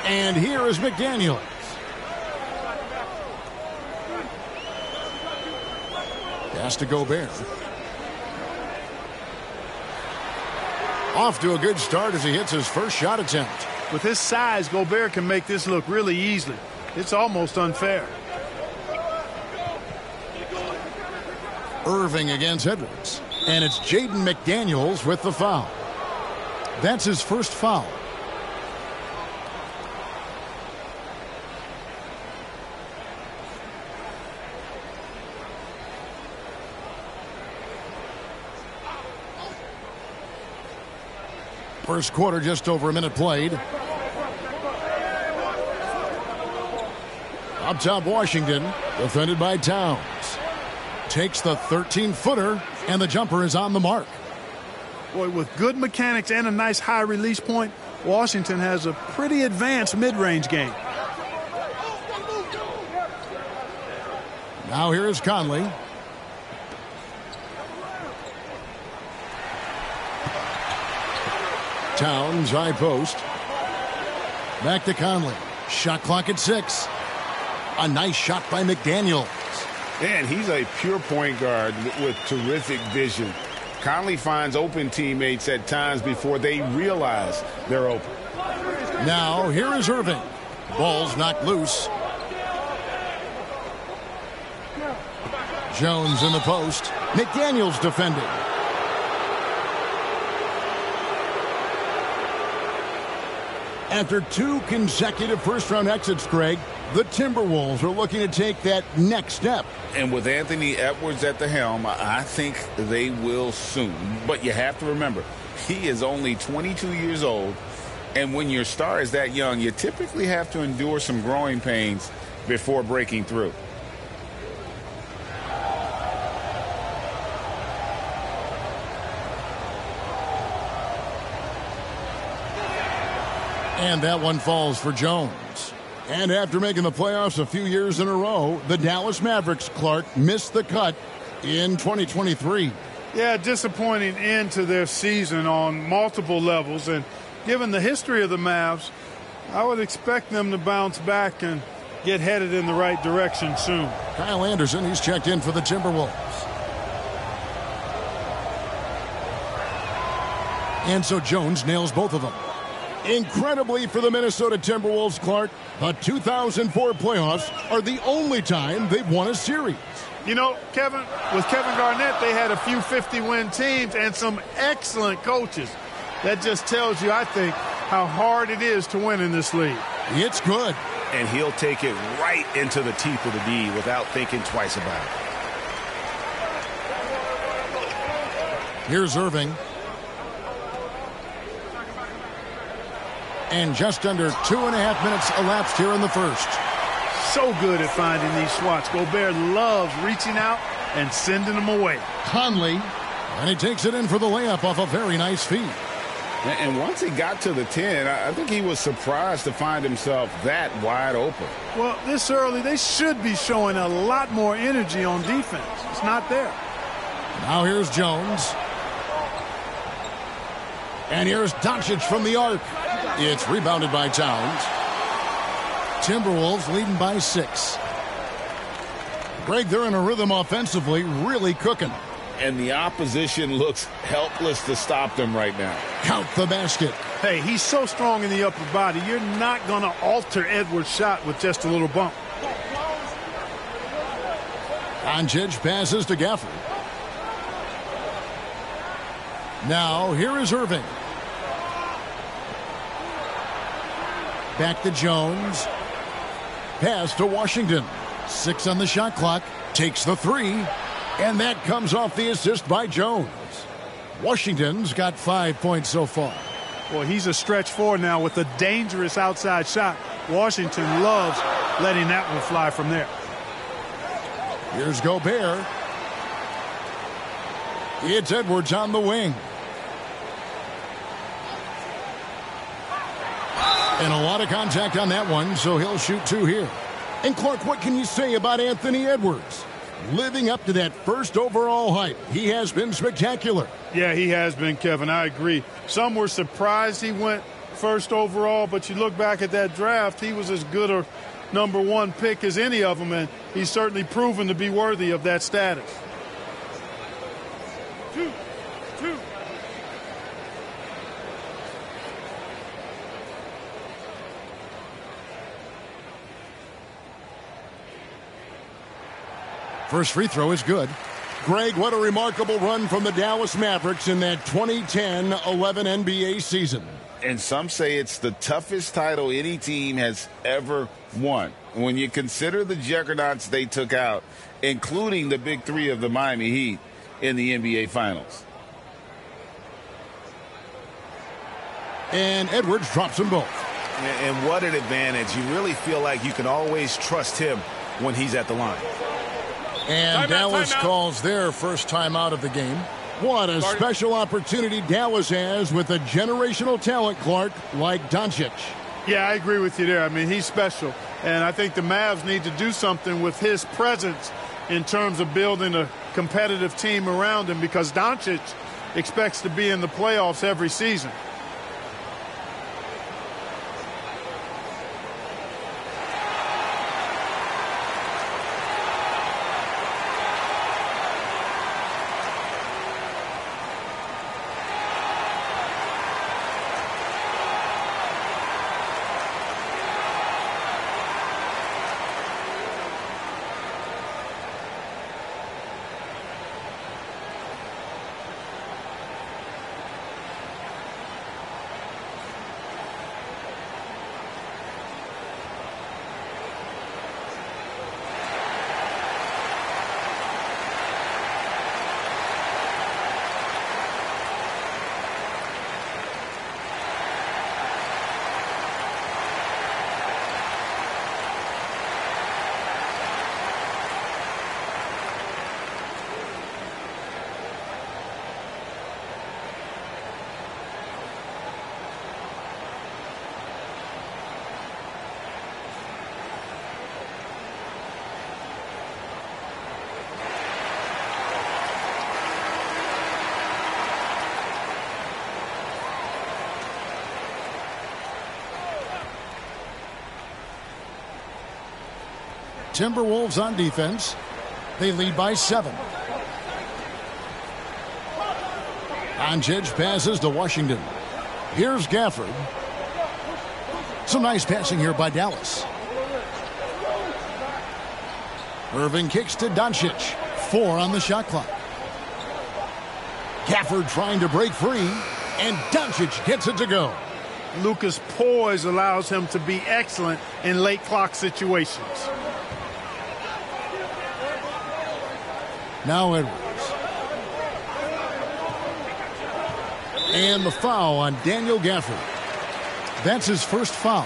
And here is McDaniels. Pass to Gobert. Off to a good start as he hits his first shot attempt. With his size, Gobert can make this look really easily. It's almost unfair. Irving against Edwards. And it's Jaden McDaniels with the foul. That's his first foul. First quarter, just over a minute played. Up top, Washington, defended by Towns. Takes the 13-footer, and the jumper is on the mark. Boy, with good mechanics and a nice high release point, Washington has a pretty advanced mid-range game. Now here is Conley. Towns, high post. Back to Conley. Shot clock at 6. A nice shot by McDaniels. And he's a pure point guard with terrific vision. Conley finds open teammates at times before they realize they're open. Now here is Irving. Ball's knocked loose. Jones in the post. McDaniels defending. After 2 consecutive first-round exits, Greg, the Timberwolves are looking to take that next step. And with Anthony Edwards at the helm, I think they will soon. But you have to remember, he is only 22 years old. And when your star is that young, you typically have to endure some growing pains before breaking through. And that one falls for Jones. And after making the playoffs a few years in a row, the Dallas Mavericks, Clark, missed the cut in 2023. Yeah, disappointing end to their season on multiple levels. And given the history of the Mavs, I would expect them to bounce back and get headed in the right direction soon. Kyle Anderson, he's checked in for the Timberwolves. And so Jones nails both of them. Incredibly for the Minnesota Timberwolves, Clark, the 2004 playoffs are the only time they've won a series. You know, Kevin, with Kevin Garnett, they had a few 50-win teams and some excellent coaches. That just tells you, I think, how hard it is to win in this league. It's good. And he'll take it right into the teeth of the D without thinking twice about it. Here's Irving. And just under 2.5 minutes elapsed here in the first. So good at finding these swats. Gobert loves reaching out and sending them away. Conley, and he takes it in for the layup off a very nice feed. And once he got to the 10, I think he was surprised to find himself that wide open. Well, this early, they should be showing a lot more energy on defense. It's not there. Now here's Jones. And here's Doncic from the arc. It's rebounded by Towns. Timberwolves leading by 6. Greg, they're in a rhythm offensively, really cooking. And the opposition looks helpless to stop them right now. Count the basket. Hey, he's so strong in the upper body, you're not going to alter Edwards' shot with just a little bump. Doncic passes to Gafford. Now, here is Irving. Back to Jones. Pass to Washington. 6 on the shot clock. Takes the 3. And that comes off the assist by Jones. Washington's got 5 points so far. Well, he's a stretch 4 now with a dangerous outside shot. Washington loves letting that one fly from there. Here's Gobert. It's Edwards on the wing. And a lot of contact on that one, so he'll shoot 2 here. And Clark, what can you say about Anthony Edwards? Living up to that first overall hype, he has been spectacular. Yeah, he has been, Kevin. I agree. Some were surprised he went first overall, but you look back at that draft, he was as good a #1 pick as any of them, and he's certainly proven to be worthy of that status. 2. First free throw is good. Greg, what a remarkable run from the Dallas Mavericks in that 2010-11 NBA season. And some say it's the toughest title any team has ever won. When you consider the juggernauts they took out, including the big 3 of the Miami Heat in the NBA Finals. And Edwards drops them both. And what an advantage. You really feel like you can always trust him when he's at the line. And Dallas calls their first timeout of the game. What a special opportunity Dallas has with a generational talent, Clark, like Doncic. Yeah, I agree with you there. I mean, he's special. And I think the Mavs need to do something with his presence in terms of building a competitive team around him, because Doncic expects to be in the playoffs every season. Timberwolves on defense. They lead by 7. Doncic passes to Washington. Here's Gafford. Some nice passing here by Dallas. Irving kicks to Doncic. 4 on the shot clock. Gafford trying to break free, and Doncic gets it to go. Luka's poise allows him to be excellent in late clock situations. Now Edwards. And the foul on Daniel Gafford. That's his first foul.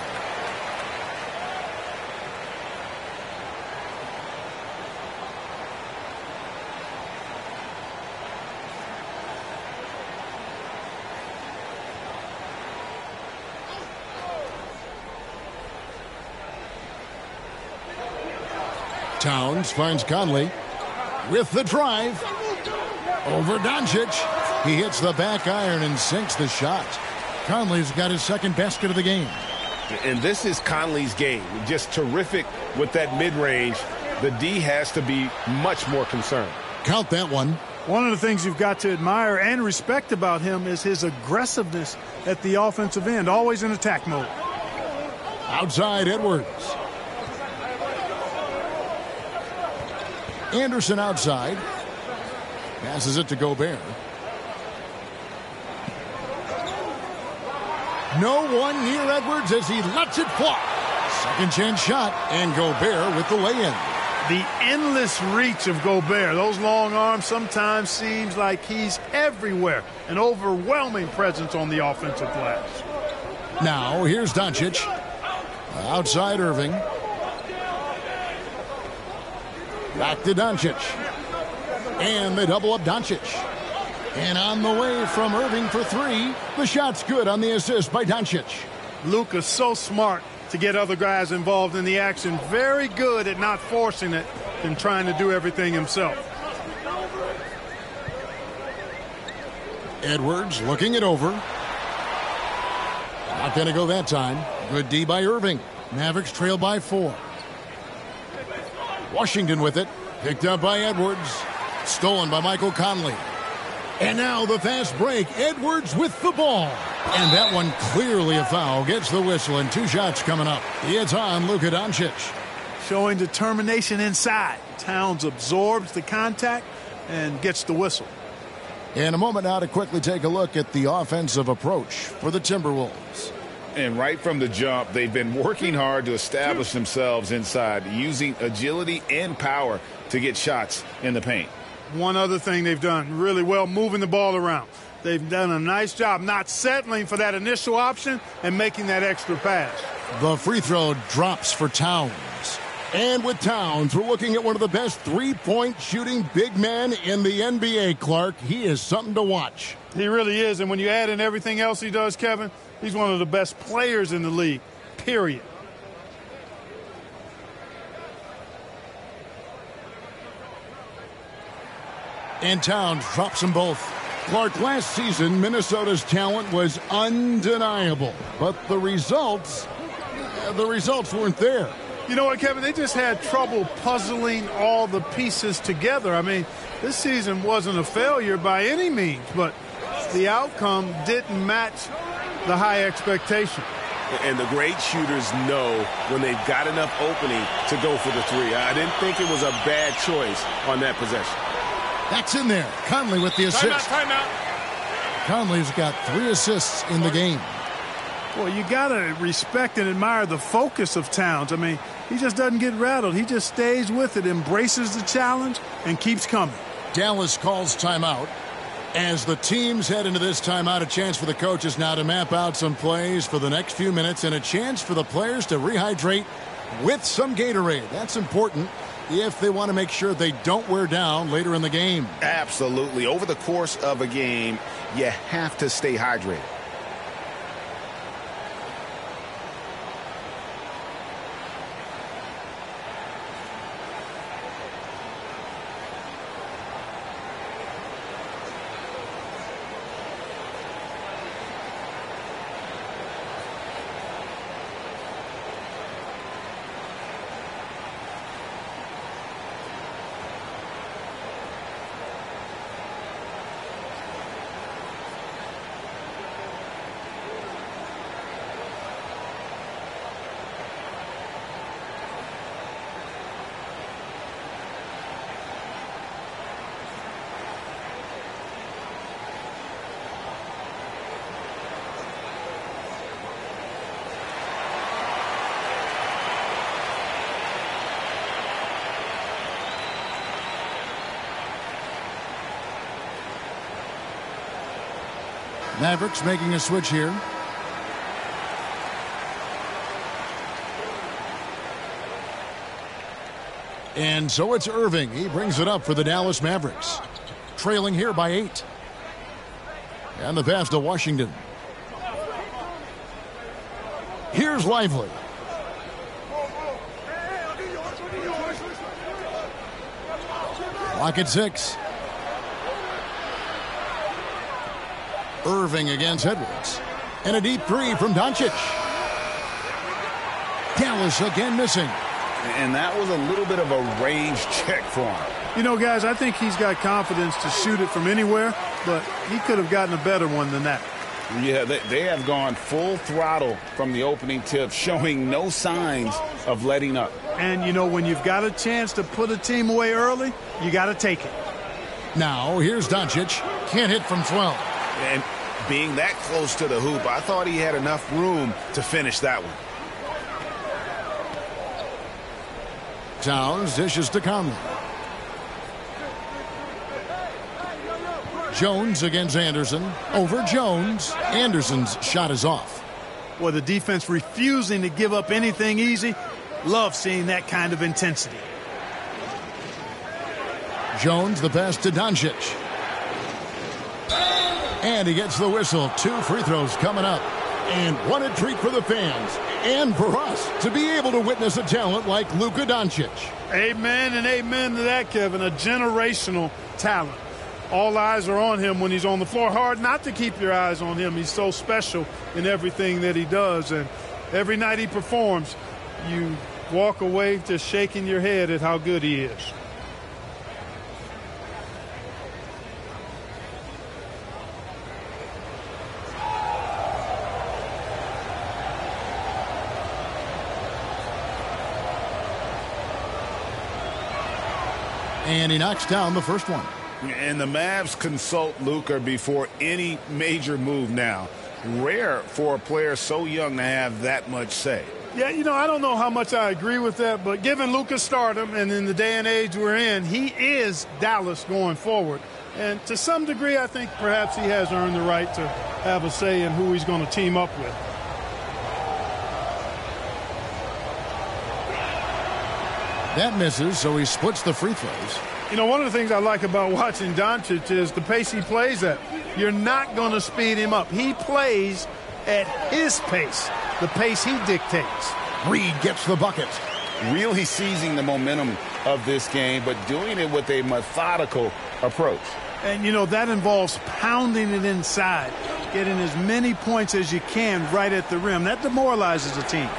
Towns finds Conley with the drive over Doncic. He hits the back iron and sinks the shot. Conley's got his second basket of the game. And this is Conley's game. Just terrific with that mid-range. The D has to be much more concerned. Count that one. One of the things you've got to admire and respect about him is his aggressiveness at the offensive end, always in attack mode. Outside Edwards. Anderson outside. Passes it to Gobert. No one near Edwards as he lets it fly. Second chance shot, and Gobert with the lay-in. The endless reach of Gobert. Those long arms sometimes seems like he's everywhere. An overwhelming presence on the offensive glass. Now, here's Doncic. Outside Irving. Back to Doncic. And they double up Doncic. And on the way from Irving for three. The shot's good on the assist by Doncic. Luka's so smart to get other guys involved in the action. Very good at not forcing it and trying to do everything himself. Edwards looking it over. Not going to go that time. Good D by Irving. Mavericks trail by 4. Washington with it. Picked up by Edwards. Stolen by Michael Conley. And now the fast break. Edwards with the ball. And that one clearly a foul. Gets the whistle and 2 shots coming up. It's on Luka Doncic. Showing determination inside. Towns absorbs the contact and gets the whistle. In a moment now to quickly take a look at the offensive approach for the Timberwolves. And right from the jump, they've been working hard to establish themselves inside, using agility and power to get shots in the paint. One other thing they've done really well, moving the ball around. They've done a nice job not settling for that initial option and making that extra pass. The free throw drops for Towns. And with Towns, we're looking at one of the best three-point shooting big men in the NBA, Clark. He is something to watch. He really is, and when you add in everything else he does, Kevin, he's one of the best players in the league, period. And Towns drops them both. Clark, last season, Minnesota's talent was undeniable, but the results weren't there. You know what, Kevin? They just had trouble puzzling all the pieces together. I mean, this season wasn't a failure by any means, but the outcome didn't match the high expectation. And the great shooters know when they've got enough opening to go for the three. I didn't think it was a bad choice on that possession. That's in there. Conley with the assist. Timeout. Conley's got 3 assists in the game. Well, you got to respect and admire the focus of Towns. I mean, he just doesn't get rattled. He just stays with it, embraces the challenge, and keeps coming. Dallas calls timeout. As the teams head into this timeout, a chance for the coaches now to map out some plays for the next few minutes and a chance for the players to rehydrate with some Gatorade. That's important if they want to make sure they don't wear down later in the game. Absolutely. Over the course of a game, you have to stay hydrated. Mavericks making a switch here. And so it's Irving. He brings it up for the Dallas Mavericks. Trailing here by 8. And the pass to Washington. Here's Lively. Clock at 6. Irving against Edwards. And a deep 3 from Doncic. Dallas again missing. And that was a little bit of a range check for him. You know, guys, I think he's got confidence to shoot it from anywhere, but he could have gotten a better one than that. Yeah, they have gone full throttle from the opening tip, showing no signs of letting up. And, you know, when you've got a chance to put a team away early, you got to take it. Now, here's Doncic. Can't hit from 12. And being that close to the hoop, I thought he had enough room to finish that one. Towns dishes to Conley. Jones against Anderson. Over Jones. Anderson's shot is off. Well, the defense refusing to give up anything easy. Love seeing that kind of intensity. Jones, the pass to Doncic. And he gets the whistle. 2 free throws coming up. And what a treat for the fans and for us to be able to witness a talent like Luka Doncic. Amen and amen to that, Kevin. A generational talent. All eyes are on him when he's on the floor. Hard not to keep your eyes on him. He's so special in everything that he does. And every night he performs, you walk away just shaking your head at how good he is. And he knocks down the first one. And the Mavs consult Luka before any major move now. Rare for a player so young to have that much say. Yeah, you know, I don't know how much I agree with that, but given Luka's stardom and in the day and age we're in, he is Dallas going forward. And to some degree, I think perhaps he has earned the right to have a say in who he's going to team up with. That misses, so he splits the free throws. You know, one of the things I like about watching Doncic is the pace he plays at. You're not going to speed him up. He plays at his pace, the pace he dictates. Reed gets the bucket. Really seizing the momentum of this game, but doing it with a methodical approach. And, you know, that involves pounding it inside, getting as many points as you can right at the rim. That demoralizes a team.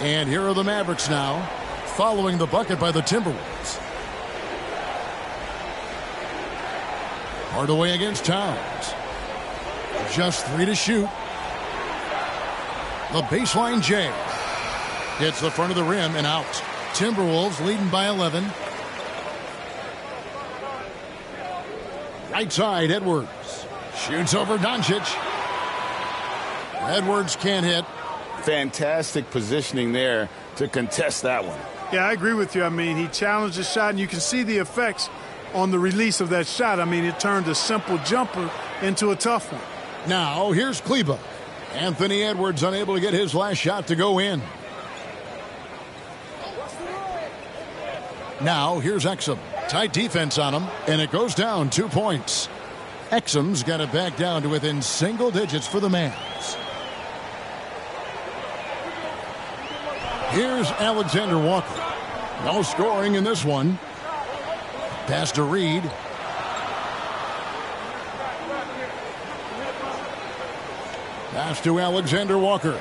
And here are the Mavericks now, following the bucket by the Timberwolves. Hardaway against Towns. Just 3 to shoot. The baseline J. Hits the front of the rim and out. Timberwolves leading by 11. Right side, Edwards. Shoots over Doncic. Edwards can't hit. Fantastic positioning there to contest that one. Yeah, I agree with you. I mean, he challenged the shot, and you can see the effects on the release of that shot. I mean, it turned a simple jumper into a tough one. Now, here's Kleba. Anthony Edwards unable to get his last shot to go in. Now, here's Exum. Tight defense on him, and it goes down 2 points. Exum's got it back down to within single digits for the Mavs. Here's Alexander Walker. No scoring in this one. Pass to Reed. Pass to Alexander Walker.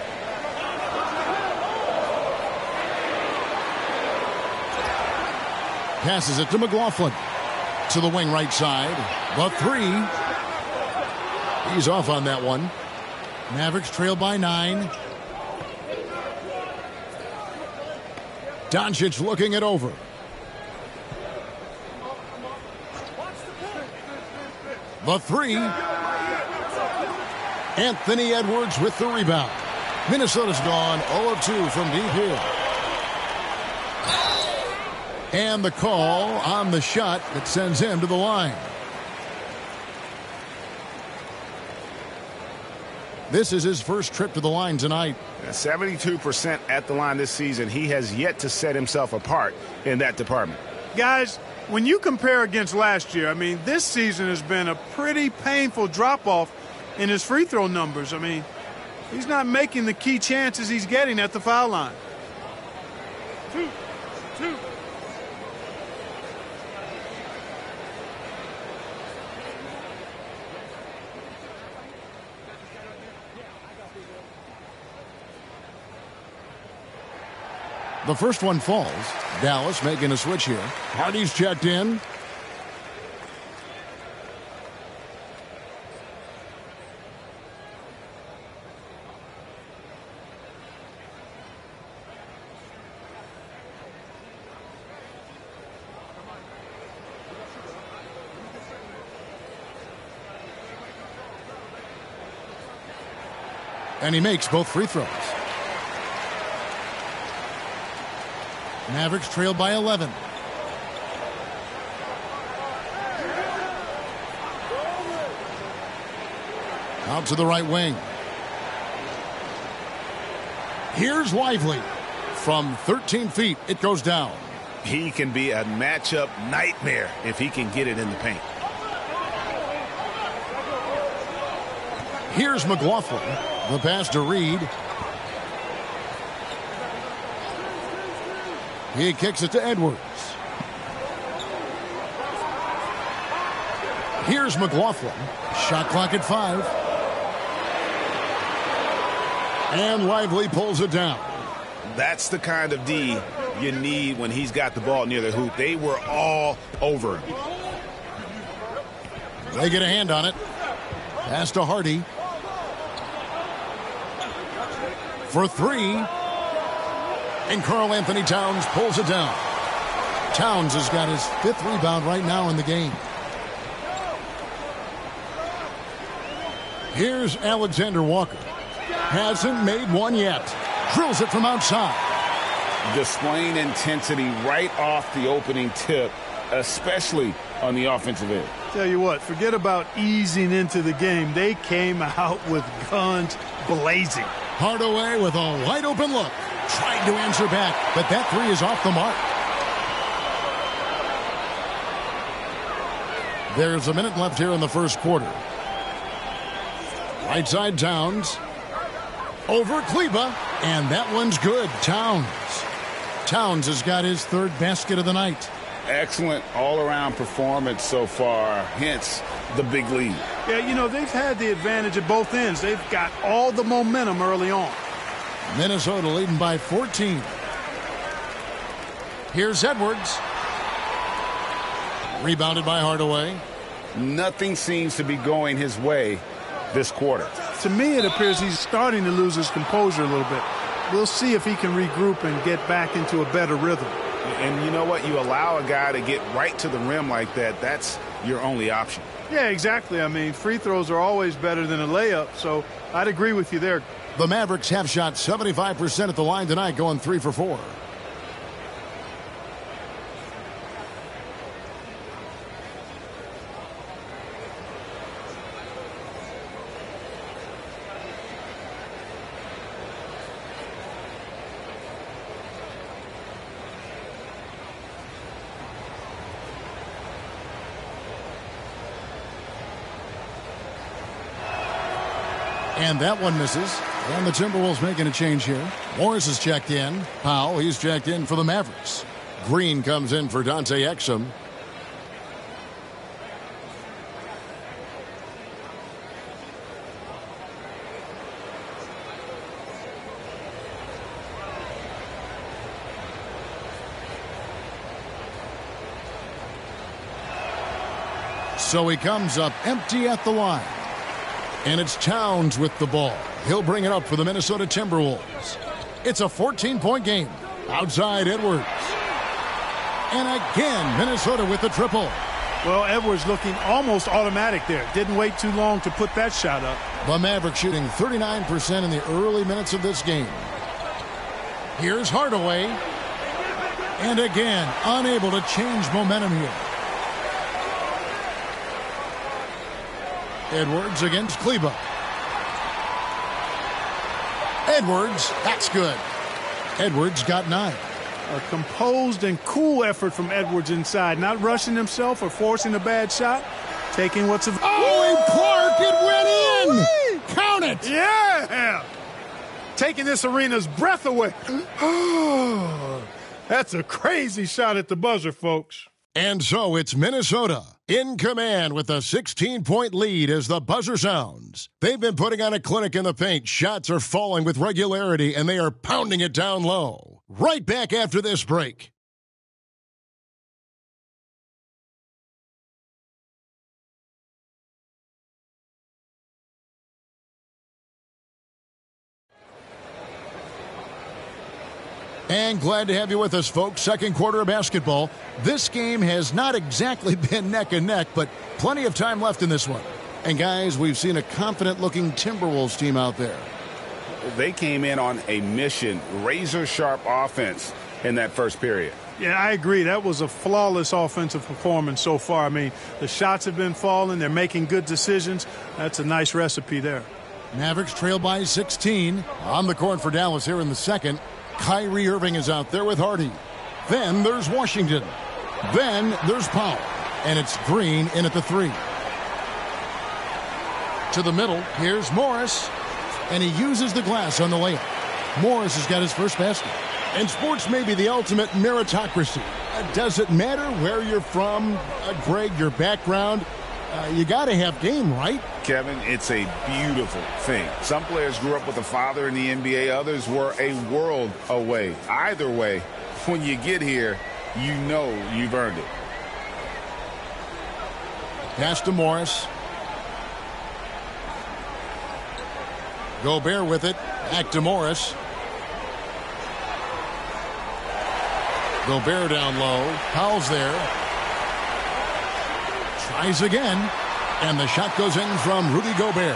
Passes it to McLaughlin. To the wing right side. The 3. He's off on that one. Mavericks trail by 9. Doncic looking it over. The 3. Anthony Edwards with the rebound. Minnesota's gone 0-2 from deep here. And the call on the shot that sends him to the line. This is his first trip to the line tonight. 72% at the line this season. He has yet to set himself apart in that department. Guys, when you compare against last year, I mean, this season has been a pretty painful drop-off in his free throw numbers. I mean, he's not making the key chances he's getting at the foul line. 2. The first one falls. Dallas making a switch here. Hardy's checked in. And he makes both free throws. Mavericks trail by 11. Out to the right wing. Here's Lively. From 13 feet, it goes down. He can be a matchup nightmare if he can get it in the paint. Here's McLaughlin. The pass to Reed. He kicks it to Edwards. Here's McLaughlin. Shot clock at 5. And Lively pulls it down. That's the kind of D you need when he's got the ball near the hoop. They were all over him. They get a hand on it. Pass to Hardy. For 3. And Karl Anthony Towns pulls it down. Towns has got his 5th rebound right now in the game. Here's Alexander Walker. Hasn't made one yet. Drills it from outside. Displaying intensity right off the opening tip, especially on the offensive end. Tell you what, forget about easing into the game. They came out with guns blazing. Hardaway with a wide open look. Trying to answer back, but that 3 is off the mark. There's a minute left here in the first quarter. Right side Towns. Over Kleba, and that one's good. Towns has got his 3rd basket of the night. Excellent all-around performance so far, hence the big lead. Yeah, you know, they've had the advantage at both ends. They've got all the momentum early on. Minnesota leading by 14. Here's Edwards. Rebounded by Hardaway. Nothing seems to be going his way this quarter. To me, it appears he's starting to lose his composure a little bit. We'll see if he can regroup and get back into a better rhythm. And you know what? You allow a guy to get right to the rim like that, that's your only option. Yeah, exactly. I mean, free throws are always better than a layup, so I'd agree with you there. The Mavericks have shot 75% at the line tonight, going 3 for 4. And that one misses. And the Timberwolves making a change here. Morris is checked in. Powell, he's checked in for the Mavericks. Green comes in for Dante Exum. So he comes up empty at the line. And it's Towns with the ball. He'll bring it up for the Minnesota Timberwolves. It's a 14-point game. Outside Edwards. And again, Minnesota with the triple. Well, Edwards looking almost automatic there. Didn't wait too long to put that shot up. The Mavericks shooting 39% in the early minutes of this game. Here's Hardaway. And again, unable to change momentum here. Edwards against Kleba. Edwards, that's good. Edwards got 9. A composed and cool effort from Edwards inside. Not rushing himself or forcing a bad shot. Taking what's available. Oh, and Clark, it went in! Count it! Yeah! Taking this arena's breath away. That's a crazy shot at the buzzer, folks. And so it's Minnesota in command with a 16-point lead as the buzzer sounds. They've been putting on a clinic in the paint. Shots are falling with regularity, and they are pounding it down low. Right back after this break. And glad to have you with us, folks. Second quarter of basketball. This game has not exactly been neck and neck, but plenty of time left in this one. And guys, we've seen a confident-looking Timberwolves team out there. they came in on a mission, razor-sharp offense in that first period. Yeah, I agree. That was a flawless offensive performance so far. I mean, the shots have been falling. They're making good decisions. That's a nice recipe there. Mavericks trail by 16. On the court for Dallas here in the second. Kyrie Irving is out there with Hardy. Then there's Washington. Then there's Powell. And it's Green in at the 3. To the middle, here's Morris. And he uses the glass on the layup. Morris has got his first basket. And sports may be the ultimate meritocracy. Does it matter where you're from, Greg, your background? You got to have game, right? Kevin, it's a beautiful thing. Some players grew up with a father in the NBA. Others were a world away. Either way, when you get here, you know you've earned it. Pass to Morris. Gobert with it. Back to Morris. Gobert down low. Powell's there. Tries again. And the shot goes in from Rudy Gobert.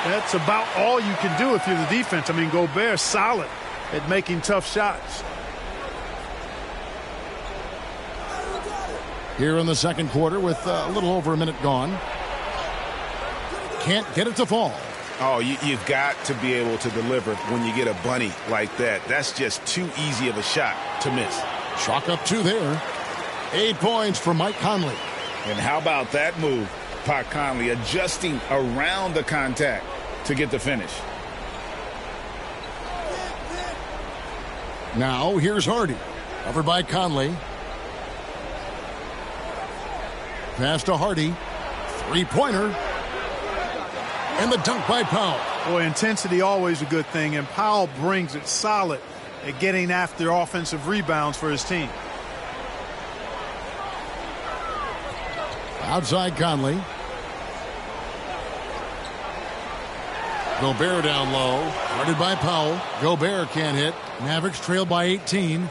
That's about all you can do if you're the defense. I mean, Gobert's solid at making tough shots. Here in the second quarter with a little over a minute gone. Can't get it to fall. Oh, you've got to be able to deliver when you get a bunny like that. That's just too easy of a shot to miss. Chalk up 2 there. 8 points for Mike Conley. And how about that move? Pat Conley adjusting around the contact to get the finish. Now here's Hardy. Covered by Conley. Pass to Hardy. 3-pointer. And the dunk by Powell. Boy, intensity always a good thing, and Powell brings it solid at getting after offensive rebounds for his team. Outside Conley. Gobert down low. Guarded by Powell. Gobert can't hit. Mavericks trail by 18.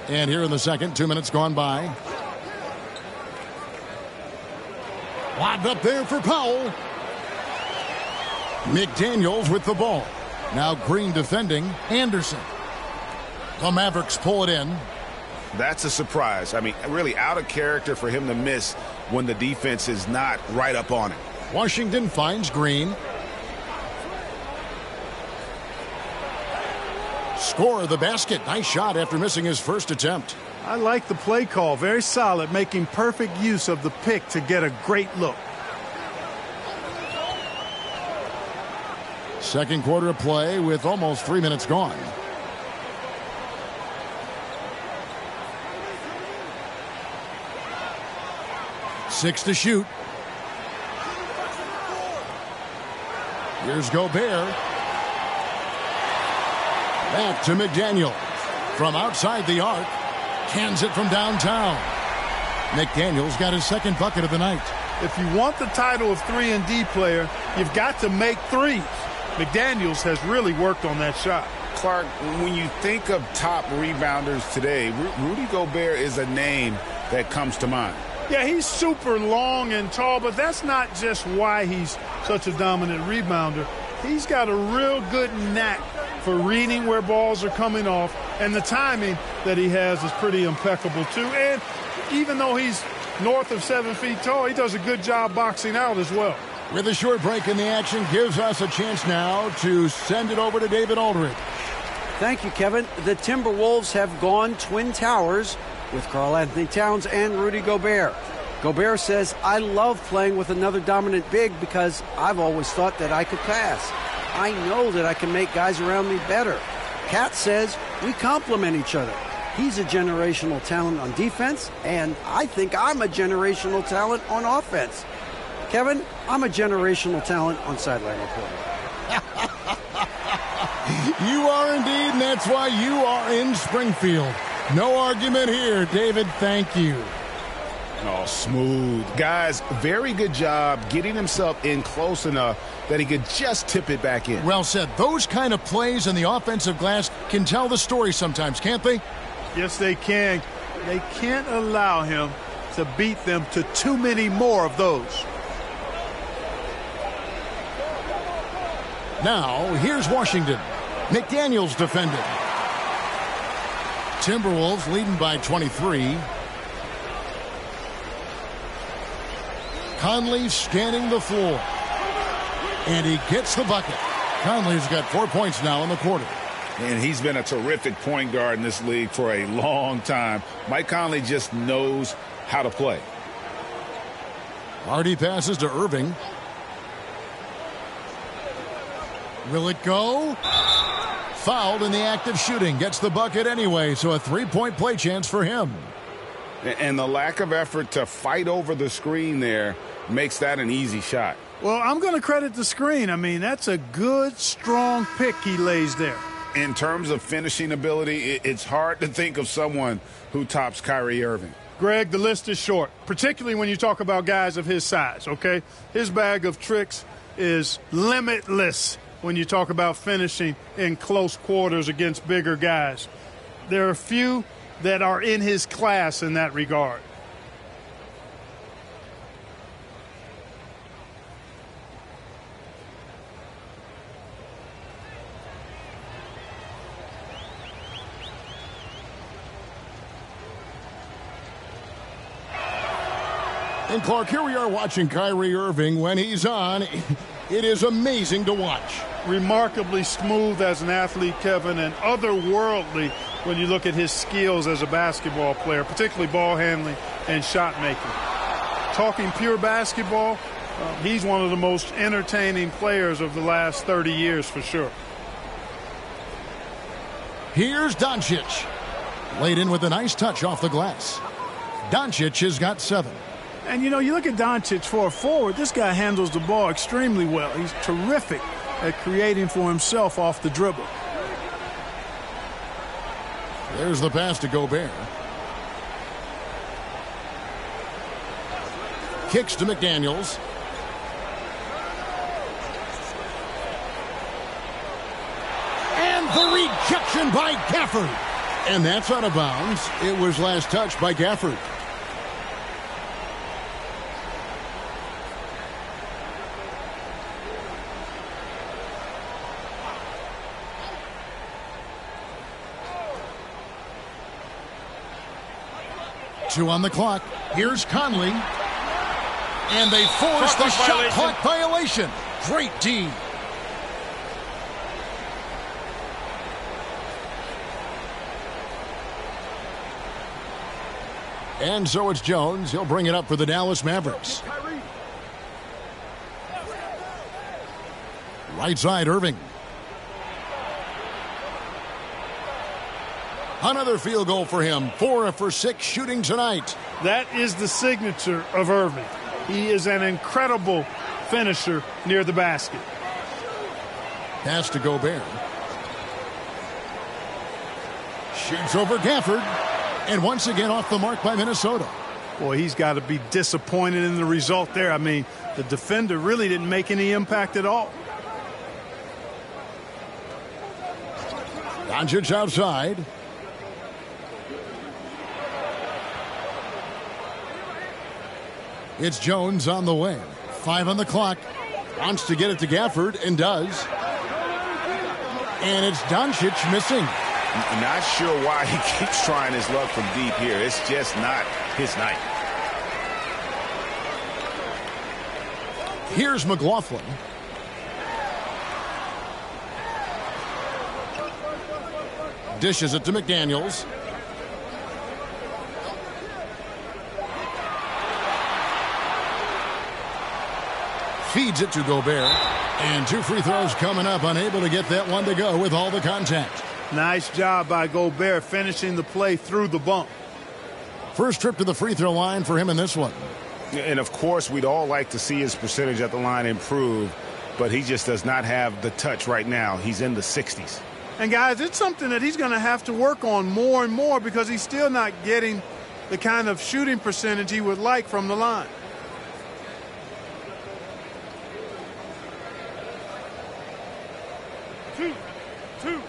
And here in the second, 2 minutes gone by. Lobbed up there for Powell. McDaniels with the ball. Now Green defending. Anderson. The Mavericks pull it in. That's a surprise. I mean, really out of character for him to miss when the defense is not right up on it. Washington finds Green. Score the basket. Nice shot after missing his first attempt. I like the play call. Very solid, making perfect use of the pick to get a great look. Second quarter of play with almost 3 minutes gone. Six to shoot. Here's Gobert. Back to McDaniel. From outside the arc. Cans it from downtown. McDaniel's got his second bucket of the night. If you want the title of 3-and-D player, you've got to make threes. McDaniels has really worked on that shot. Clark, when you think of top rebounders today, Rudy Gobert is a name that comes to mind. Yeah, he's super long and tall, but that's not just why he's such a dominant rebounder. He's got a real good knack for reading where balls are coming off, and the timing that he has is pretty impeccable too. And even though he's north of 7 feet tall, he does a good job boxing out as well. With a short break in the action, gives us a chance now to send it over to David Aldridge. Thank you, Kevin. The Timberwolves have gone Twin Towers with Karl-Anthony Towns and Rudy Gobert. Gobert says, I love playing with another dominant big because I've always thought that I could pass. I know that I can make guys around me better. Cat says, we complement each other. He's a generational talent on defense, and I think I'm a generational talent on offense. Kevin, I'm a generational talent on sideline reporting. You are indeed, and that's why you are in Springfield. No argument here, David. Thank you. Oh, smooth. Guys, very good job getting himself in close enough that he could just tip it back in. Well said. Those kind of plays in the offensive glass can tell the story sometimes, can't they? Yes, they can. They can't allow him to beat them to too many more of those. Now, here's Washington. McDaniels defending. Timberwolves leading by 23. Conley scanning the floor. And he gets the bucket. Conley's got 4 points now in the quarter. And he's been a terrific point guard in this league for a long time. Mike Conley just knows how to play. Hardy passes to Irving. Will it go? Fouled in the act of shooting. Gets the bucket anyway, so a three-point play chance for him. And the lack of effort to fight over the screen there makes that an easy shot. Well, I'm going to credit the screen. I mean, that's a good, strong pick he lays there. In terms of finishing ability, it's hard to think of someone who tops Kyrie Irving. Greg, the list is short, particularly when you talk about guys of his size, okay? His bag of tricks is limitless when you talk about finishing in close quarters against bigger guys. There are few that are in his class in that regard. And Clark, here we are watching Kyrie Irving. When he's on, it is amazing to watch. Remarkably smooth as an athlete, Kevin, and otherworldly when you look at his skills as a basketball player, particularly ball handling and shot making. Talking pure basketball, he's one of the most entertaining players of the last 30 years for sure. Here's Doncic. Laid in with a nice touch off the glass. Doncic has got 7. And, you know, you look at Doncic for a forward, this guy handles the ball extremely well. He's terrific at creating for himself off the dribble. There's the pass to Gobert. Kicks to McDaniels. And the rejection by Gafford. And that's out of bounds. It was last touched by Gafford. Two on the clock. Here's Conley. And they force the shot clock violation. Great D. And so it's Jones. He'll bring it up for the Dallas Mavericks. Right side, Irving. Another field goal for him. 4 for 6 shooting tonight. That is the signature of Irving. He is an incredible finisher near the basket. Pass to Gobert. Shoots over Gafford. And once again off the mark by Minnesota. Boy, he's got to be disappointed in the result there. I mean, the defender really didn't make any impact at all. Doncic outside. It's Jones on the way. 5 on the clock. Wants to get it to Gafford and does. And it's Doncic missing. Not sure why he keeps trying his luck from deep here. It's just not his night. Here's McLaughlin. Dishes it to McDaniels. Feeds it to Gobert. And 2 free throws coming up. Unable to get that one to go with all the contact. Nice job by Gobert finishing the play through the bump. First trip to the free throw line for him in this one. And, of course, we'd all like to see his percentage at the line improve, but he just does not have the touch right now. He's in the 60s. And, guys, it's something that he's going to have to work on more and more because he's still not getting the kind of shooting percentage he would like from the line. Two.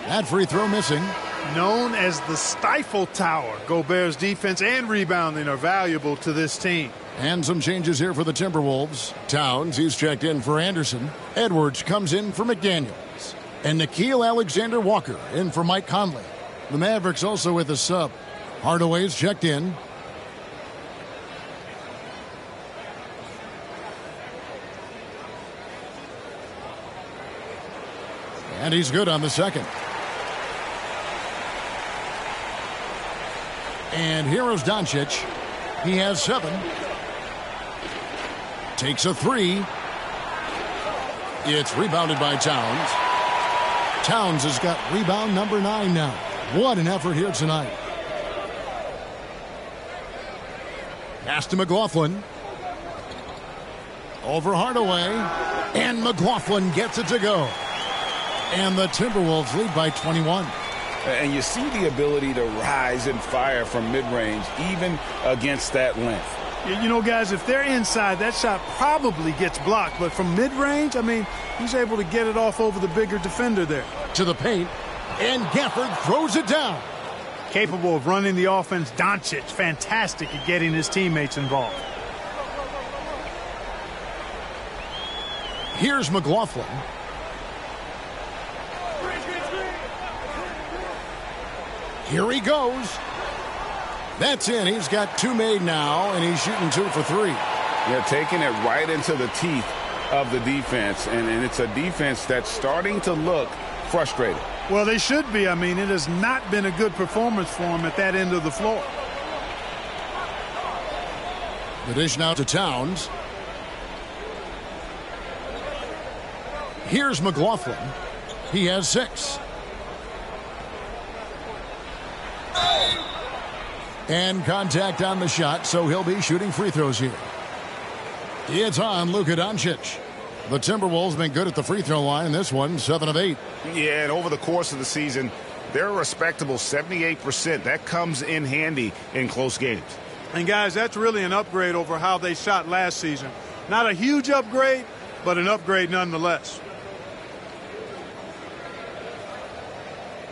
That free throw missing. Known as the Stifle Tower, Gobert's defense and rebounding are valuable to this team. And some changes here for the Timberwolves. Towns, he's checked in for Anderson. Edwards comes in for McDaniels. And Nickeil Alexander-Walker in for Mike Conley. The Mavericks also with a sub. Hardaway's checked in. And he's good on the second. And here is Doncic. He has 7. Takes a 3. It's rebounded by Towns. Towns has got rebound number 9 now. What an effort here tonight. Pass to McLaughlin. Over Hardaway. And McLaughlin gets it to go. And the Timberwolves lead by 21. And you see the ability to rise and fire from mid-range, even against that length. You know, guys, if they're inside, that shot probably gets blocked. But from mid-range, I mean, he's able to get it off over the bigger defender there. To the paint, and Gafford throws it down. Capable of running the offense. Doncic, fantastic at getting his teammates involved. Here's McLaughlin. Here he goes. That's in. He's got 2 made now, and he's shooting 2 for 3. They're taking it right into the teeth of the defense, and it's a defense that's starting to look frustrated. Well, they should be. I mean, it has not been a good performance for them at that end of the floor. The dish now to Towns. Here's McLaughlin. He has 6. And contact on the shot, so he'll be shooting free throws here. It's on Luka Doncic. The Timberwolves been good at the free throw line in this one, 7 of 8. Yeah, and over the course of the season, they're a respectable 78%. That comes in handy in close games. And, guys, that's really an upgrade over how they shot last season. Not a huge upgrade, but an upgrade nonetheless.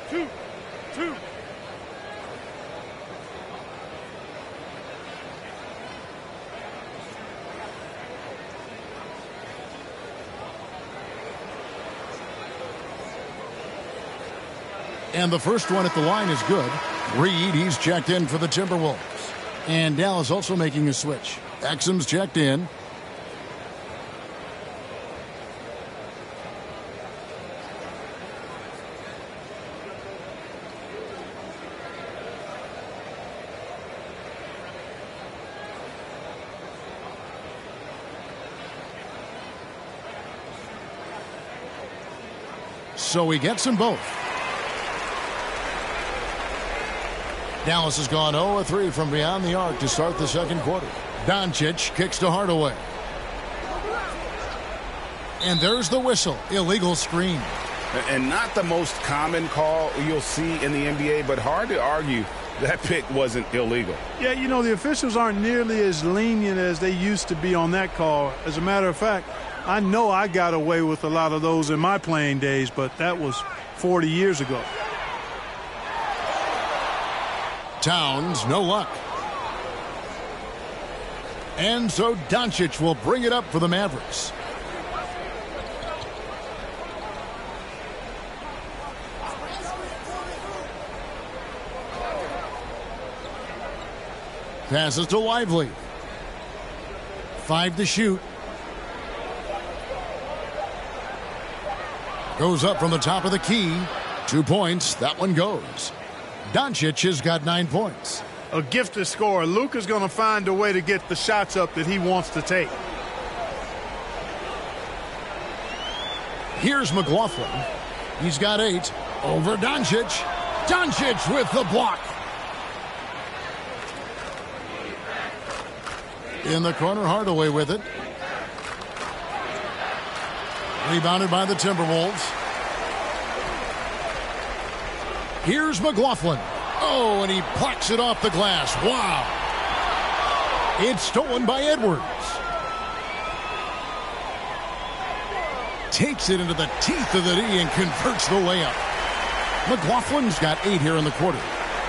2. And the first one at the line is good. Reed, he's checked in for the Timberwolves. And Dallas also making a switch. Exum's checked in. So he gets them both. Dallas has gone 0-3 from beyond the arc to start the second quarter. Doncic kicks to Hardaway. And there's the whistle. Illegal screen. And not the most common call you'll see in the NBA, but hard to argue that pick wasn't illegal. Yeah, you know, the officials aren't nearly as lenient as they used to be on that call. As a matter of fact, I know I got away with a lot of those in my playing days, but that was 40 years ago. Towns, no luck. And so Doncic will bring it up for the Mavericks. Passes to Lively. 5 to shoot. Goes up from the top of the key. 2 points. That one goes. Doncic has got 9 points. A gifted scorer. Luka's going to find a way to get the shots up that he wants to take. Here's McLaughlin. He's got 8. Over Doncic. Doncic with the block. In the corner, Hardaway with it. Rebounded by the Timberwolves. Here's McLaughlin. Oh, and he plucks it off the glass. Wow. It's stolen by Edwards. Takes it into the teeth of the D and converts the layup. McLaughlin's got 8 here in the quarter.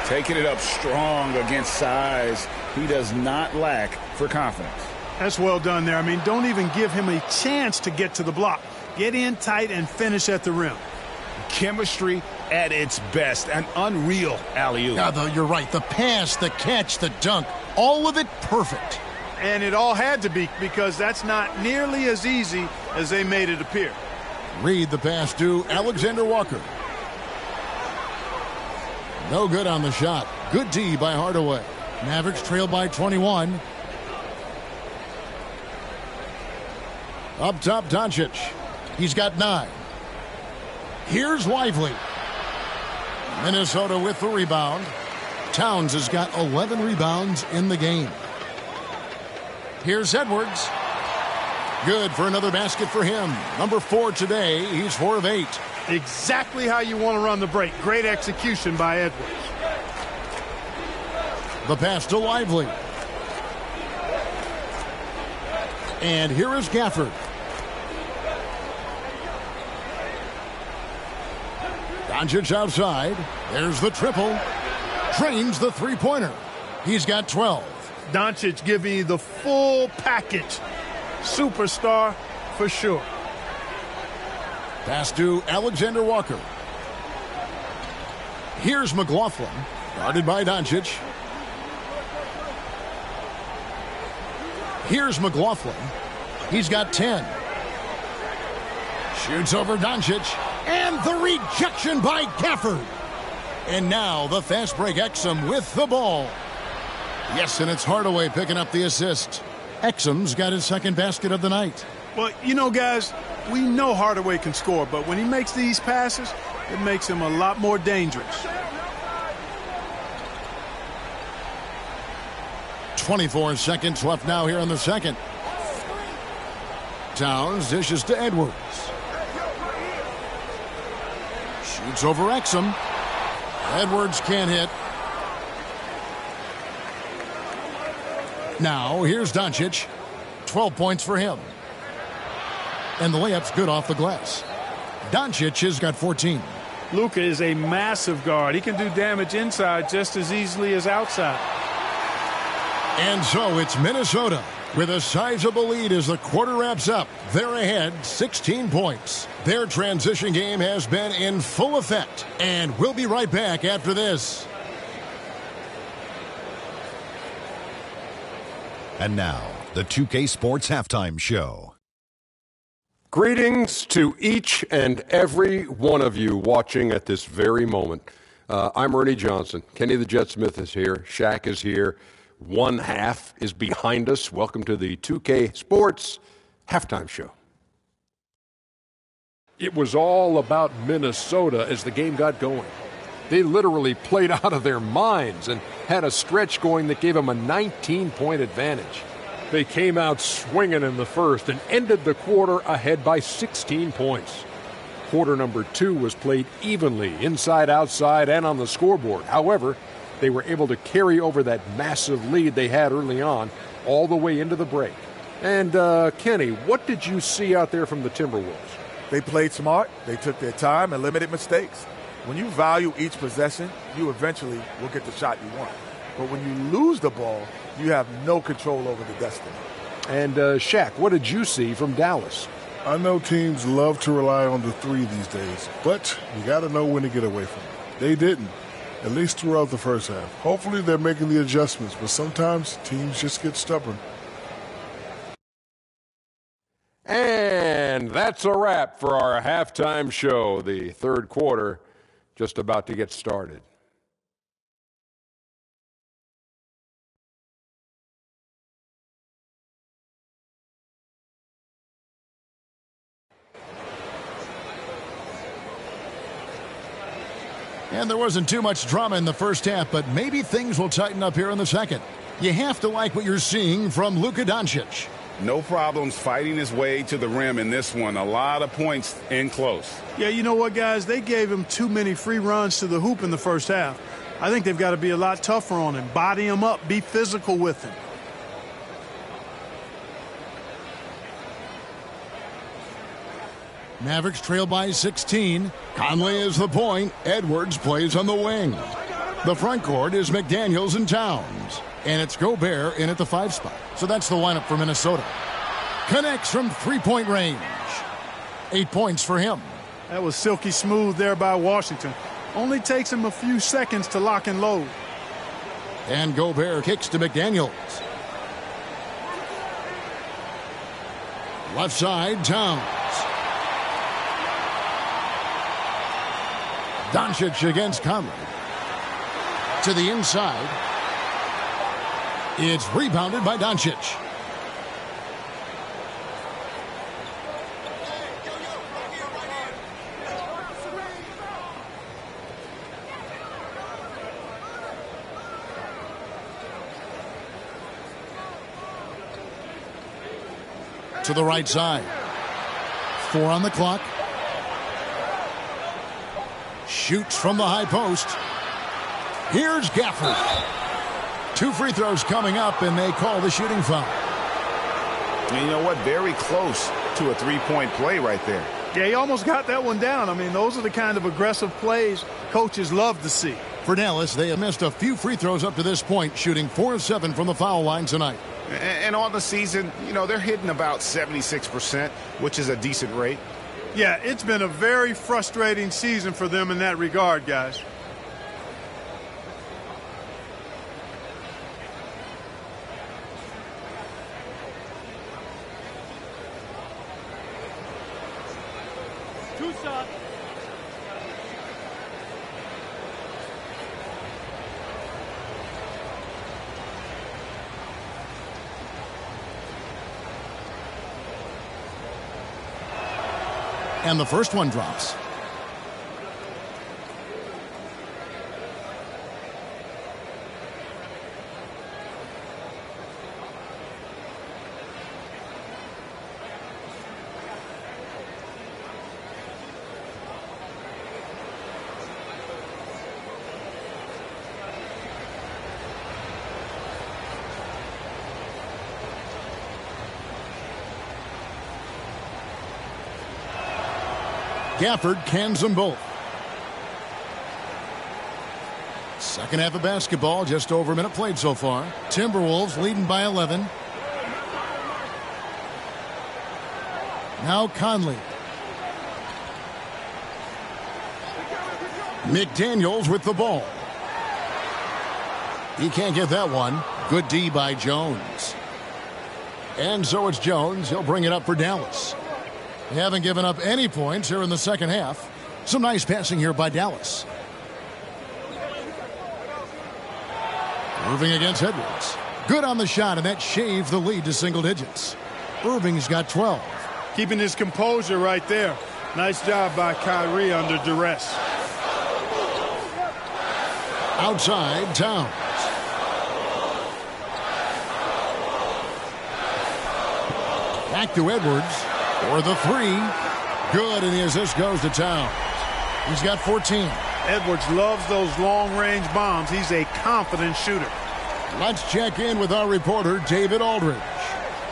Taking it up strong against size. He does not lack for confidence. That's well done there. I mean, don't even give him a chance to get to the block. Get in tight and finish at the rim. Chemistry at its best. An unreal alley-oop. Yeah, though, you're right. The pass, the catch, the dunk, all of it perfect. And it all had to be, because that's not nearly as easy as they made it appear. Read the pass to Alexander Walker. No good on the shot. Good D by Hardaway. Mavericks trail by 21. Up top, Doncic. He's got 9. Here's Lively. Minnesota with the rebound. Towns has got 11 rebounds in the game. Here's Edwards. Good for another basket for him. Number 4 today. He's 4 of 8. Exactly how you want to run the break. Great execution by Edwards. The pass to Lively. And here is Gafford. Doncic outside. There's the triple. Drains the three-pointer. He's got 12. Doncic giving you the full package. Superstar for sure. Pass to Alexander Walker. Here's McLaughlin. Guarded by Doncic. Here's McLaughlin. He's got 10. Shoots over Doncic. And the rejection by Gafford. And now the fast break Exum with the ball. Yes, and it's Hardaway picking up the assist. Exum's got his second basket of the night. Well, you know, guys, we know Hardaway can score, but when he makes these passes, it makes him a lot more dangerous. 24 seconds left now here in the second. Towns dishes to Edwards. Shoots over Exum. Edwards can't hit. Now here's Doncic. 12 points for him. And the layup's good off the glass. Doncic has got 14. Luka is a massive guard. He can do damage inside just as easily as outside. And so it's Minnesota with a sizable lead as the quarter wraps up. They're ahead 16 points. Their transition game has been in full effect. And we'll be right back after this. And now, the 2K Sports Halftime Show. Greetings to each and every one of you watching at this very moment. I'm Ernie Johnson. Kenny the Jet Smith is here. Shaq is here. One half is behind us. Welcome to the 2K Sports Halftime Show. It was all about Minnesota as the game got going. They literally played out of their minds and had a stretch going that gave them a 19-point advantage. They came out swinging in the first and ended the quarter ahead by 16 points. Quarter number 2 was played evenly, inside, outside, and on the scoreboard. However, they were able to carry over that massive lead they had early on all the way into the break. And, Kenny, what did you see out there from the Timberwolves? They played smart. They took their time and limited mistakes. When you value each possession, you eventually will get the shot you want. But when you lose the ball, you have no control over the destiny. And, Shaq, what did you see from Dallas? I know teams love to rely on the three these days, but you got to know when to get away from it. They didn't, at least throughout the first half. Hopefully they're making the adjustments, but sometimes teams just get stubborn. And that's a wrap for our halftime show. The third quarter just about to get started. And there wasn't too much drama in the first half, but maybe things will tighten up here in the second. You have to like what you're seeing from Luka Doncic. No problems fighting his way to the rim in this one. A lot of points in close. Yeah, you know what, guys? They gave him too many free runs to the hoop in the first half. I think they've got to be a lot tougher on him. Body him up. Be physical with him. Mavericks trail by 16. Conley is the point. Edwards plays on the wing. The front court is McDaniels and Towns. And it's Gobert in at the 5 spot. So that's the lineup for Minnesota. Connects from three-point range. 8 points for him. That was silky smooth there by Washington. Only takes him a few seconds to lock and load. And Gobert kicks to McDaniels. Left side, Towns. Doncic against Conley. To the inside. It's rebounded by Doncic. To the right side. 4 on the clock. Shoots from the high post. Here's Gafford. 2 free throws coming up, and they call the shooting foul. And you know what? Very close to a three-point play right there. Yeah, he almost got that one down. I mean, those are the kind of aggressive plays coaches love to see. For Dallas, they have missed a few free throws up to this point, shooting 4 of 7 from the foul line tonight. And on the season, you know, they're hitting about 76%, which is a decent rate. Yeah, it's been a very frustrating season for them in that regard, guys. And the first one drops. Gafford cans them both. Second half of basketball, just over a minute played so far. Timberwolves leading by 11. Now Conley. McDaniels with the ball. He can't get that one. Good D by Jones. And so it's Jones. He'll bring it up for Dallas. They haven't given up any points here in the second half. Some nice passing here by Dallas. Irving against Edwards. Good on the shot, and that shaved the lead to single digits. Irving's got 12. Keeping his composure right there. Nice job by Kyrie under duress. Outside, Towns. Back to Edwards. For the 3. Good, and the assist goes to Towns. He's got 14. Edwards loves those long-range bombs. He's a confident shooter. Let's check in with our reporter, David Aldridge.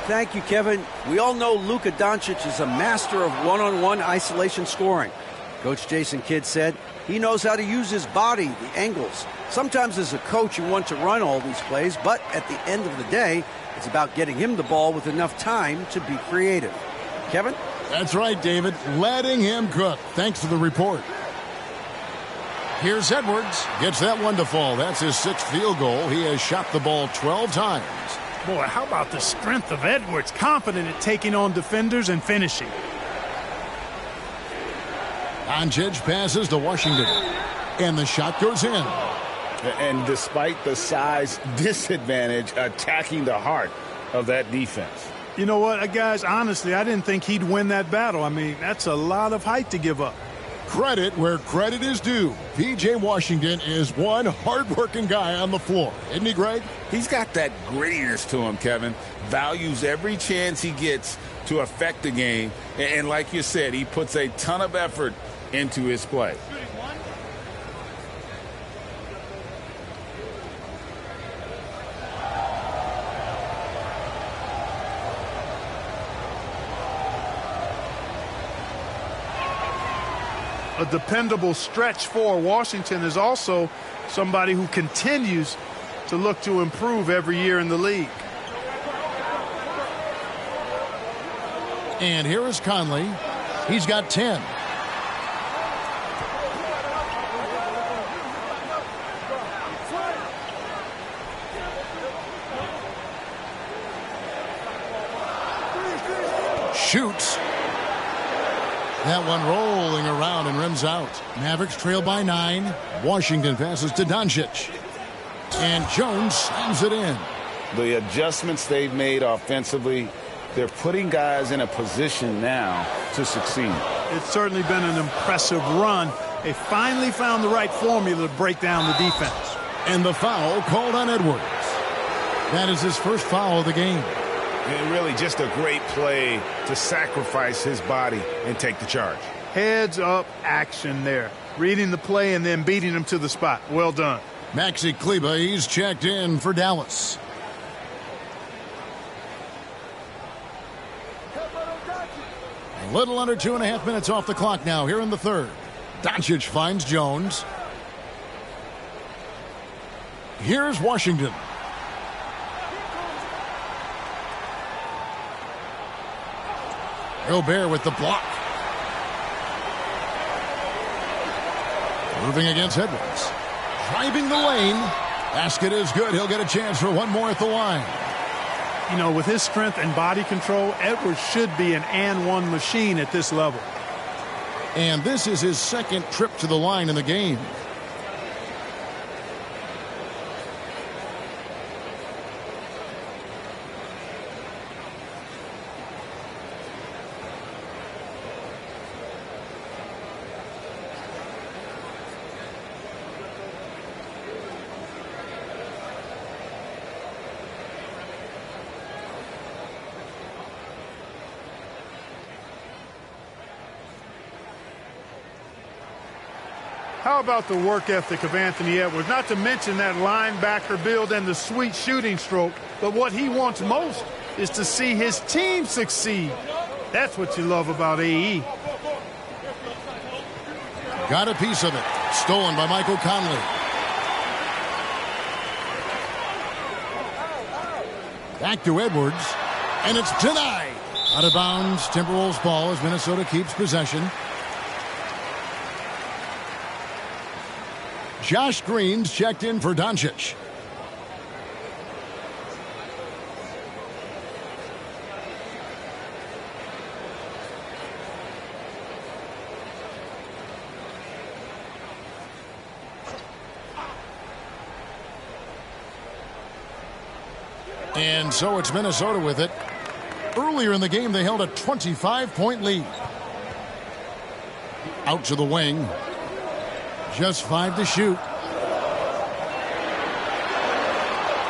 Thank you, Kevin. We all know Luka Doncic is a master of one-on-one isolation scoring. Coach Jason Kidd said he knows how to use his body, the angles. Sometimes as a coach, you want to run all these plays, but at the end of the day, it's about getting him the ball with enough time to be creative. Kevin? That's right, David. Letting him cook. Thanks to the report. Here's Edwards. Gets that one to fall. That's his 6th field goal. He has shot the ball 12 times. Boy, how about the strength of Edwards? Confident at taking on defenders and finishing. Doncic passes to Washington. And the shot goes in. And despite the size disadvantage, attacking the heart of that defense. You know what, guys, honestly, I didn't think he'd win that battle. I mean, that's a lot of height to give up. Credit where credit is due. P.J. Washington is one hard-working guy on the floor. Isn't he, Greg? He's got that grittiness to him, Kevin. Values every chance he gets to affect the game. And like you said, he puts a ton of effort into his play. a dependable stretch for Washington is also somebody who continues to look to improve every year in the league. And here is Conley. He's got 10. Shoots. That one rolling around and rims out. Mavericks trail by 9. Washington passes to Doncic. And Jones slams it in. The adjustments they've made offensively, they're putting guys in a position now to succeed. It's certainly been an impressive run. They finally found the right formula to break down the defense. And the foul called on Edwards. That is his first foul of the game. And really just a great play to sacrifice his body and take the charge. Heads up action there. Reading the play and then beating him to the spot. Well done. Maxi Kleber, he's checked in for Dallas. A little under 2.5 minutes off the clock now here in the third. Doncic finds Jones. Here's Washington. Gobert with the block. Moving against Edwards. Driving the lane. Basket is good. He'll get a chance for one more at the line. You know, with his strength and body control, Edwards should be an and-one machine at this level. And this is his second trip to the line in the game. How about the work ethic of Anthony Edwards? Not to mention that linebacker build and the sweet shooting stroke. But what he wants most is to see his team succeed. That's what you love about AE. Got a piece of it. Stolen by Michael Conley. Back to Edwards. And it's denied. Out of bounds. Timberwolves ball as Minnesota keeps possession. Josh Green's checked in for Doncic. And so it's Minnesota with it. Earlier in the game, they held a 25-point lead. Out to the wing. Just 5 to shoot.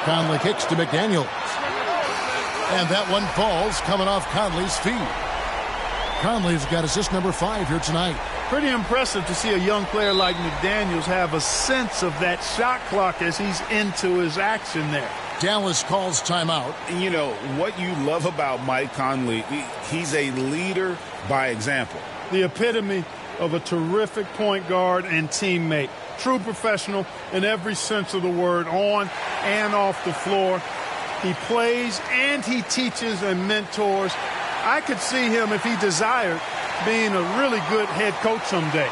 Conley kicks to McDaniels. And that one falls coming off Conley's feet. Conley's got assist number 5 here tonight. Pretty impressive to see a young player like McDaniels have a sense of that shot clock as he's into his action there. Dallas calls timeout. And you know, what you love about Mike Conley, he's a leader by example. The epitome of a terrific point guard and teammate. True professional in every sense of the word, on and off the floor. He plays and he teaches and mentors. I could see him, if he desired, being a really good head coach someday.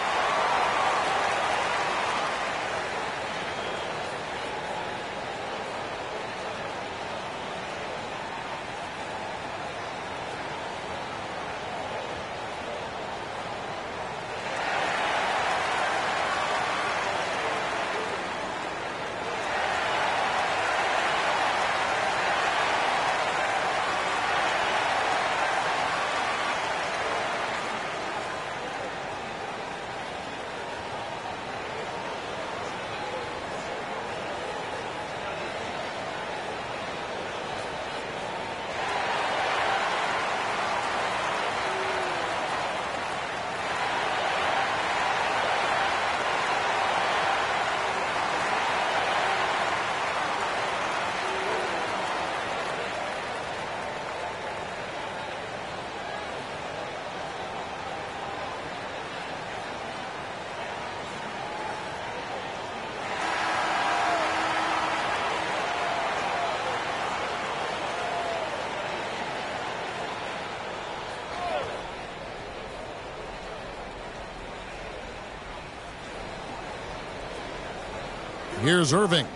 Here's Irving.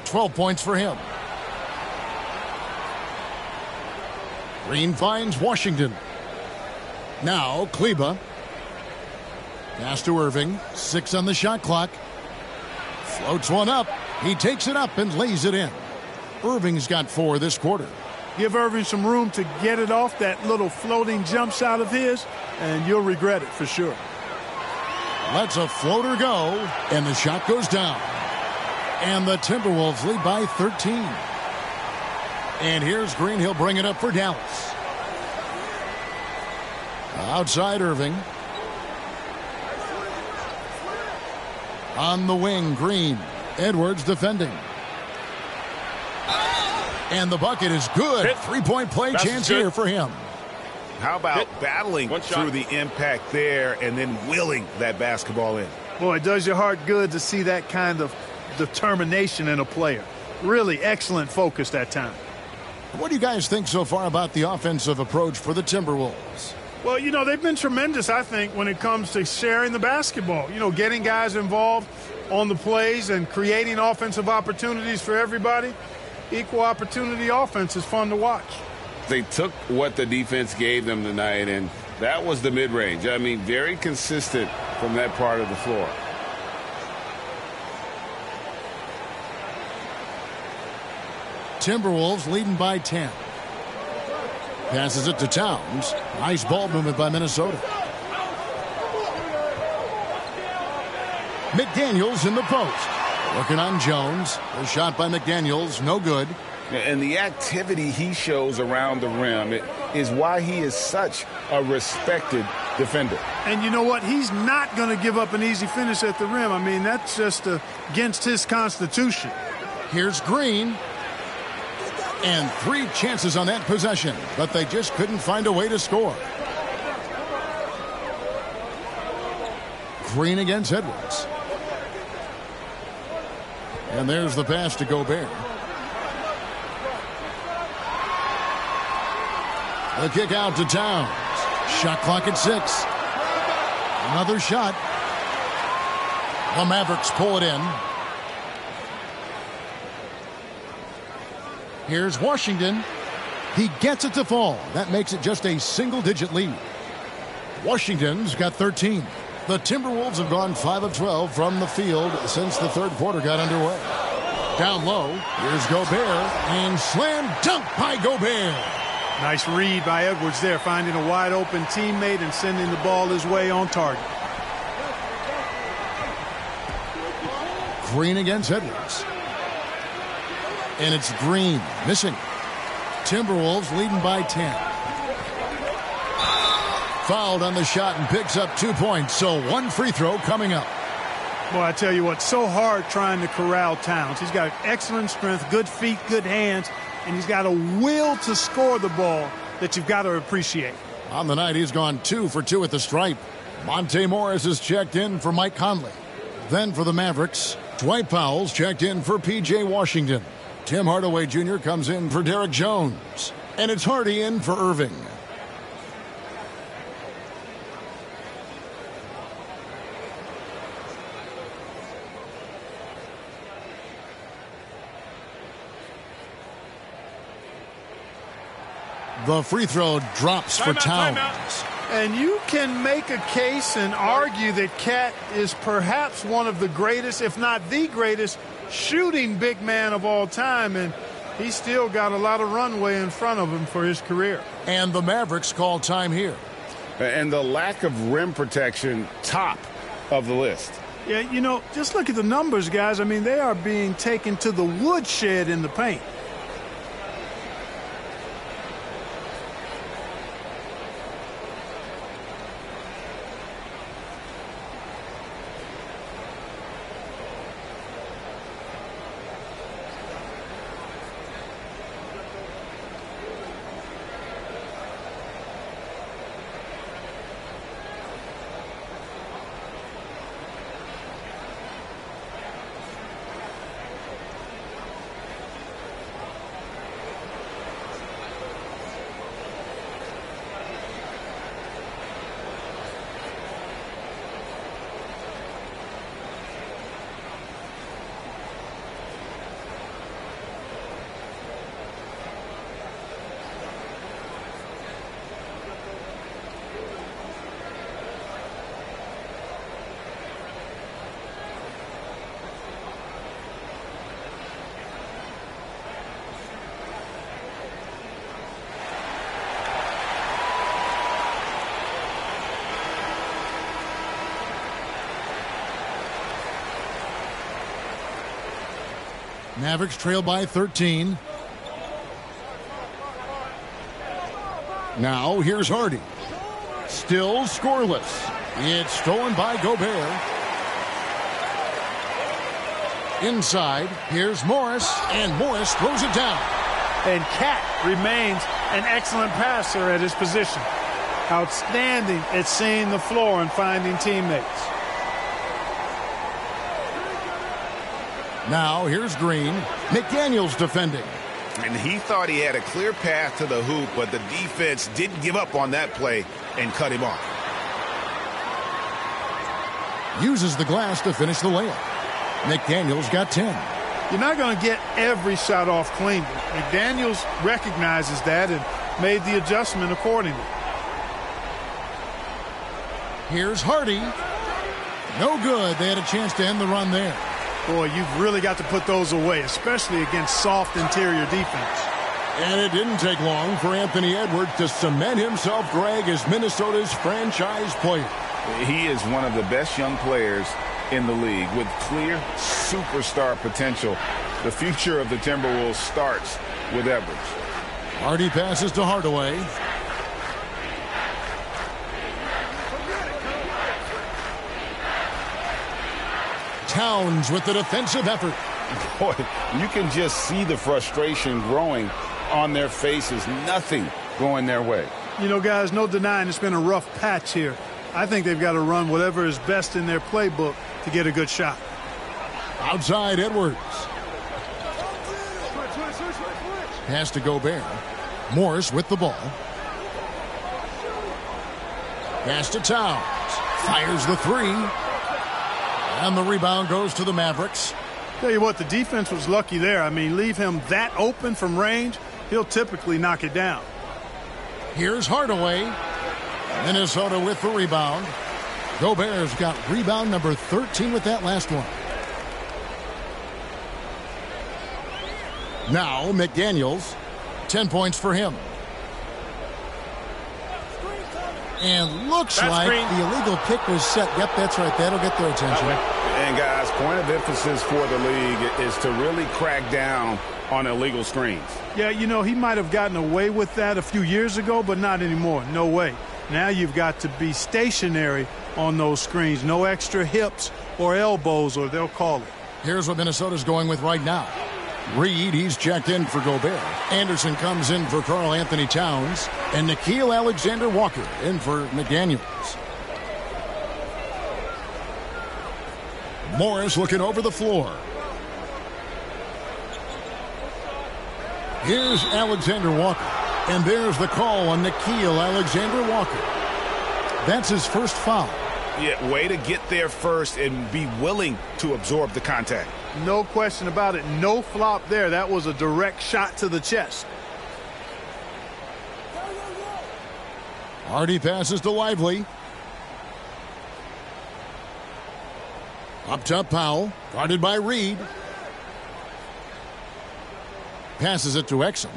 12 points for him. Green finds Washington. Now Kleba. Pass to Irving. 6 on the shot clock. Floats one up. He takes it up and lays it in. Irving's got 4 this quarter. Give Irving some room to get it off that little floating jump shot of his, and you'll regret it for sure. Lets a floater go, and the shot goes down. And the Timberwolves lead by 13. And here's Green. He'll bring it up for Dallas. Outside Irving. On the wing, Green. Edwards defending. And the bucket is good. 3-point play chance here for him. How about battling through the impact there and then willing that basketball in? Boy, it does your heart good to see that kind of determination in a player. Really excellent focus that time. What do you guys think so far about the offensive approach for the Timberwolves? Well, you know, they've been tremendous, I think, when it comes to sharing the basketball. You know, getting guys involved on the plays and creating offensive opportunities for everybody. Equal opportunity offense is fun to watch. They took what the defense gave them tonight, and that was the mid-range. I mean, very consistent from that part of the floor. Timberwolves leading by 10. Passes it to Towns. Nice ball movement by Minnesota. McDaniels in the post. Working on Jones. The shot by McDaniels, no good. And the activity he shows around the rim is why he is such a respected defender. And you know what? He's not going to give up an easy finish at the rim. I mean, that's just against his constitution. Here's Green. And 3 chances on that possession, but they just couldn't find a way to score. Green against Edwards. And there's the pass to Gobert. The kick out to Towns. Shot clock at 6. Another shot. The Mavericks pull it in. Here's Washington. He gets it to fall. That makes it just a single-digit lead. Washington's got 13. The Timberwolves have gone 5 of 12 from the field since the third quarter got underway. Down low, here's Gobert, and slam dunk by Gobert. Nice read by Edwards there, finding a wide-open teammate and sending the ball his way on target. Green against Edwards. And it's Green missing. Timberwolves leading by 10. Fouled on the shot and picks up 2 points, so 1 free throw coming up. Boy, I tell you what, so hard trying to corral Towns. He's got excellent strength, good feet, good hands, and he's got a will to score the ball that you've got to appreciate. On the night, he's gone 2 for 2 at the stripe. Monte Morris is checked in for Mike Conley. Then for the Mavericks, Dwight Powell's checked in for P.J. Washington. Tim Hardaway Jr. comes in for Derek Jones. And it's Hardy in for Irving. The free throw drops for Towns. And you can make a case and argue that Cat is perhaps one of the greatest, if not the greatest, shooting big man of all time. And he's still got a lot of runway in front of him for his career. And the Mavericks call time here. And the lack of rim protection, top of the list. Yeah, you know, just look at the numbers, guys. I mean, they are being taken to the woodshed in the paint. Mavericks trail by 13. Now here's Hardy. Still scoreless. It's stolen by Gobert. Inside, here's Morris, and Morris throws it down. And Cat remains an excellent passer at his position. Outstanding at seeing the floor and finding teammates. Now here's Green. McDaniels defending. And he thought he had a clear path to the hoop, but the defense didn't give up on that play and cut him off. Uses the glass to finish the layup. McDaniels got 10. You're not going to get every shot off clean. McDaniels recognizes that and made the adjustment accordingly. Here's Hardy. No good. They had a chance to end the run there. Boy, you've really got to put those away, especially against soft interior defense. And it didn't take long for Anthony Edwards to cement himself, Greg, as Minnesota's franchise player. He is one of the best young players in the league with clear superstar potential. The future of the Timberwolves starts with Edwards. Hardy passes to Hardaway. Towns with the defensive effort. Boy, you can just see the frustration growing on their faces. Nothing going their way. You know, guys, no denying it's been a rough patch here. I think they've got to run whatever is best in their playbook to get a good shot. Outside Edwards. Pass to Gobert. Morris with the ball. Pass to Towns. Fires the three. And the rebound goes to the Mavericks. Tell you what, the defense was lucky there. I mean, leave him that open from range, he'll typically knock it down. Here's Hardaway. Minnesota with the rebound. Gobert's got rebound number 13 with that last one. Now McDaniels. 10 points for him. And looks like the illegal pick was set. Yep, that's right. That'll get their attention. And, guys, point of emphasis for the league is to really crack down on illegal screens. Yeah, you know, he might have gotten away with that a few years ago, but not anymore. No way. Now you've got to be stationary on those screens. No extra hips or elbows, or they'll call it. Here's what Minnesota's going with right now. Reed, he's checked in for Gobert. Anderson comes in for Karl Anthony Towns. And Nickeil Alexander-Walker in for McDaniels. Morris looking over the floor. Here's Alexander-Walker. And there's the call on Nickeil Alexander-Walker. That's his first foul. Yeah, way to get there first and be willing to absorb the contact. No question about it. No flop there. That was a direct shot to the chest. Hardy passes to Lively. Up top, Powell. Guarded by Reed. Passes it to Exum.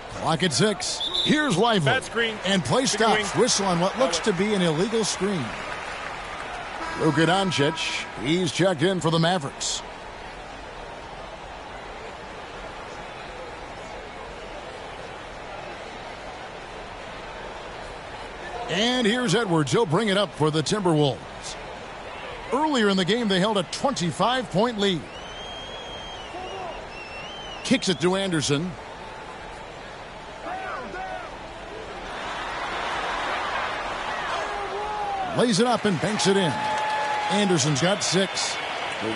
Clock at 6. Here's Lively. And play stops. Whistle on what looks to be an illegal screen. Luka Doncic. He's checked in for the Mavericks. And here's Edwards. He'll bring it up for the Timberwolves. Earlier in the game, they held a 25-point lead. Kicks it to Anderson. Lays it up and banks it in. Anderson's got 6.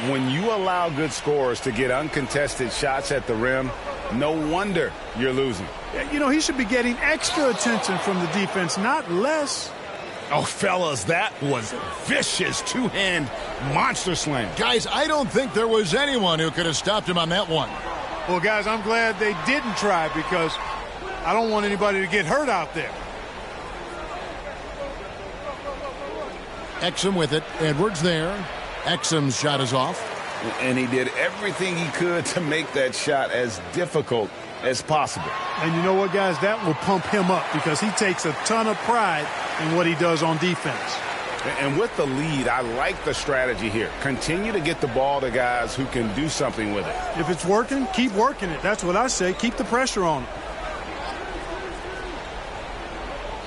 When you allow good scorers to get uncontested shots at the rim, no wonder you're losing. You know, he should be getting extra attention from the defense, not less. Oh, fellas, that was vicious two-hand monster slam. Guys, I don't think there was anyone who could have stopped him on that one. Well, guys, I'm glad they didn't try because I don't want anybody to get hurt out there. Exum with it. Edwards there. Exum's shot is off. And he did everything he could to make that shot as difficult as possible. And you know what, guys? That will pump him up because he takes a ton of pride in what he does on defense. And with the lead, I like the strategy here. Continue to get the ball to guys who can do something with it. If it's working, keep working it. That's what I say. Keep the pressure on him.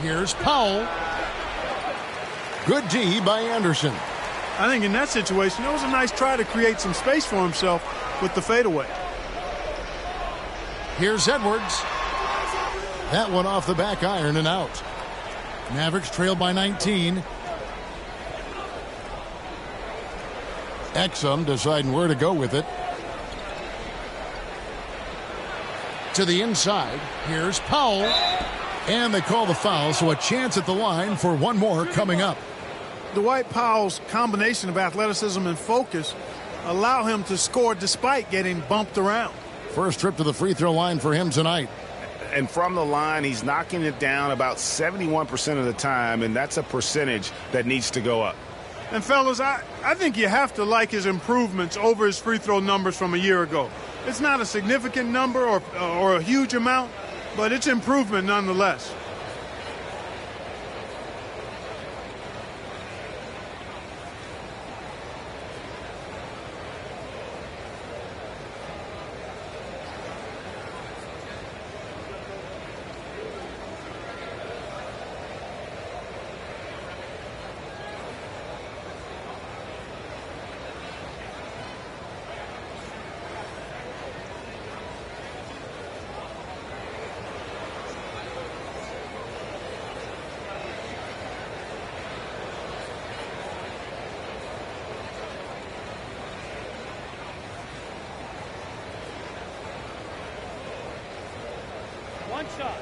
Here's Powell. Good D by Anderson. I think in that situation, it was a nice try to create some space for himself with the fadeaway. Here's Edwards. That one off the back iron and out. Mavericks trail by 19. Exum deciding where to go with it. To the inside. Here's Powell. And they call the foul, so a chance at the line for one more coming up. Dwight Powell's combination of athleticism and focus allow him to score despite getting bumped around. First trip to the free throw line for him tonight. And from the line, he's knocking it down about 71% of the time, and that's a percentage that needs to go up. And, fellas, I think you have to like his improvements over his free throw numbers from a year ago. It's not a significant number or a huge amount, but it's improvement nonetheless. One shot.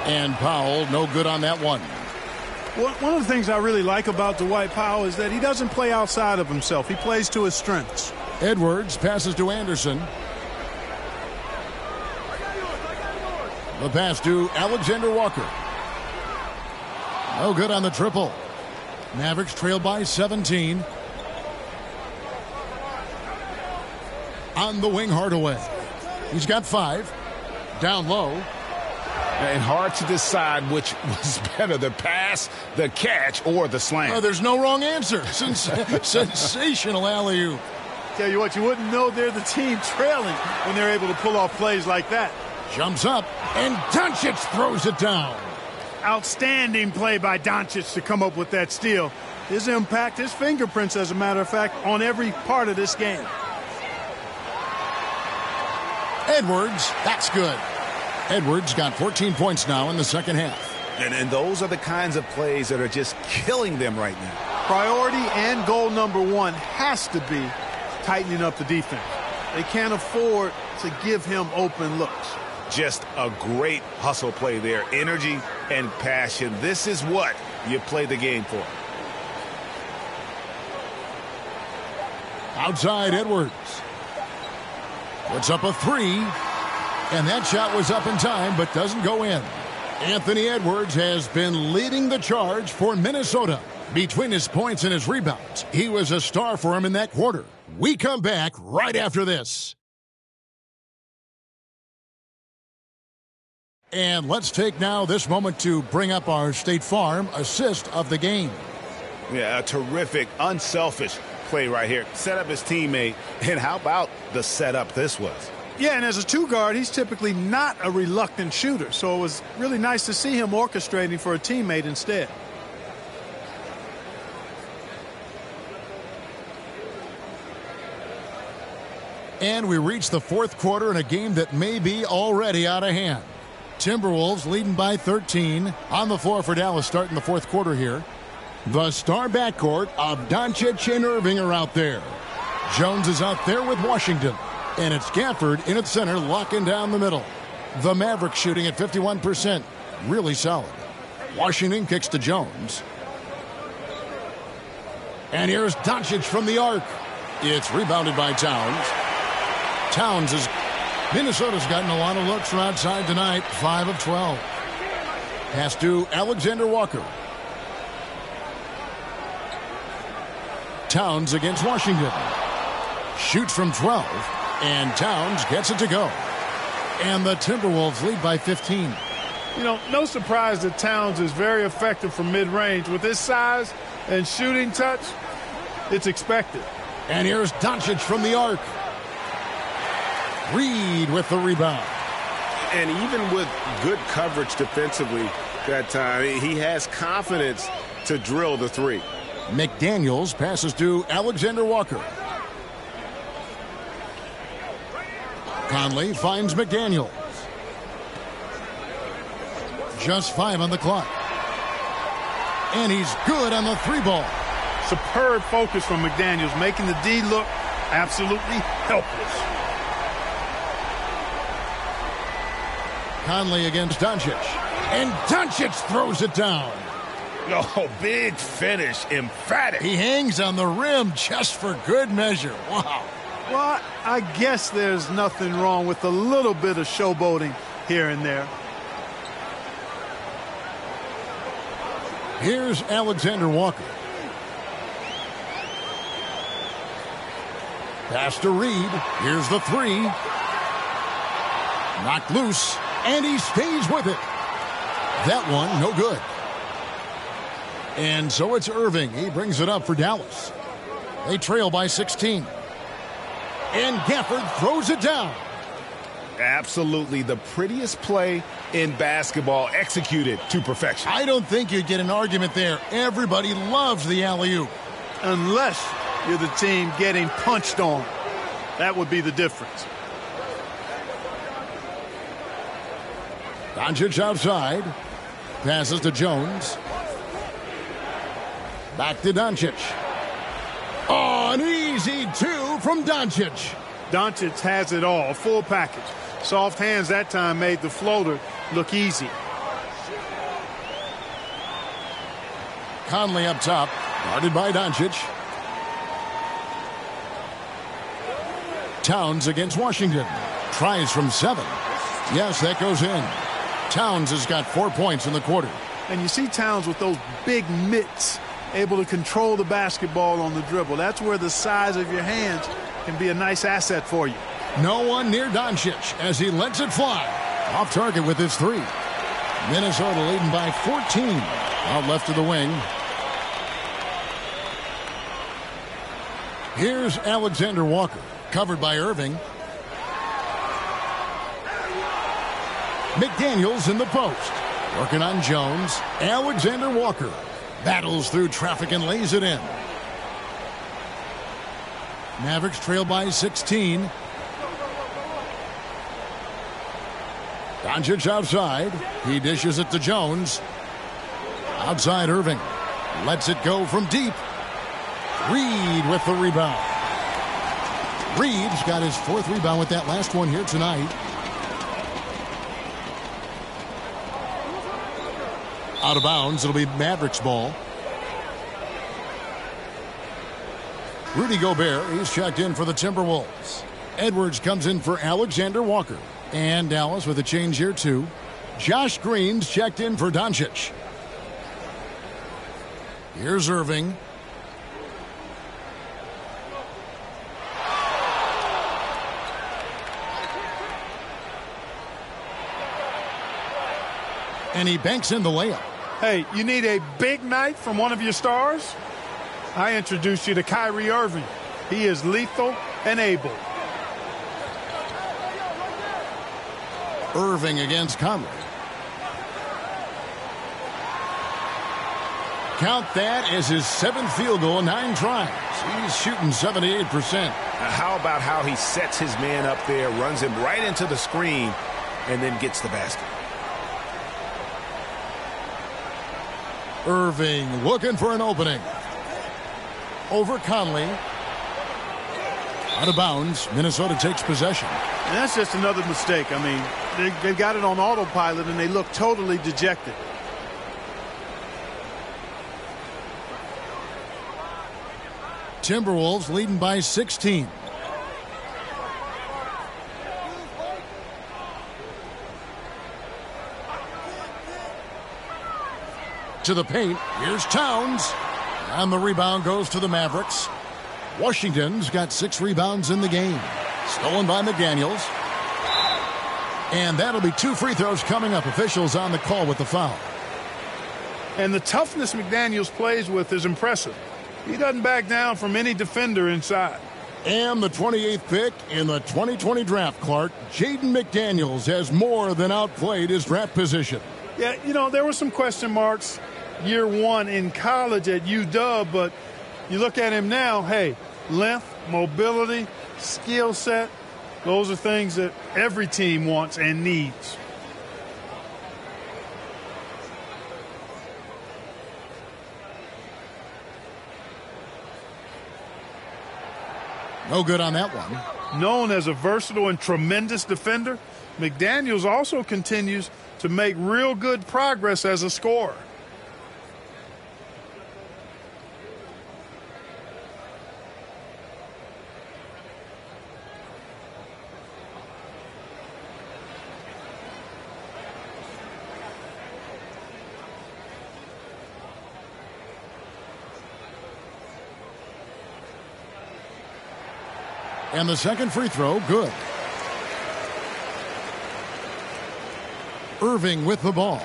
And Powell, no good on that one. One of the things I really like about Dwight Powell is that he doesn't play outside of himself. He plays to his strengths. Edwards passes to Anderson. The pass to Alexander Walker. No good on the triple. Mavericks trail by 17. On the wing, Hardaway. He's got 5. Down low. And hard to decide which was better, the pass, the catch, or the slam. Oh, there's no wrong answer. Sensational alley-oop. Tell you what, you wouldn't know they're the team trailing when they're able to pull off plays like that. Jumps up, and Doncic throws it down. Outstanding play by Doncic to come up with that steal. His impact, his fingerprints, as a matter of fact, on every part of this game. Edwards, that's good. Edwards got 14 points now in the second half. And those are the kinds of plays that are just killing them right now. Priority and goal number one has to be tightening up the defense. They can't afford to give him open looks. Just a great hustle play there. Energy and passion. This is what you play the game for. Outside Edwards. Puts up a 3. And that shot was up in time, but doesn't go in. Anthony Edwards has been leading the charge for Minnesota. Between his points and his rebounds, he was a star for him in that quarter. We come back right after this. And let's take now this moment to bring up our State Farm assist of the game. Yeah, a terrific, unselfish play right here. Set up his teammate, and how about the setup this was? Yeah, and as a two-guard, he's typically not a reluctant shooter, so it was really nice to see him orchestrating for a teammate instead. And we reach the fourth quarter in a game that may be already out of hand. Timberwolves leading by 13. On the floor for Dallas starting the fourth quarter here. The star backcourt of Doncic and Irving are out there. Jones is out there with Washington. And it's Gafford in at center, locking down the middle. The Mavericks shooting at 51%. Really solid. Washington kicks to Jones. And here's Doncic from the arc. It's rebounded by Towns. Towns is... Minnesota's gotten a lot of looks from outside tonight. 5 of 12. Pass to Alexander Walker. Towns against Washington. Shoots from 12, and Towns gets it to go. And the Timberwolves lead by 15. You know, no surprise that Towns is very effective from mid-range. With his size and shooting touch, it's expected. And here's Doncic from the arc. Reed with the rebound. And even with good coverage defensively that time, he has confidence to drill the three. McDaniels passes to Alexander Walker. Conley finds McDaniels. Just 5 on the clock. And he's good on the 3-ball. Superb focus from McDaniels, making the D look absolutely helpless. Conley against Doncic. And Doncic throws it down. Oh, big finish, emphatic. He hangs on the rim just for good measure. Wow. Well, I guess there's nothing wrong with a little bit of showboating here and there. Here's Alexander Walker. Pass to Reed. Here's the 3. Knocked loose, and he stays with it. That one, no good. And so it's Irving. He brings it up for Dallas. They trail by 16. And Gafford throws it down. Absolutely the prettiest play in basketball, executed to perfection. I don't think you'd get an argument there. Everybody loves the alley-oop. Unless you're the team getting punched on. That would be the difference. Doncic outside. Passes to Jones. Back to Doncic. Oh, an easy 2 from Doncic. Doncic has it all, full package. Soft hands that time made the floater look easy. Conley up top, guarded by Doncic. Towns against Washington. Tries from 7. Yes, that goes in. Towns has got 4 points in the quarter. And you see Towns with those big mitts, able to control the basketball on the dribble. That's where the size of your hands can be a nice asset for you. No one near Doncic as he lets it fly. Off target with his 3. Minnesota leading by 14. Out left of the wing. Here's Alexander Walker. Covered by Irving. McDaniels in the post. Working on Jones. Alexander Walker battles through traffic and lays it in. Mavericks trail by 16. Doncic outside. He dishes it to Jones. Outside Irving. Lets it go from deep. Reed with the rebound. Reed's got his 4th rebound with that last one here tonight. Out of bounds. It'll be Mavericks ball. Rudy Gobert, he's checked in for the Timberwolves. Edwards comes in for Alexander Walker. And Dallas with a change here too. Josh Green's checked in for Doncic. Here's Irving. And he banks in the layup. Hey, you need a big night from one of your stars? I introduce you to Kyrie Irving. He is lethal and able. Irving against Conley. Count that as his 7th field goal in 9 tries. He's shooting 78%. How about how he sets his man up there, runs him right into the screen, and then gets the basket? Irving looking for an opening. Over Conley. Out of bounds. Minnesota takes possession. And that's just another mistake. I mean, they got it on autopilot, and they look totally dejected. Timberwolves leading by 16. To the paint. Here's Towns. And the rebound goes to the Mavericks. Washington's got 6 rebounds in the game. Stolen by McDaniels. And that'll be 2 free throws coming up. Officials on the call with the foul. And the toughness McDaniels plays with is impressive. He doesn't back down from any defender inside. And the 28th pick in the 2020 draft, Clark, Jaden McDaniels has more than outplayed his draft position. Yeah, you know, there were some question marks year one in college at UW, but you look at him now, hey, length, mobility, skill set, those are things that every team wants and needs. No good on that one. Known as a versatile and tremendous defender, McDaniels also continues to make real good progress as a scorer. And the second free throw, good. Irving with the ball.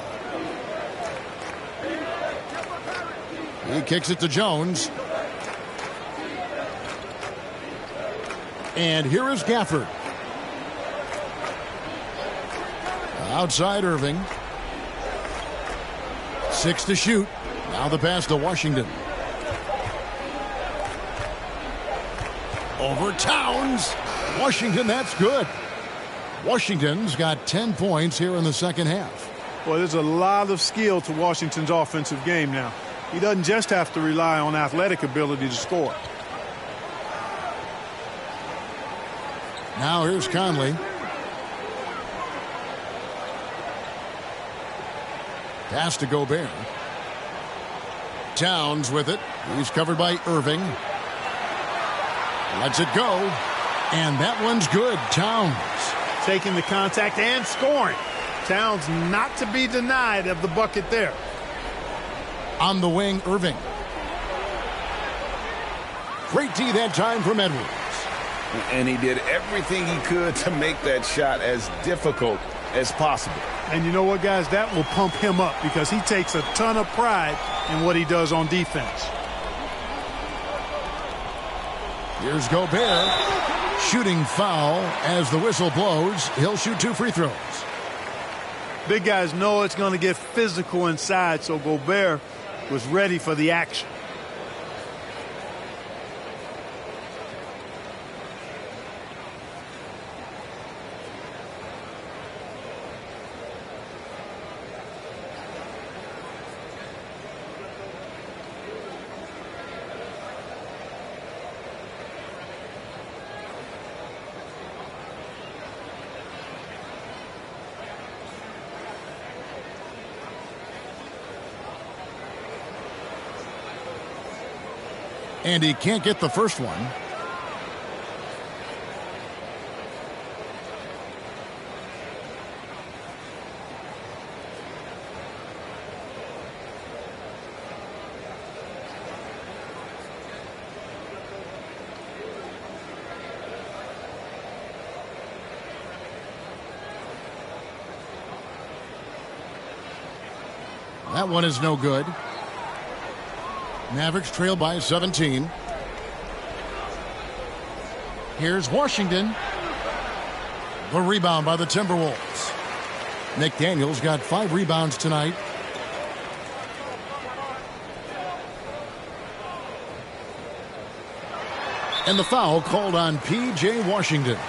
He kicks it to Jones. And here is Gafford. Outside Irving. 6 to shoot. Now the pass to Washington. Over Towns. Washington, that's good. Washington's got 10 points here in the second half. Well, there's a lot of skill to Washington's offensive game now. He doesn't just have to rely on athletic ability to score. Now here's Conley. Pass to Gobert. Towns with it. He's covered by Irving. Lets it go. And that one's good. Towns. Taking the contact and scoring. Towns not to be denied of the bucket there. On the wing, Irving. Great D that time from Edwards. And he did everything he could to make that shot as difficult as possible. And you know what, guys? That will pump him up because he takes a ton of pride in what he does on defense. Here's Gobert. Shooting foul as the whistle blows. He'll shoot 2 free throws. Big guys know it's going to get physical inside, so Gobert was ready for the action. And he can't get the first one. That one is no good. Mavericks trail by 17. Here's Washington. The rebound by the Timberwolves. McDaniels got 5 rebounds tonight. And the foul called on P.J. Washington.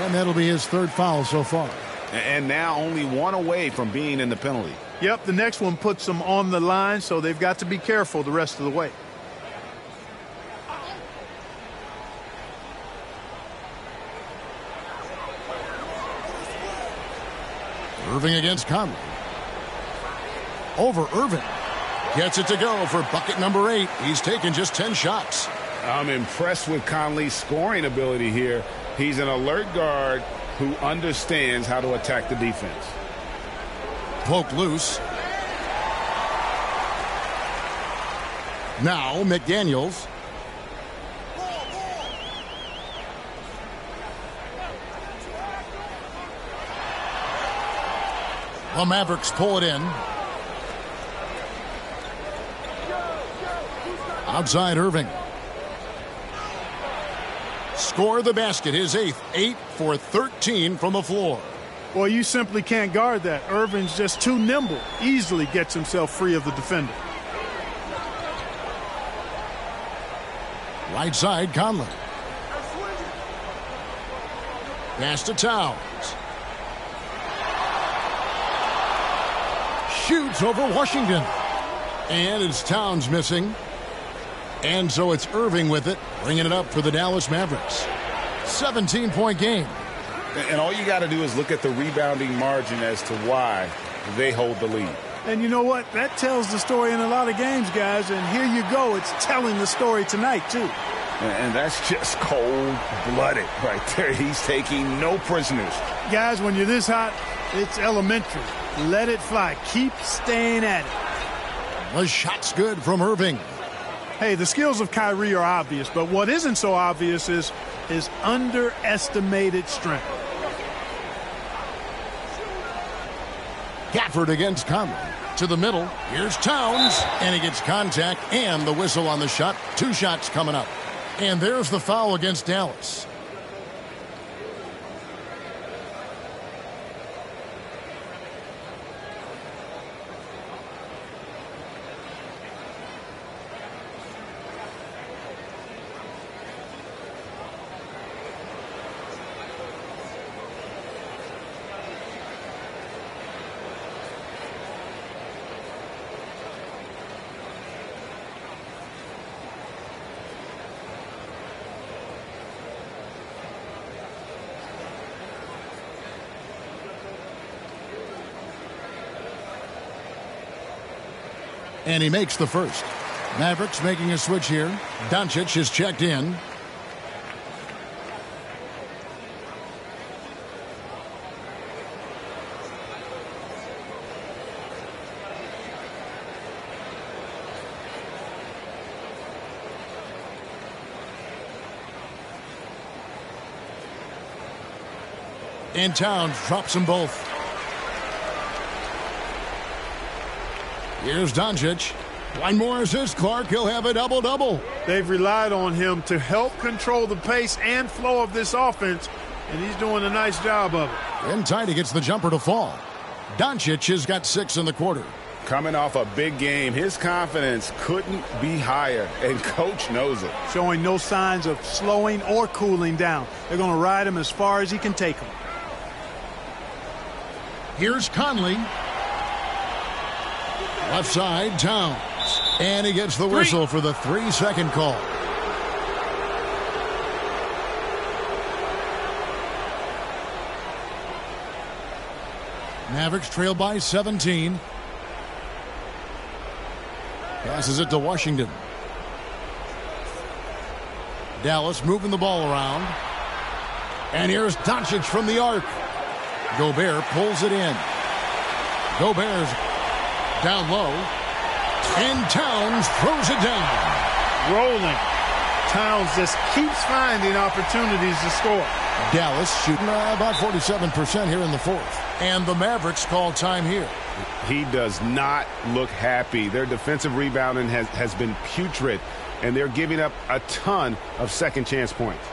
And that'll be his 3rd foul so far. And now only 1 away from being in the penalty. Yep, the next one puts them on the line, so they've got to be careful the rest of the way. Irving against Conley. Over Irving. Gets it to go for bucket number 8. He's taken just 10 shots. I'm impressed with Conley's scoring ability here. He's an alert guard who understands how to attack the defense. Poked loose. Now McDaniels. The Mavericks pull it in. Outside Irving. Score the basket, his 8th. 8 for 13 from the floor. Well, you simply can't guard that. Irving's just too nimble. Easily gets himself free of the defender. Right side, Conley. Pass to Towns. Shoots over Washington. And it's Towns missing. And so it's Irving with it, bringing it up for the Dallas Mavericks. 17-point game. And all you got to do is look at the rebounding margin as to why they hold the lead. And you know what? That tells the story in a lot of games, guys. And here you go. It's telling the story tonight, too. And that's just cold-blooded right there. He's taking no prisoners. Guys, when you're this hot, it's elementary. Let it fly. Keep staying at it. The shot's good from Irving. Hey, the skills of Kyrie are obvious, but what isn't so obvious is his underestimated strength. Gafford against Conley. To the middle. Here's Towns. And he gets contact and the whistle on the shot. 2 shots coming up. And there's the foul against Dallas. And he makes the first. Mavericks making a switch here. Doncic is checked in. And Towns drops them both. Here's Doncic. One more assist, Clark. He'll have a double-double. They've relied on him to help control the pace and flow of this offense, and he's doing a nice job of it. And Tidy gets the jumper to fall. Doncic has got 6 in the quarter. Coming off a big game, his confidence couldn't be higher, and Coach knows it. Showing no signs of slowing or cooling down. They're going to ride him as far as he can take him. Here's Conley. Left side, Towns. And he gets the whistle for the 3-second call. Mavericks trail by 17. Passes it to Washington. Dallas moving the ball around. And here's Doncic from the arc. Gobert pulls it in. Gobert's down low. And Towns throws it down. Rolling. Towns just keeps finding opportunities to score. Dallas shooting about 47% here in the fourth. And the Mavericks call time here. He does not look happy. Their defensive rebounding has been putrid, and they're giving up a ton of second chance points.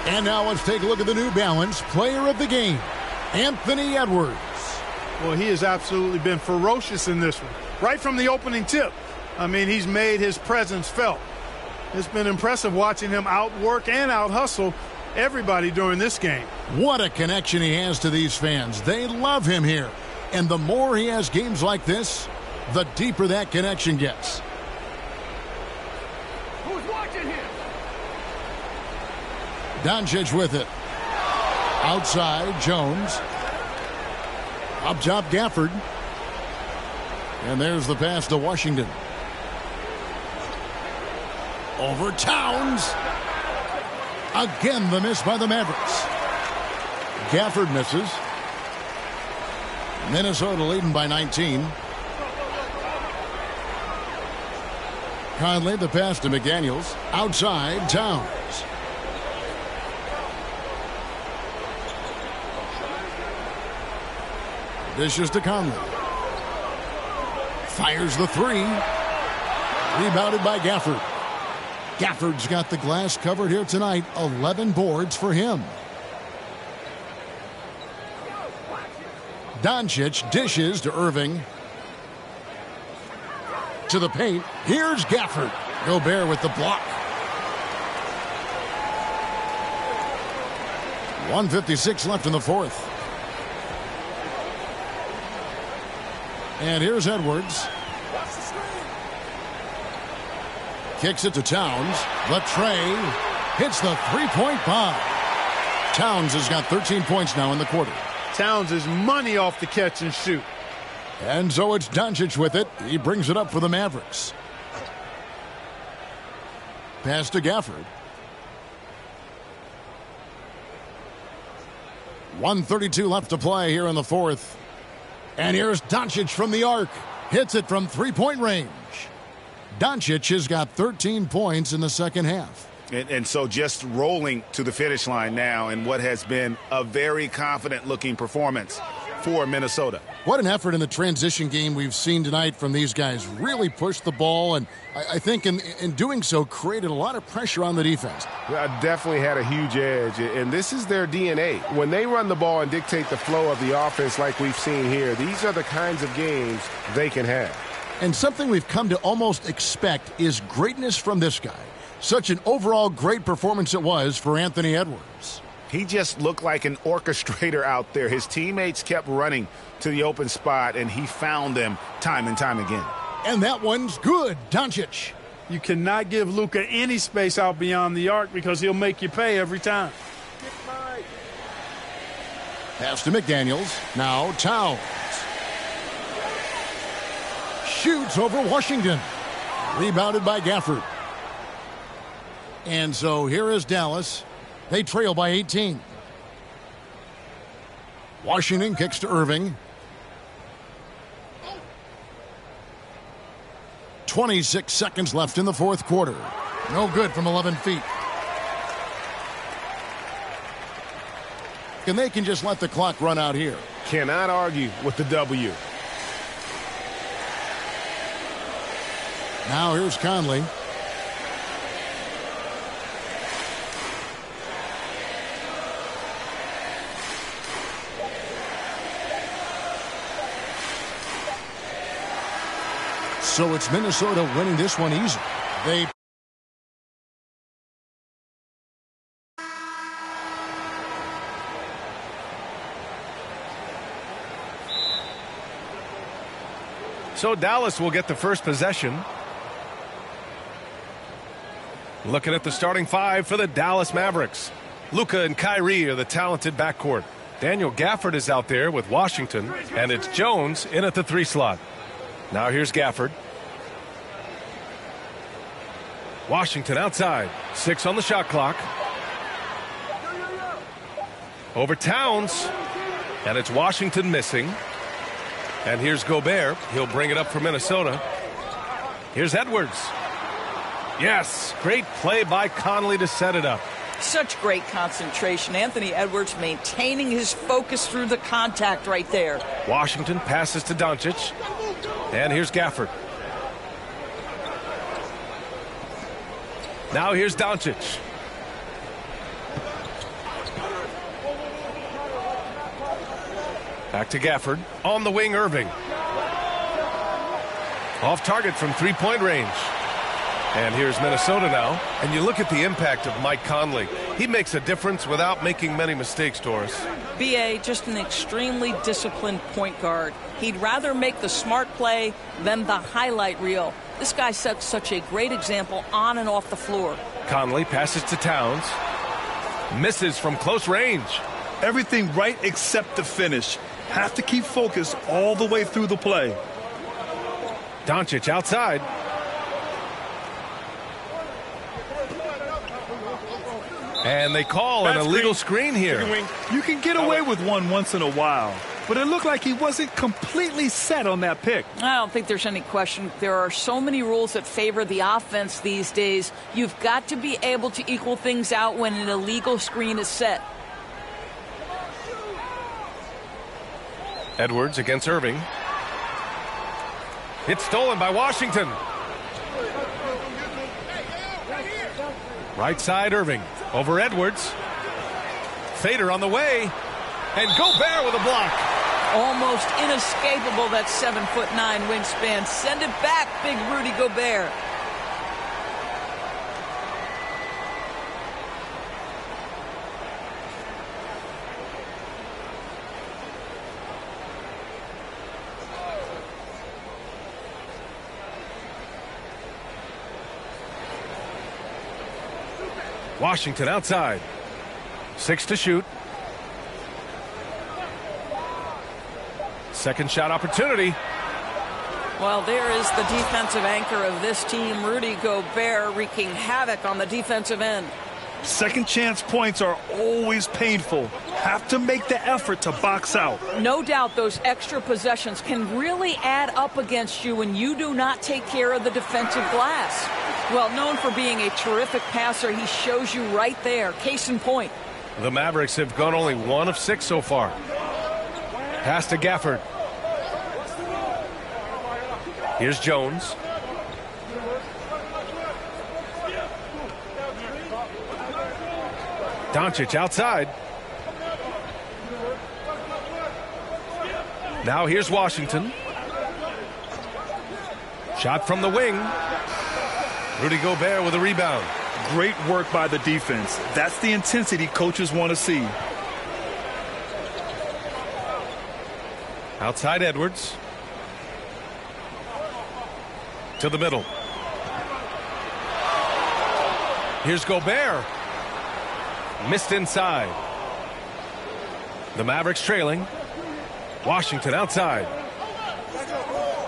And now let's take a look at the New Balance player of the game, Anthony Edwards. Well, he has absolutely been ferocious in this one. Right from the opening tip. I mean, he's made his presence felt. It's been impressive watching him outwork and out-hustle everybody during this game. What a connection he has to these fans. They love him here. And the more he has games like this, the deeper that connection gets. Who's watching here? Doncic with it. Outside, Jones. Up top, Gafford. And there's the pass to Washington. Over Towns. Again, the miss by the Mavericks. Gafford misses. Minnesota leading by 19. Conley, the pass to McDaniels. Outside, Towns. Dishes to Conley. Fires the three. Rebounded by Gafford. Gafford's got the glass covered here tonight. 11 boards for him. Doncic dishes to Irving. To the paint. Here's Gafford. Gobert with the block. 1:56 left in the fourth. And here's Edwards. Kicks it to Towns. The tray. Hits the three-point bomb. Towns has got 13 points now in the quarter. Towns is money off the catch and shoot. And so it's Doncic with it. He brings it up for the Mavericks. Pass to Gafford. 1:32 left to play here in the fourth. And here's Doncic from the arc. Hits it from three-point range. Doncic has got 13 points in the second half. And so just rolling to the finish line now in what has been a very confident-looking performance for Minnesota. What an effort in the transition game we've seen tonight from these guys. Really pushed the ball, and I think in doing so created a lot of pressure on the defense. Well, definitely had a huge edge, and this is their DNA. When they run the ball and dictate the flow of the offense like we've seen here, these are the kinds of games they can have. And something we've come to almost expect is greatness from this guy. Such an overall great performance it was for Anthony Edwards. He just looked like an orchestrator out there. His teammates kept running to the open spot, and he found them time and time again. And that one's good. Doncic. You cannot give Luka any space out beyond the arc because he'll make you pay every time. Pass to McDaniels. Now Towns. Shoots over Washington. Rebounded by Gafford. And so here is Dallas. They trail by 18. Washington kicks to Irving. 26 seconds left in the fourth quarter. No good from 11 feet. And they can just let the clock run out here. Cannot argue with the W. Now here's Conley. So it's Minnesota winning this one easy. So Dallas will get the first possession. Looking at the starting five for the Dallas Mavericks. Luka and Kyrie are the talented backcourt. Daniel Gafford is out there with Washington, and it's Jones in at the 3 slot. Now here's Gafford. Washington outside. 6 on the shot clock. Over Towns. And it's Washington missing. And here's Gobert. He'll bring it up for Minnesota. Here's Edwards. Yes, great play by Conley to set it up. Such great concentration. Anthony Edwards maintaining his focus through the contact right there. Washington passes to Doncic. And here's Gafford. Now here's Doncic. Back to Gafford. On the wing, Irving. Off target from three-point range. And here's Minnesota now. And you look at the impact of Mike Conley. He makes a difference without making many mistakes, Doris. B.A., just an extremely disciplined point guard. He'd rather make the smart play than the highlight reel. This guy sets such a great example on and off the floor. Conley passes to Towns. Misses from close range. Everything right except the finish. Have to keep focused all the way through the play. Doncic outside. And they call an illegal screen here. You can get away with one once in a while, but it looked like he wasn't completely set on that pick. I don't think there's any question. There are so many rules that favor the offense these days. You've got to be able to equal things out when an illegal screen is set. Edwards against Irving. It's stolen by Washington. Right side, Irving. Over Edwards. Fader on the way. And Gobert with a block. Almost inescapable, that 7'9" wingspan. Send it back, big Rudy Gobert. Washington outside. 6 to shoot. Second shot opportunity. Well, there is the defensive anchor of this team, Rudy Gobert, wreaking havoc on the defensive end. Second chance points are always painful. Have to make the effort to box out. No doubt those extra possessions can really add up against you when you do not take care of the defensive glass. Well, known for being a terrific passer, he shows you right there. Case in point. The Mavericks have gone only 1 of 6 so far. Pass to Gafford. Here's Jones. Doncic outside. Now here's Washington. Shot from the wing. Rudy Gobert with a rebound. Great work by the defense. That's the intensity coaches want to see. Outside Edwards. To the middle. Here's Gobert. Missed inside. The Mavericks trailing. Washington outside.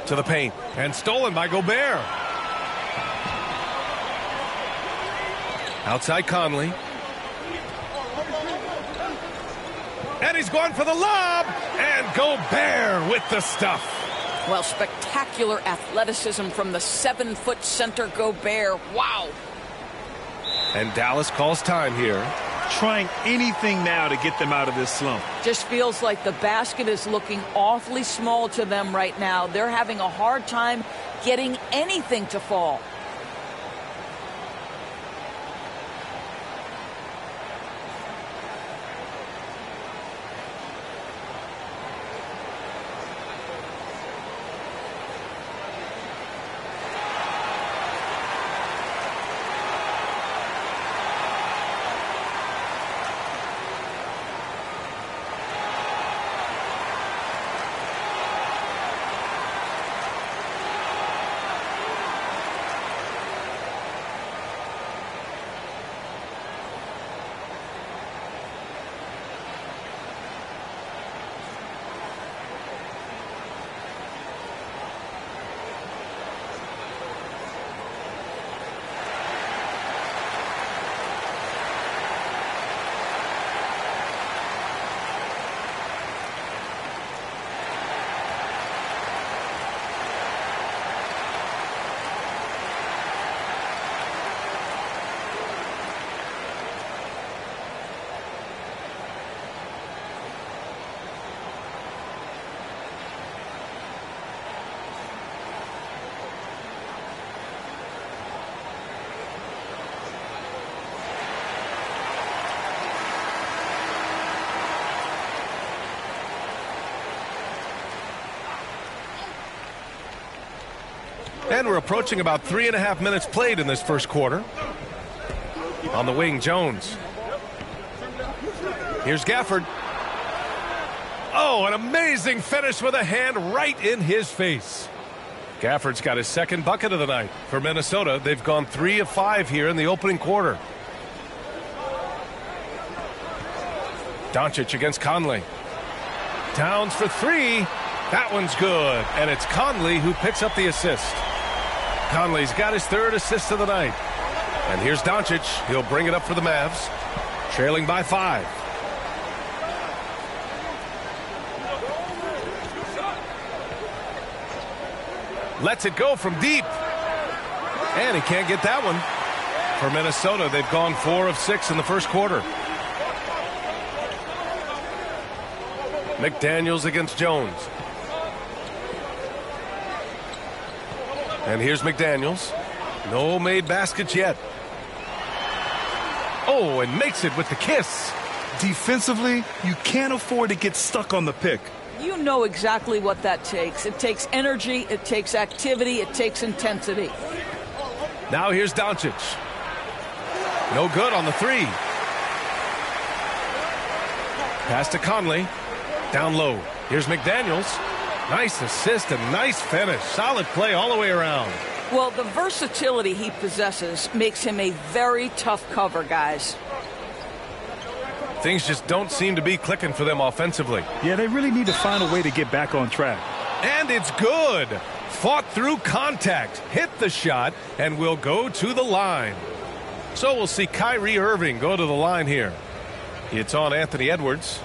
To the paint. And stolen by Gobert. Outside Conley. And he's going for the lob. And Gobert with the stuff. Well, spectacular athleticism from the 7-foot center Gobert. Wow. And Dallas calls time here. Trying anything now to get them out of this slump. Just feels like the basket is looking awfully small to them right now. They're having a hard time getting anything to fall. And we're approaching about 3.5 minutes played in this first quarter. On the wing, Jones. Here's Gafford. Oh, an amazing finish with a hand right in his face. Gafford's got his second bucket of the night. For Minnesota, they've gone 3 of 5 here in the opening quarter. Doncic against Conley. Towns for 3. That one's good. And it's Conley who picks up the assist. Conley's got his 3rd assist of the night. And here's Doncic. He'll bring it up for the Mavs. Trailing by 5. Lets it go from deep. And he can't get that one. For Minnesota, they've gone 4 of 6 in the first quarter. McDaniels against Jones. And here's McDaniels. No made baskets yet. Oh, and makes it with the kiss. Defensively, you can't afford to get stuck on the pick. You know exactly what that takes. It takes energy, it takes activity, it takes intensity. Now here's Doncic. No good on the 3. Pass to Conley. Down low. Here's McDaniels. Nice assist and nice finish. Solid play all the way around. Well, the versatility he possesses makes him a very tough cover, guys. Things just don't seem to be clicking for them offensively. Yeah, they really need to find a way to get back on track. And it's good. Fought through contact, hit the shot, and will go to the line. So we'll see Kyrie Irving go to the line here. It's on Anthony Edwards.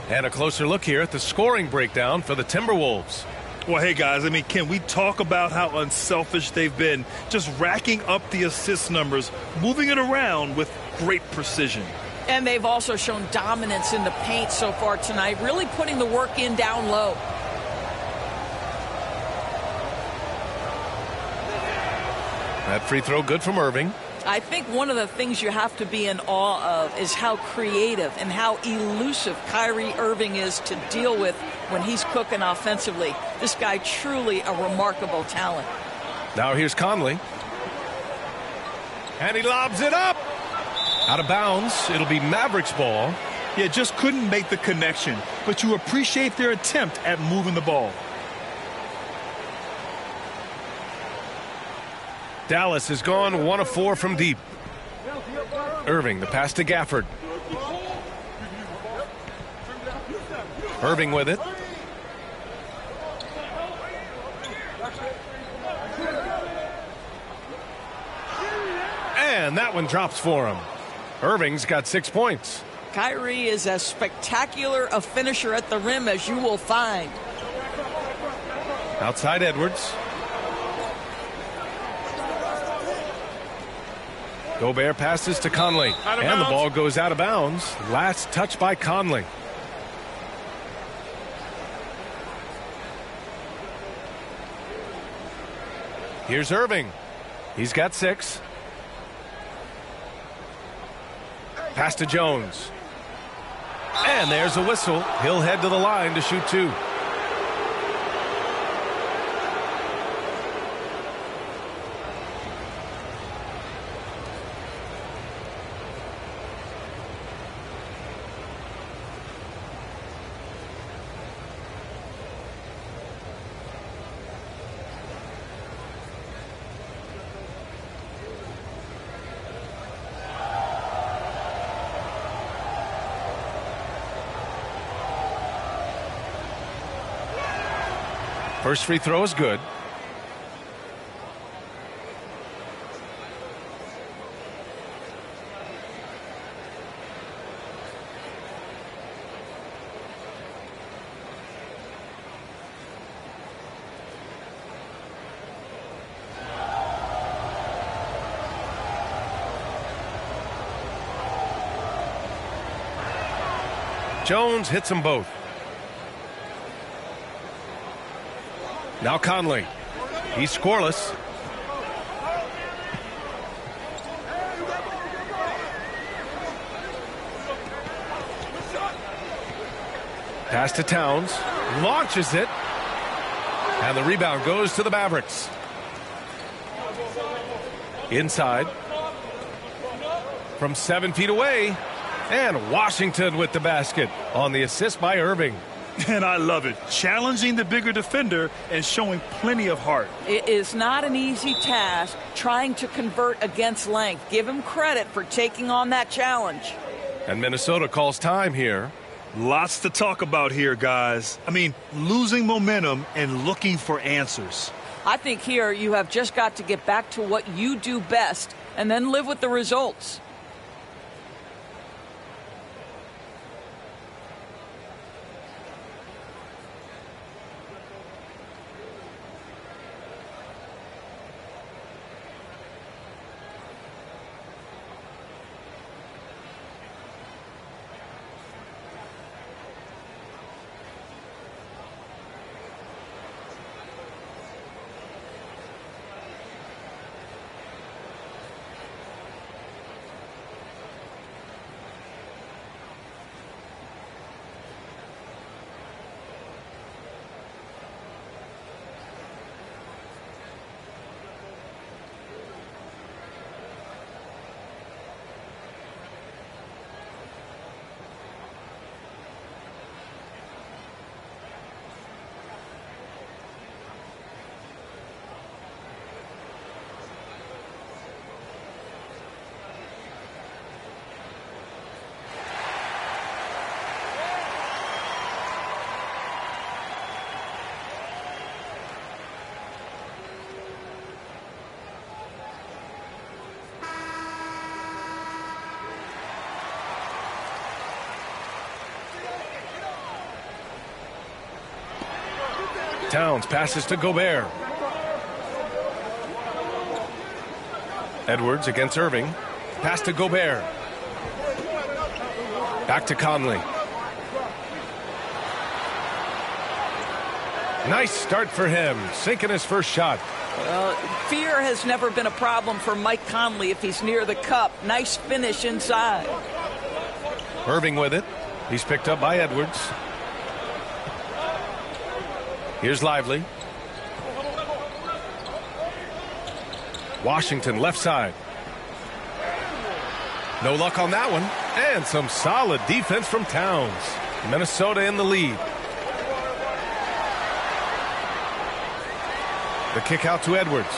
And a closer look here at the scoring breakdown for the Timberwolves. Well, hey, guys, I mean, can we talk about how unselfish they've been? Just racking up the assist numbers, moving it around with great precision. And they've also shown dominance in the paint so far tonight, really putting the work in down low. That free throw good from Irving. I think one of the things you have to be in awe of is how creative and how elusive Kyrie Irving is to deal with when he's cooking offensively. This guy truly a remarkable talent. Now here's Conley. And he lobs it up. Out of bounds. It'll be Mavericks ball. Yeah, just couldn't make the connection. But you appreciate their attempt at moving the ball. Dallas has gone 1 of 4 from deep. Irving, the pass to Gafford. Irving with it. And that one drops for him. Irving's got 6 points. Kyrie is as spectacular a finisher at the rim as you will find. Outside Edwards. Gobert passes to Conley. And the ball goes out of bounds. Last touch by Conley. Here's Irving. He's got 6. Pass to Jones. And there's a whistle. He'll head to the line to shoot 2. First free throw is good. Jones hits them both. Now Conley. He's scoreless. Pass to Towns. Launches it. And the rebound goes to the Mavericks. Inside. From 7 feet away. And Washington with the basket on the assist by Irving. And I love it. Challenging the bigger defender and showing plenty of heart. It is not an easy task trying to convert against length. Give him credit for taking on that challenge. And Minnesota calls time here. Lots to talk about here, guys. I mean, losing momentum and looking for answers. I think here you have just got to get back to what you do best and then live with the results. Towns passes to Gobert. Edwards against Irving. Pass to Gobert. Back to Conley. Nice start for him, sinking his first shot. Fear has never been a problem for Mike Conley if he's near the cup. Nice finish inside. Irving with it. He's picked up by Edwards. Here's Lively. Washington left side. No luck on that one. And some solid defense from Towns. Minnesota in the lead. The kick out to Edwards.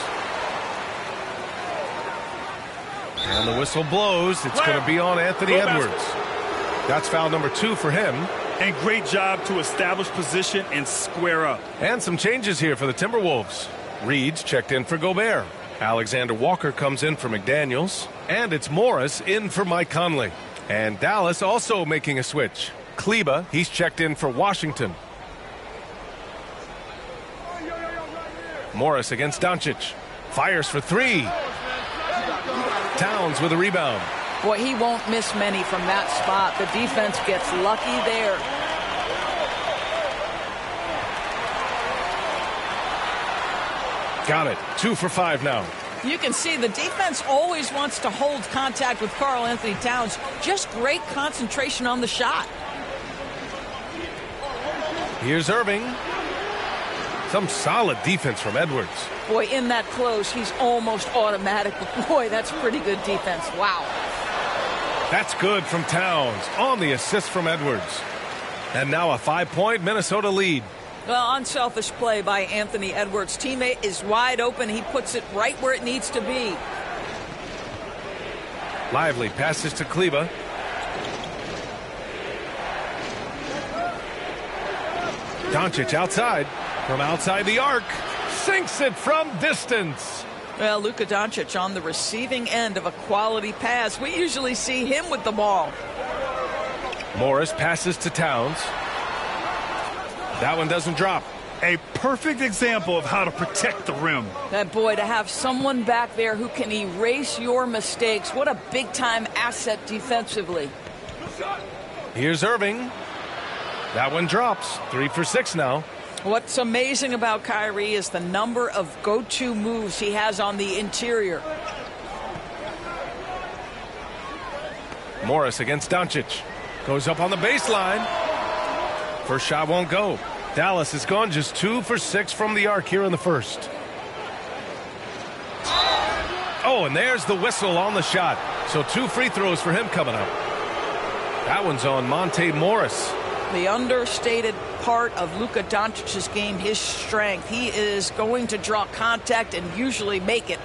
And the whistle blows. It's going to be on Anthony Edwards. That's foul number 2 for him. And great job to establish position and square up. And some changes here for the Timberwolves. Reed's checked in for Gobert. Alexander Walker comes in for McDaniels. And it's Morris in for Mike Conley. And Dallas also making a switch. Kleba, he's checked in for Washington. Morris against Doncic. Fires for 3. Towns with a rebound. Boy, he won't miss many from that spot. The defense gets lucky there. Got it. 2 for 5 now. You can see the defense always wants to hold contact with Karl Anthony Towns. Just great concentration on the shot. Here's Irving. Some solid defense from Edwards. Boy, in that close, he's almost automatic. But boy, that's pretty good defense. Wow. That's good from Towns on the assist from Edwards. And now a 5-point Minnesota lead. Well, unselfish play by Anthony Edwards. Teammate is wide open. He puts it right where it needs to be. Lively passes to Kleba. Doncic outside. From outside the arc. Sinks it from distance. Well, Luka Doncic on the receiving end of a quality pass. We usually see him with the ball. Morris passes to Towns. That one doesn't drop. A perfect example of how to protect the rim. That boy, to have someone back there who can erase your mistakes. What a big-time asset defensively. Here's Irving. That one drops. 3 for 6 now. What's amazing about Kyrie is the number of go-to moves he has on the interior. Morris against Doncic. Goes up on the baseline. First shot won't go. Dallas has gone just 2 for 6 from the arc here in the first. Oh, and there's the whistle on the shot. So 2 free throws for him coming up. That one's on Monte Morris. The understated part of Luka Doncic's game, his strength. He is going to draw contact and usually make it.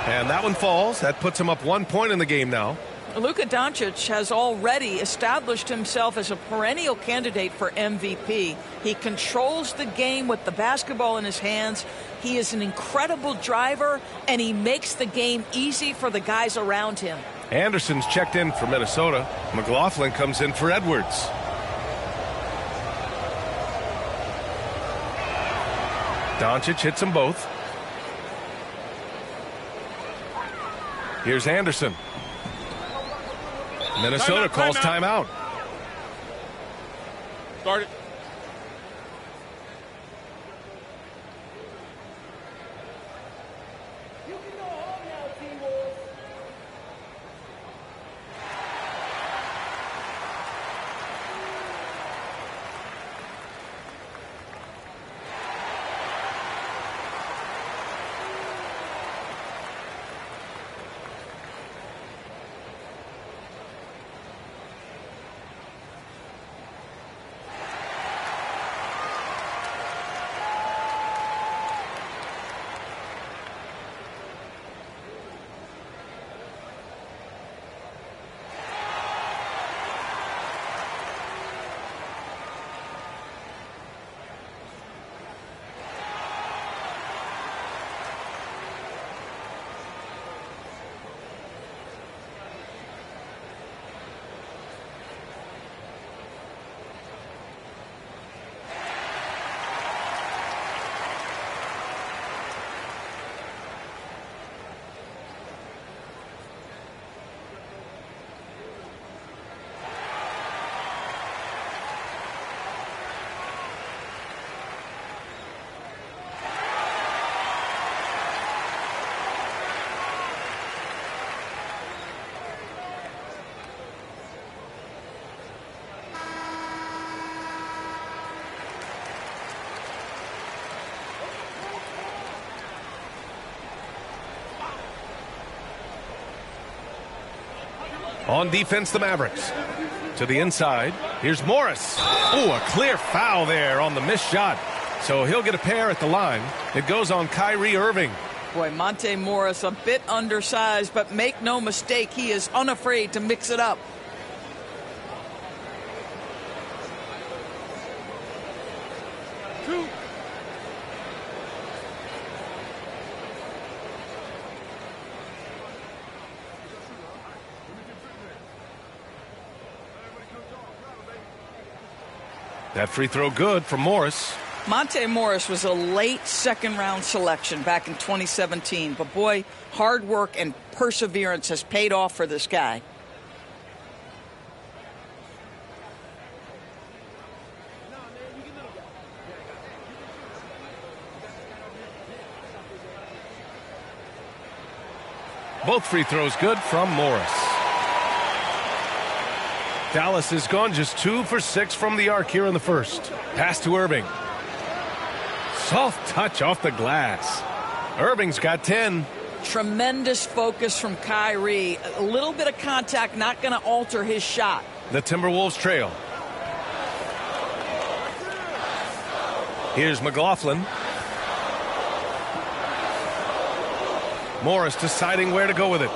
And that one falls. That puts him up 1 point in the game now. Luka Doncic has already established himself as a perennial candidate for MVP. He controls the game with the basketball in his hands. He is an incredible driver, and he makes the game easy for the guys around him. Anderson's checked in for Minnesota. McLaughlin comes in for Edwards. Doncic hits them both. Here's Anderson. Minnesota calls timeout. Start it. On defense, the Mavericks. To the inside. Here's Morris. Oh, a clear foul there on the missed shot. So he'll get a pair at the line. It goes on Kyrie Irving. Boy, Monte Morris a bit undersized, but make no mistake, he is unafraid to mix it up. That free throw good from Morris. Monte Morris was a late second-round selection back in 2017. But, boy, hard work and perseverance has paid off for this guy. Both free throws good from Morris. Dallas has gone just 2 for 6 from the arc here in the first. Pass to Irving. Soft touch off the glass. Irving's got 10. Tremendous focus from Kyrie. A little bit of contact not going to alter his shot. The Timberwolves trail. Here's McLaughlin. Morris deciding where to go with it.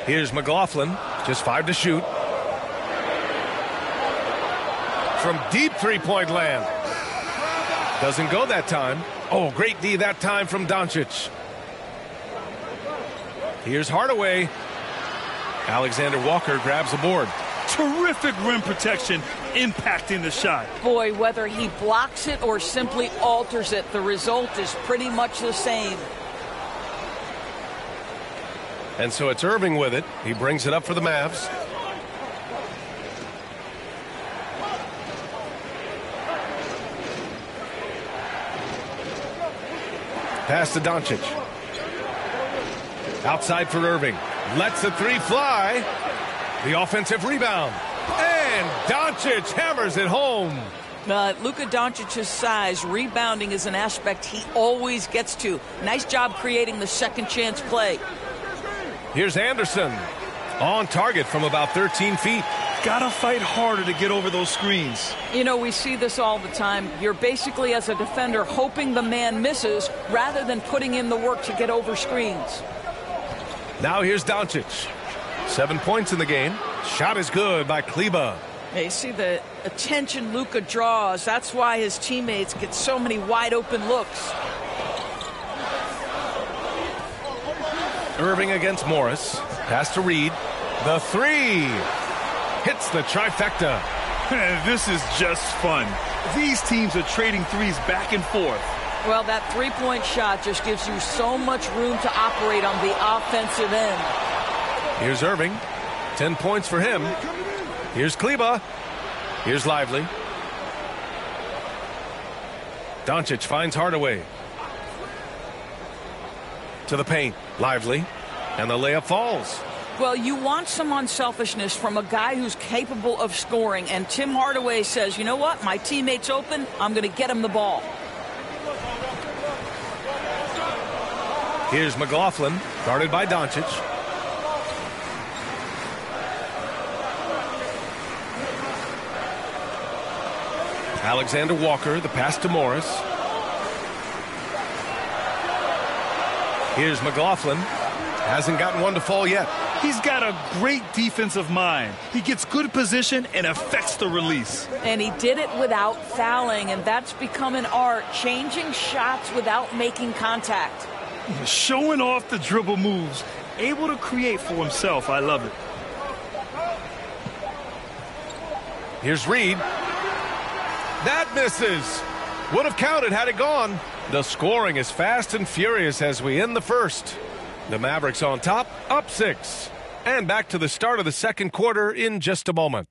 Here's McLaughlin, just 5 to shoot. From deep three-point land. Doesn't go that time. Oh, great D that time from Doncic. Here's Hardaway. Alexander Walker grabs the board. Terrific rim protection, impacting the shot. Boy, whether he blocks it or simply alters it, the result is pretty much the same. And so it's Irving with it. He brings it up for the Mavs. Pass to Doncic. Outside for Irving. Lets the three fly. The offensive rebound. And Doncic hammers it home. Luka Doncic's size, rebounding is an aspect he always gets to. Nice job creating the second chance play. Here's Anderson. On target from about 13 feet. Gotta fight harder to get over those screens. You know, we see this all the time. You're basically, as a defender, hoping the man misses rather than putting in the work to get over screens. Now here's Doncic. 7 points in the game. Shot is good by Kleba. You see the attention Luka draws. That's why his teammates get so many wide open looks. Irving against Morris. Pass to Reed. The three. Hits the trifecta. This is just fun. These teams are trading threes back and forth. Well, that three-point shot just gives you so much room to operate on the offensive end. Here's Irving. 10 points for him. Here's Kleba. Here's Lively. Doncic finds Hardaway. To the paint. Lively. And the layup falls. Well, you want some unselfishness from a guy who's capable of scoring. And Tim Hardaway says, you know what? My teammate's open. I'm going to get him the ball. Here's McLaughlin. Guarded by Doncic. Alexander Walker, the pass to Morris. Here's McLaughlin. Hasn't gotten one to fall yet. He's got a great defensive mind. He gets good position and affects the release. And he did it without fouling, and that's become an art, changing shots without making contact. Showing off the dribble moves, able to create for himself. I love it. Here's Reed. That misses. Would have counted had it gone. The scoring is fast and furious as we end the first. The Mavericks on top, up 6. And back to the start of the second quarter in just a moment.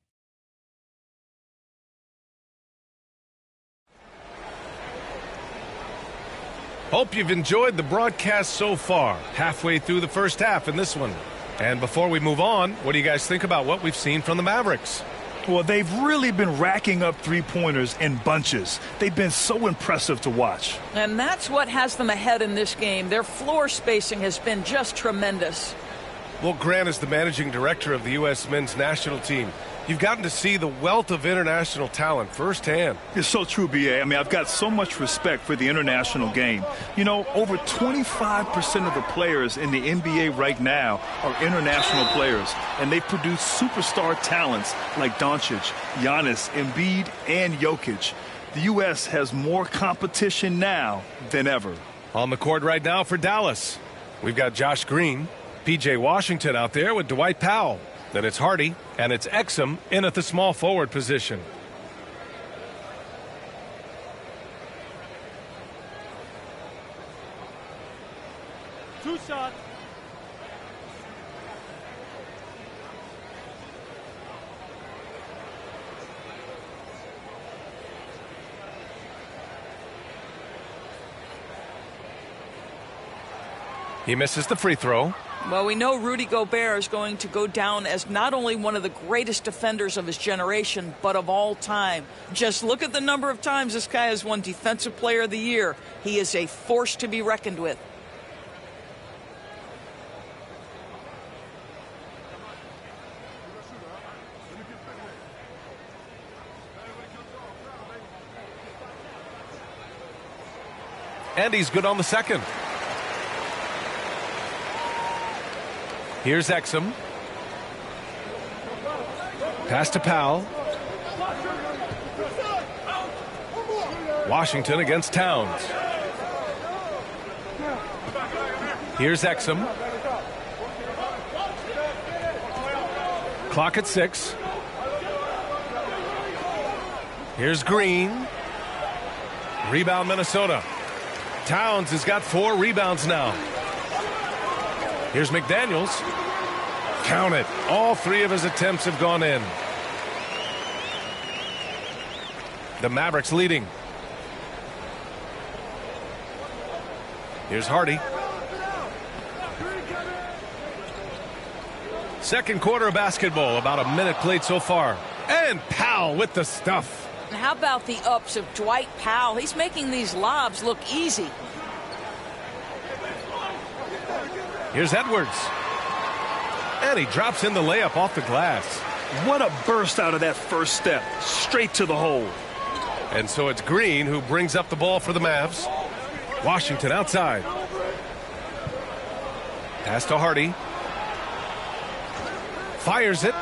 Hope you've enjoyed the broadcast so far. Halfway through the first half in this one. And before we move on, what do you guys think about what we've seen from the Mavericks? Well, they've really been racking up three-pointers in bunches. They've been so impressive to watch. And that's what has them ahead in this game. Their floor spacing has been just tremendous. Well, Grant is the managing director of the U.S. men's national team. You've gotten to see the wealth of international talent firsthand. It's so true, B.A. I mean, I've got so much respect for the international game. You know, over 25% of the players in the NBA right now are international players, and they've produced superstar talents like Doncic, Giannis, Embiid, and Jokic. The U.S. has more competition now than ever. On the court right now for Dallas, we've got Josh Green, P.J. Washington out there with Dwight Powell. Then it's Hardy, and it's Exum in at the small forward position. Two shots. He misses the free throw. Well, we know Rudy Gobert is going to go down as not only one of the greatest defenders of his generation, but of all time. Just look at the number of times this guy has won Defensive Player of the Year. He is a force to be reckoned with. And he's good on the second. Here's Exum. Pass to Powell. Washington against Towns. Here's Exum. Clock at 6. Here's Green. Rebound Minnesota. Towns has got 4 rebounds now. Here's McDaniels. Count it. All 3 of his attempts have gone in. The Mavericks leading. Here's Hardy. Second quarter of basketball, about a minute played so far. And Powell with the stuff. And how about the ups of Dwight Powell? He's making these lobs look easy. Here's Edwards. And he drops in the layup off the glass. What a burst out of that first step. Straight to the hole. And so it's Green who brings up the ball for the Mavs. Washington outside. Pass to Hardy. Fires it.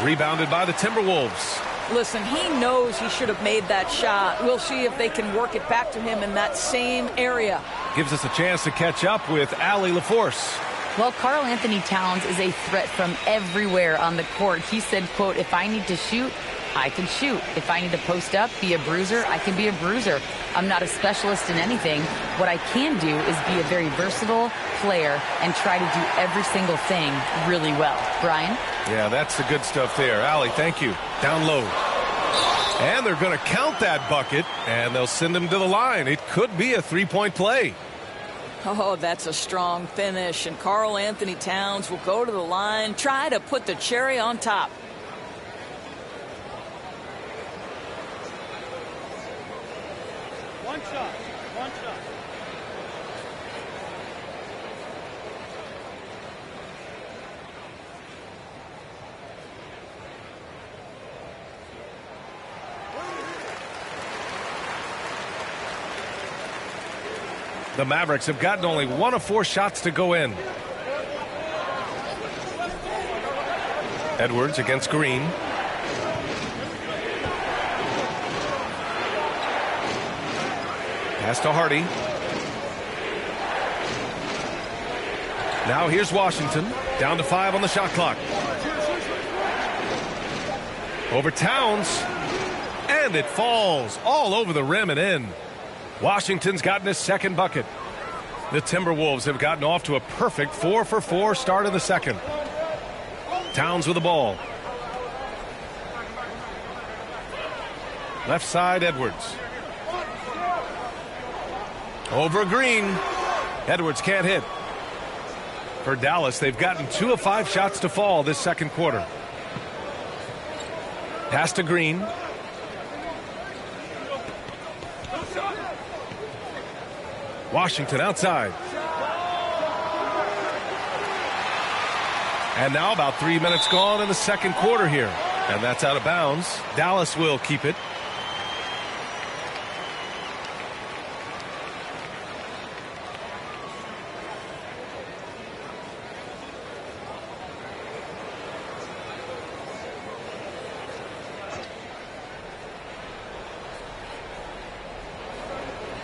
Rebounded by the Timberwolves. Listen, he knows he should have made that shot. We'll see if they can work it back to him in that same area. Gives us a chance to catch up with Allie LaForce. Well, Karl Anthony Towns is a threat from everywhere on the court. He said, quote, if I need to shoot, I can shoot. If I need to post up, be a bruiser, I can be a bruiser. I'm not a specialist in anything. What I can do is be a very versatile player and try to do every single thing really well. Brian? Yeah, that's the good stuff there. Allie, thank you. Down low. And they're going to count that bucket, and they'll send him to the line. It could be a three-point play. Oh, that's a strong finish. And Karl Anthony Towns will go to the line, try to put the cherry on top. One shot. One shot. The Mavericks have gotten only 1 of 4 shots to go in. Edwards against Green. Pass to Hardy. Now here's Washington. Down to 5 on the shot clock. Over Towns. And it falls all over the rim and in. Washington's gotten his second bucket. The Timberwolves have gotten off to a perfect 4-for-4 start in the second. Towns with the ball. Left side, Edwards. Over Green. Edwards can't hit. For Dallas, they've gotten 2 of 5 shots to fall this second quarter. Pass to Green. Washington outside. And now about 3 minutes gone in the second quarter here. And that's out of bounds. Dallas will keep it.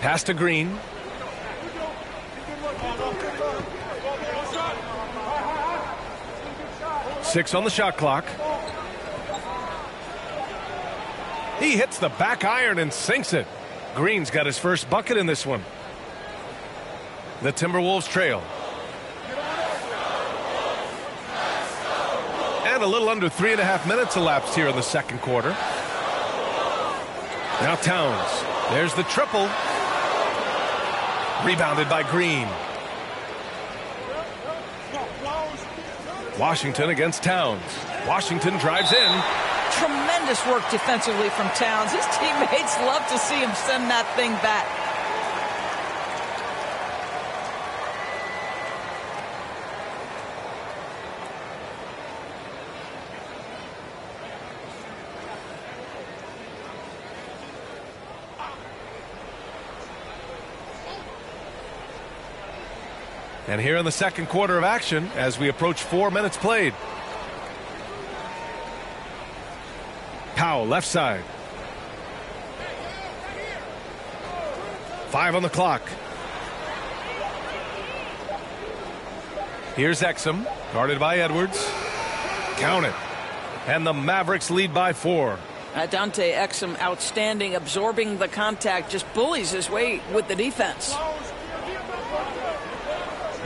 Pass to Green. Six on the shot clock. He hits the back iron and sinks it. Green's got his first bucket in this one. The Timberwolves trail. And a little under 3.5 minutes elapsed here in the second quarter. Now Towns. There's the triple. Rebounded by Green. Washington against Towns. Washington drives in. Tremendous work defensively from Towns. His teammates love to see him send that thing back. And here in the second quarter of action as we approach 4 minutes played. Powell left side. 5 on the clock. Here's Exum, guarded by Edwards. Count it. And the Mavericks lead by 4. Dante Exum outstanding, absorbing the contact, just bullies his way with the defense.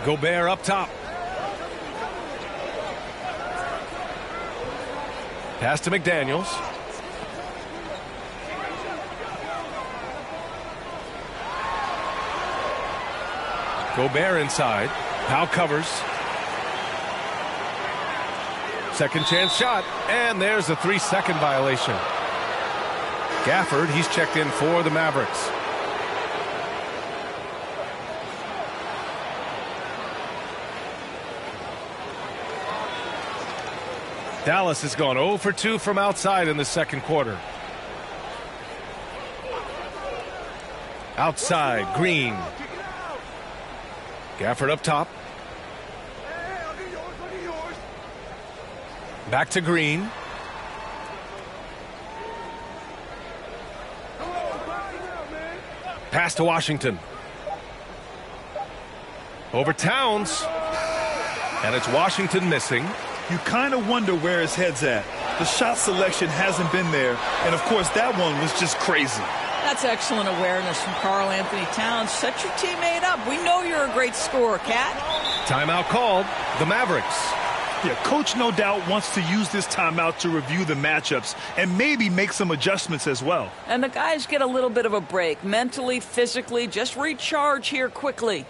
Gobert up top. Pass to McDaniels. Gobert inside. Powell covers. Second chance shot. And there's a 3-second violation. Gafford, he's checked in for the Mavericks. Dallas has gone 0 for 2 from outside in the second quarter. Outside, Green. Gafford up top. Back to Green. Pass to Washington. Over Towns. And it's Washington missing. You kind of wonder where his head's at. The shot selection hasn't been there. And, of course, that one was just crazy. That's excellent awareness from Karl Anthony Towns. Set your teammate up. We know you're a great scorer, Cat. Timeout called. The Mavericks. Yeah, coach no doubt wants to use this timeout to review the matchups and maybe make some adjustments as well. And the guys get a little bit of a break. Mentally, physically, just recharge here quickly.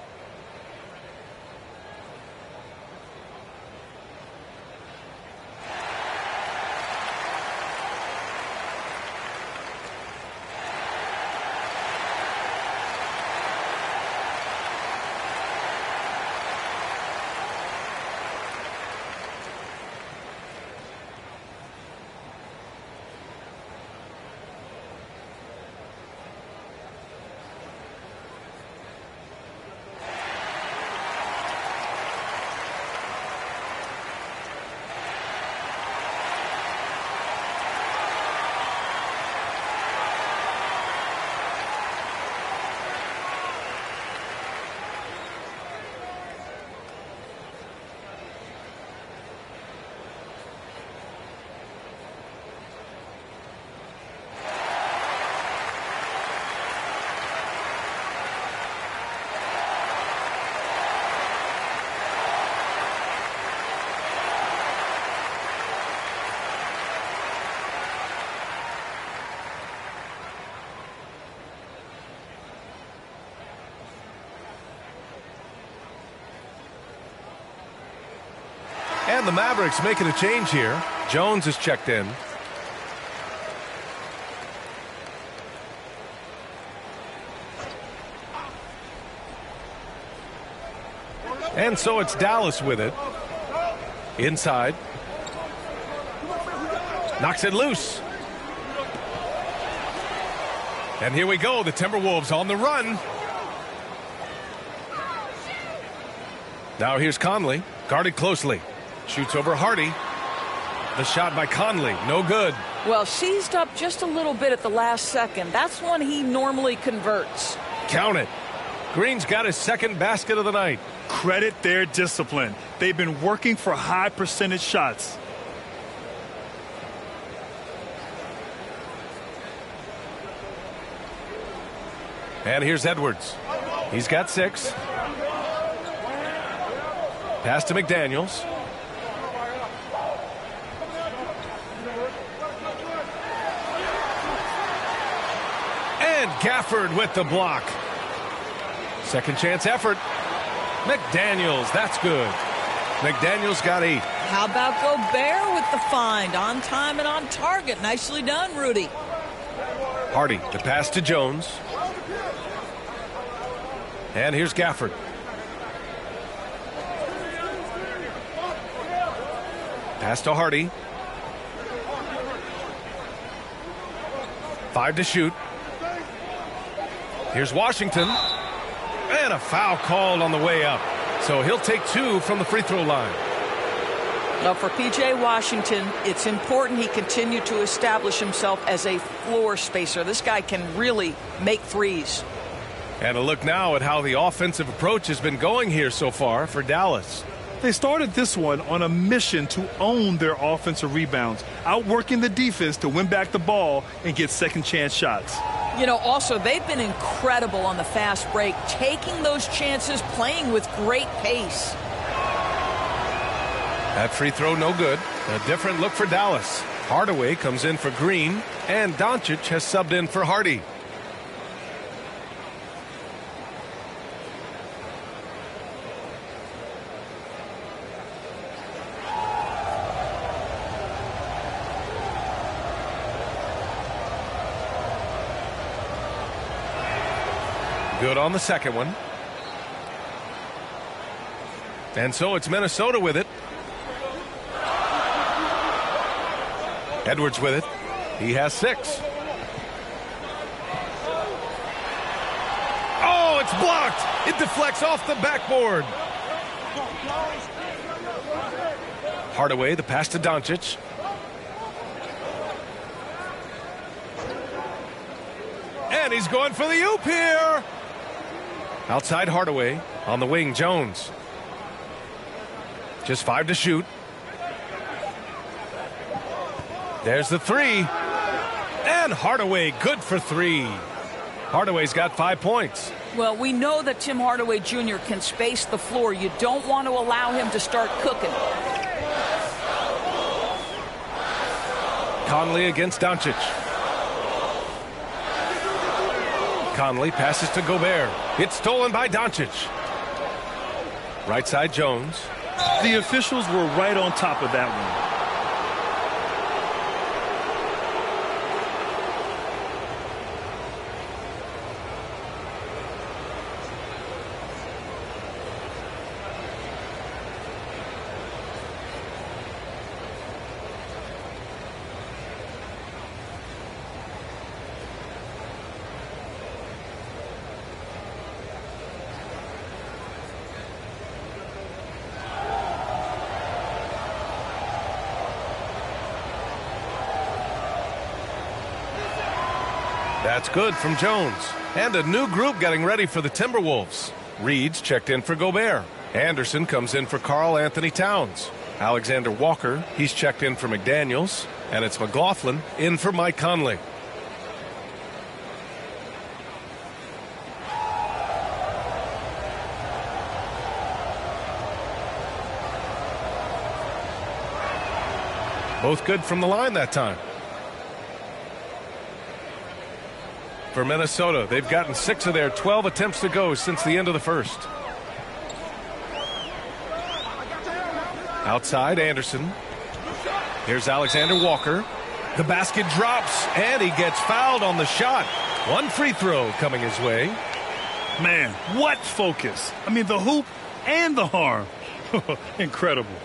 And the Mavericks making a change here. Jones is checked in. And so it's Dallas with it. Inside. Knocks it loose. And here we go. The Timberwolves on the run. Now here's Conley. Guarded closely. Shoots over Hardy. The shot by Conley. No good. Well, seized up just a little bit at the last second. That's when he normally converts. Count it. Green's got his second basket of the night. Credit their discipline. They've been working for high percentage shots. And here's Edwards. He's got 6. Pass to McDaniels. And Gafford with the block. Second chance effort. McDaniels, that's good. McDaniels got 8. How about Gobert with the find? On time and on target. Nicely done, Rudy. Hardy, the pass to Jones. And here's Gafford. Pass to Hardy. 5 to shoot. Here's Washington. And a foul called on the way up. So he'll take 2 from the free throw line. Now for P.J. Washington, it's important he continue to establish himself as a floor spacer. This guy can really make threes. And a look now at how the offensive approach has been going here so far for Dallas. They started this one on a mission to own their offensive rebounds, outworking the defense to win back the ball and get second chance shots. You know, also, they've been incredible on the fast break, taking those chances, playing with great pace. That free throw no good. A different look for Dallas. Hardaway comes in for Green, and Doncic has subbed in for Hardy. Good on the second one. And so it's Minnesota with it. Edwards with it. He has 6. Oh, it's blocked. It deflects off the backboard. Hardaway, the pass to Doncic. And he's going for the oop here. Outside Hardaway. On the wing, Jones. Just 5 to shoot. There's the 3. And Hardaway good for 3. Hardaway's got 5 points. Well, we know that Tim Hardaway Jr. can space the floor. You don't want to allow him to start cooking. Conley against Doncic. Conley passes to Gobert. It's stolen by Doncic. Right side Jones. The officials were right on top of that one. That's good from Jones. And a new group getting ready for the Timberwolves. Reed's checked in for Gobert. Anderson comes in for Karl Anthony Towns. Alexander Walker, he's checked in for McDaniels. And it's McLaughlin in for Mike Conley. Both good from the line that time. For Minnesota, they've gotten 6 of their 12 attempts to go since the end of the first. Outside, Anderson. Here's Alexander Walker. The basket drops, and he gets fouled on the shot. 1 free throw coming his way. Man, what focus. I mean, the hoop and the harm. Incredible.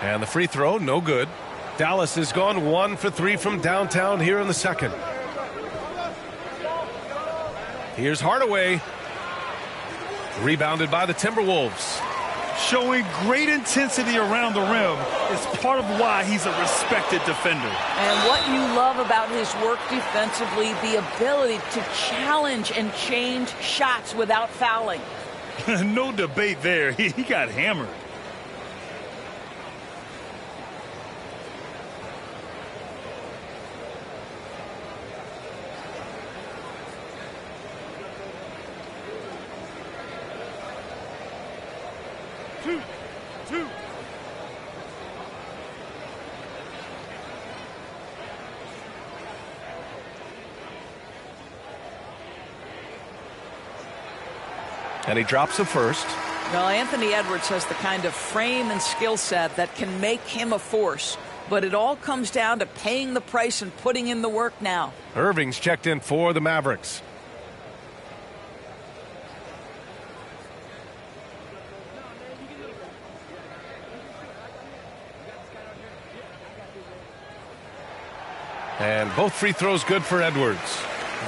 And the free throw, no good. Dallas has gone 1 for 3 from downtown here in the second. Here's Hardaway. Rebounded by the Timberwolves. Showing great intensity around the rim is part of why he's a respected defender. And what you love about his work defensively, the ability to challenge and change shots without fouling. No debate there. He got hammered. Two. And he drops the first. Well, Anthony Edwards has the kind of frame and skill set that can make him a force. But it all comes down to paying the price and putting in the work now. Irving's checked in for the Mavericks. And both free throws good for Edwards.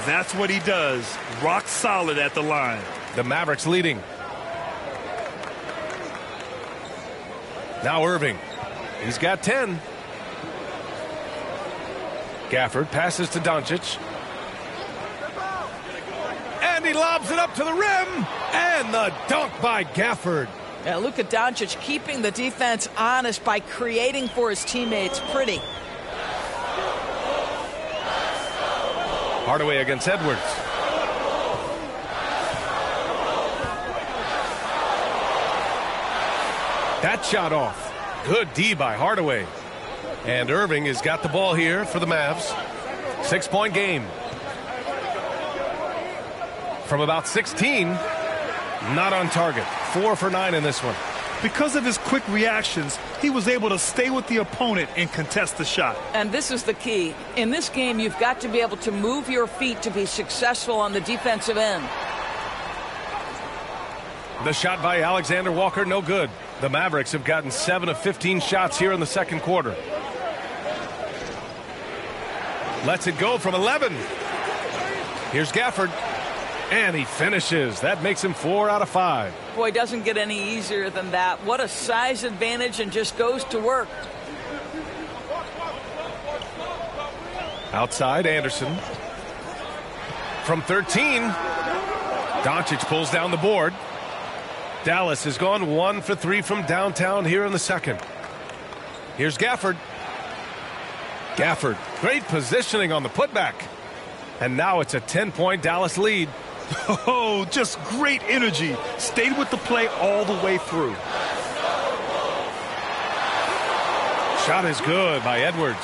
That's what he does. Rock solid at the line. The Mavericks leading. Now Irving. He's got 10. Gafford passes to Doncic. And he lobs it up to the rim. And the dunk by Gafford. Yeah, Luka Doncic keeping the defense honest by creating for his teammates. Pretty. Hardaway against Edwards. That shot off. Good D by Hardaway. And Irving has got the ball here for the Mavs. 6-point game. From about 16, not on target. 4 for 9 in this one. Because of his quick reactions, he was able to stay with the opponent and contest the shot. And this is the key. In this game, you've got to be able to move your feet to be successful on the defensive end. The shot by Alexander Walker, no good. The Mavericks have gotten 7 of 15 shots here in the second quarter. Lets it go from 11. Here's Gafford. And he finishes. That makes him 4 out of 5. Boy, doesn't get any easier than that. What a size advantage, and just goes to work. Outside, Anderson. From 13, Doncic pulls down the board. Dallas has gone 1 for 3 from downtown here in the second. Here's Gafford. Gafford, great positioning on the putback. And now it's a 10-point Dallas lead. Oh, just great energy. Stayed with the play all the way through. Shot is good by Edwards.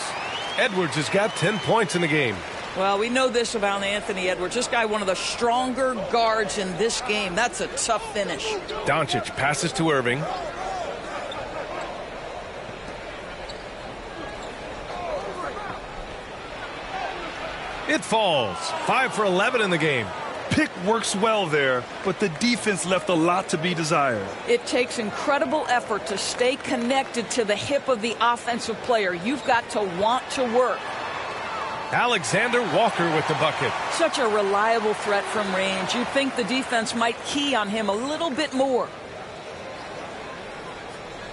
Edwards has got 10 points in the game. Well, we know this about Anthony Edwards. This guy, one of the stronger guards in this game. That's a tough finish. Doncic passes to Irving. It falls. 5 for 11 in the game. Pick works well there, but the defense left a lot to be desired. It takes incredible effort to stay connected to the hip of the offensive player. You've got to want to work. Alexander Walker with the bucket. Such a reliable threat from range. You'd think the defense might key on him a little bit more.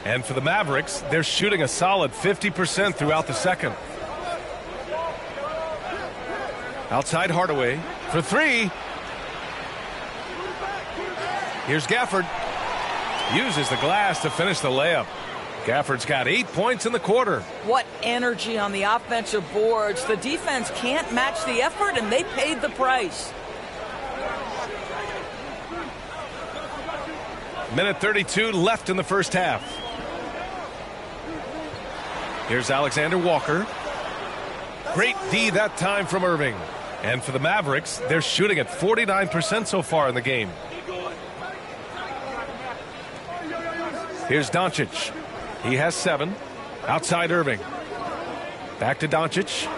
And for the Mavericks, they're shooting a solid 50% throughout the second. Outside Hardaway for 3. Here's Gafford. Uses the glass to finish the layup. Gafford's got 8 points in the quarter. What energy on the offensive boards. The defense can't match the effort, and they paid the price. Minute 32 left in the first half. Here's Alexander Walker. Great D that time from Irving. And for the Mavericks, they're shooting at 49% so far in the game. Here's Doncic. He has 7. Outside Irving. Back to Doncic.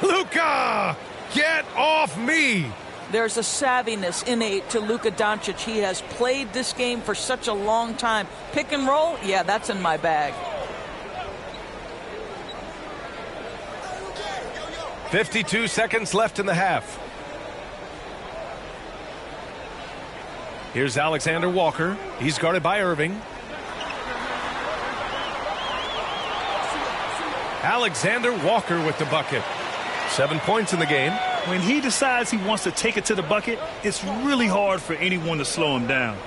Luka! Get off me! There's a savviness innate to Luka Doncic. He has played this game for such a long time. Pick and roll? Yeah, that's in my bag. 52 seconds left in the half. Here's Alexander Walker. He's guarded by Irving. Alexander Walker with the bucket. 7 points in the game. When he decides he wants to take it to the bucket, it's really hard for anyone to slow him down.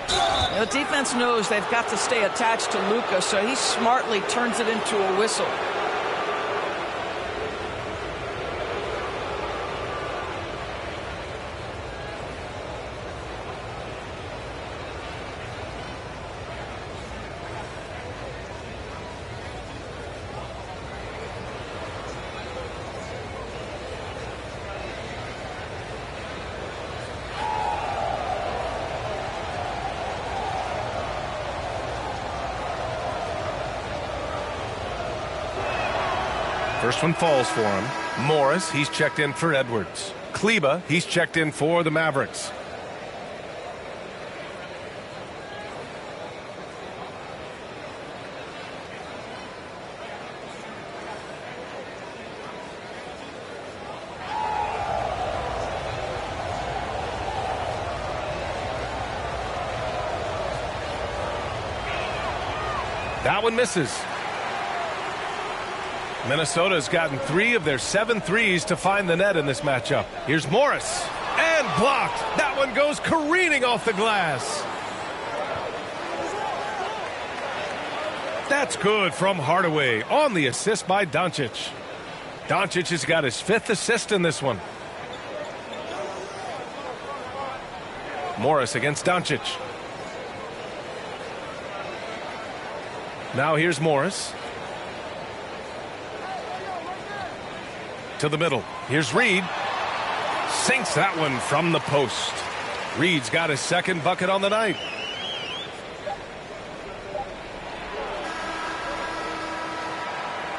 The defense knows they've got to stay attached to Luka, so he smartly turns it into a whistle. First one falls for him. Morris, he's checked in for Edwards. Kleba, he's checked in for the Mavericks. That one misses. Minnesota's gotten 3 of their 7 threes to find the net in this matchup. Here's Morris. And blocked. That one goes careening off the glass. That's good from Hardaway on the assist by Doncic. Doncic has got his 5th assist in this one. Morris against Doncic. Now here's Morris. To the middle. Here's Reed. Sinks that one from the post. Reed's got his 2nd bucket on the night.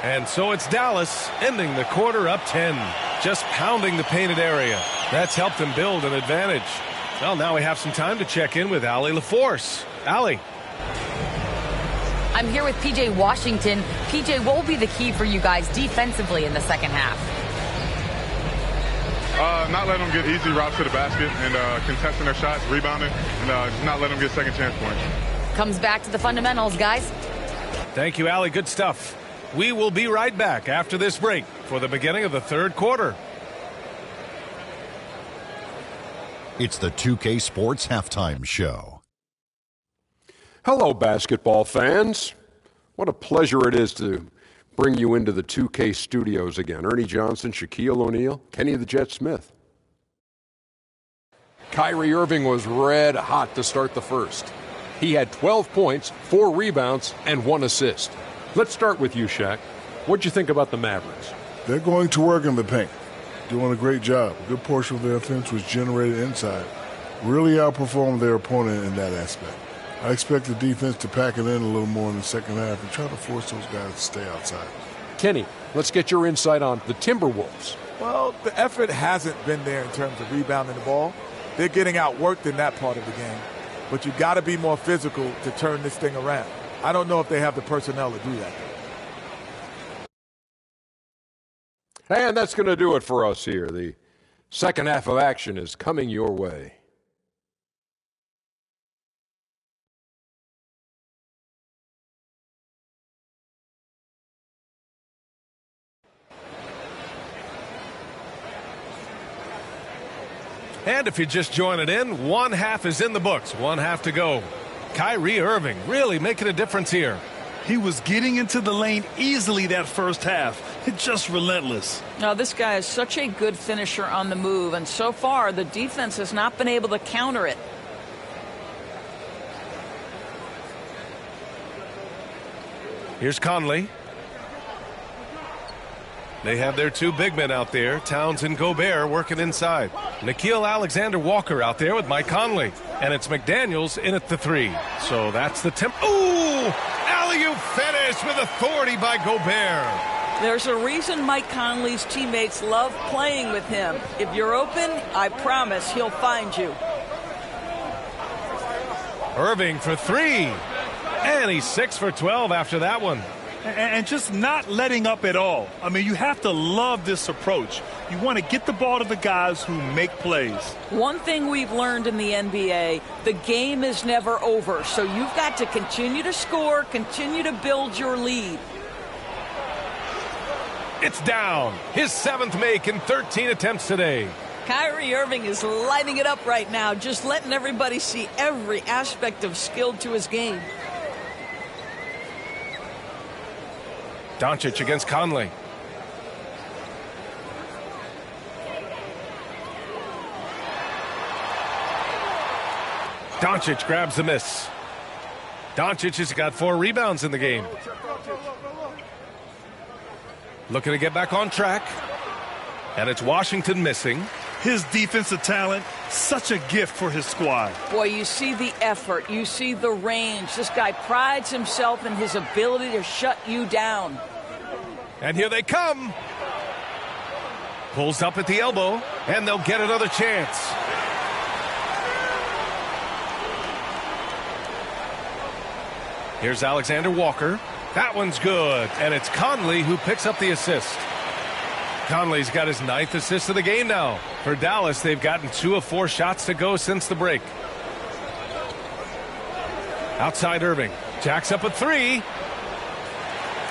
And so it's Dallas ending the quarter up 10. Just pounding the painted area. That's helped them build an advantage. Well, now we have some time to check in with Allie LaForce. Allie. I'm here with P.J. Washington. P.J., what will be the key for you guys defensively in the second half? Not letting them get easy routes to the basket and contesting their shots, rebounding, and just not letting them get second chance points. Comes back to the fundamentals, guys. Thank you, Allie. Good stuff. We will be right back after this break for the beginning of the 3rd quarter. It's the 2K Sports Halftime Show. Hello, basketball fans. What a pleasure it is to bring you into the 2K studios again. Ernie Johnson, Shaquille O'Neal, Kenny the Jet Smith. Kyrie Irving was red hot to start the first. He had 12 points, 4 rebounds, and 1 assist. Let's start with you, Shaq. What'd you think about the Mavericks? They're going to work in the paint. Doing a great job. A good portion of their offense was generated inside. Really outperformed their opponent in that aspect. I expect the defense to pack it in a little more in the second half and try to force those guys to stay outside. Kenny, let's get your insight on the Timberwolves. Well, the effort hasn't been there in terms of rebounding the ball. They're getting outworked in that part of the game. But you got to be more physical to turn this thing around. I don't know if they have the personnel to do that. And that's going to do it for us here. The second half of action is coming your way. And if you're just joining in, 1 half is in the books. 1 half to go. Kyrie Irving really making a difference here. He was getting into the lane easily that first half. It's just relentless. Now, this guy is such a good finisher on the move, and so far the defense has not been able to counter it. Here's Conley. They have their 2 big men out there, Towns and Gobert, working inside. Nickeil Alexander-Walker out there with Mike Conley. And it's McDaniels in at the 3. So that's the Ooh! Alley-oop finish with authority by Gobert. There's a reason Mike Conley's teammates love playing with him. If you're open, I promise he'll find you. Irving for 3. And he's 6 for 12 after that one. And just not letting up at all. I mean, you have to love this approach. You want to get the ball to the guys who make plays. One thing we've learned in the NBA, the game is never over. So you've got to continue to score, continue to build your lead. It's down. His 7th make in 13 attempts today. Kyrie Irving is lighting it up right now, just letting everybody see every aspect of skill to his game. Doncic against Conley. Doncic grabs the miss. Doncic has got 4 rebounds in the game. Looking to get back on track. And it's Washington missing. His defensive talent, such a gift for his squad. Boy, you see the effort. You see the range. This guy prides himself in his ability to shut you down. And here they come. Pulls up at the elbow, and they'll get another chance. Here's Alexander Walker. That one's good, and it's Conley who picks up the assist. Conley's got his 9th assist of the game now. For Dallas, they've gotten 2 of 4 shots to go since the break. Outside Irving. Jacks up a 3.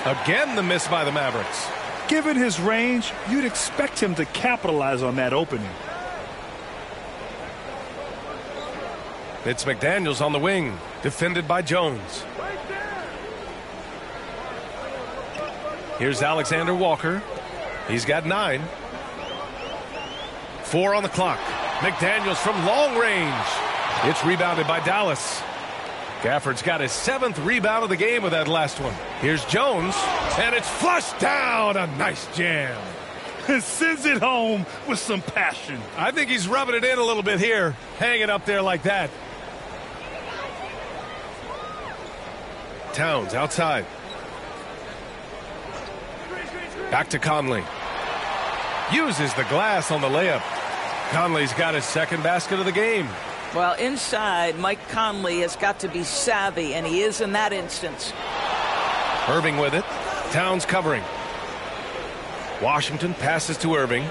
Again, the miss by the Mavericks. Given his range, you'd expect him to capitalize on that opening. It's McDaniels on the wing, defended by Jones. Here's Alexander Walker. He's got 9. 4 on the clock. McDaniels from long range. It's rebounded by Dallas. Gafford's got his 7th rebound of the game with that last one. Here's Jones, and it's flushed down. A nice jam. Sends it home with some passion. I think he's rubbing it in a little bit here, hanging up there like that. Towns outside. Back to Conley. Uses the glass on the layup. Conley's got his 2nd basket of the game. Well, inside, Mike Conley has got to be savvy, and he is in that instance. Irving with it. Towns covering. Washington passes to Irving.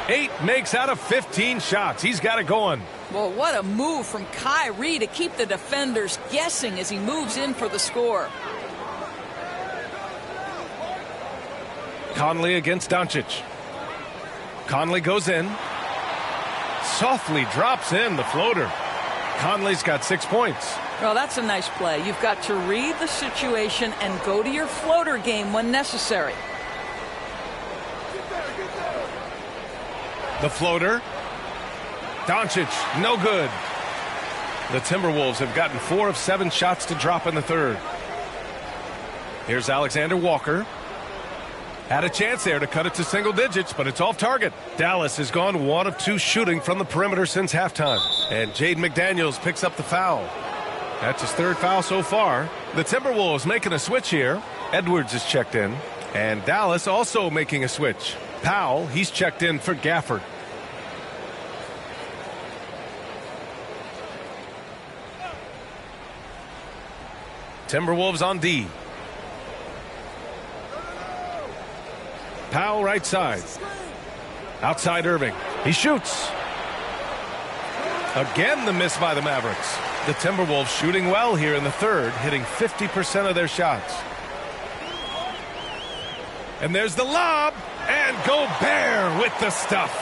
Eight makes out of 15 shots. He's got it going. Well, what a move from Kyrie to keep the defenders guessing as he moves in for the score. Conley against Doncic. Conley goes in. Softly drops in the floater. Conley's got 6 points. Well, that's a nice play. You've got to read the situation and go to your floater game when necessary. The floater. Doncic, no good. The Timberwolves have gotten 4 of 7 shots to drop in the 3rd. Here's Alexander Walker. Had a chance there to cut it to single digits, but it's off target. Dallas has gone 1 of 2 shooting from the perimeter since halftime. And Jaden McDaniels picks up the foul. That's his 3rd foul so far. The Timberwolves making a switch here. Edwards is checked in. And Dallas also making a switch. Powell, he's checked in for Gafford. Timberwolves on D. Powell right side. Outside Irving. He shoots. Again the miss by the Mavericks. The Timberwolves shooting well here in the 3rd, hitting 50% of their shots. And there's the lob. And Gobert with the stuff.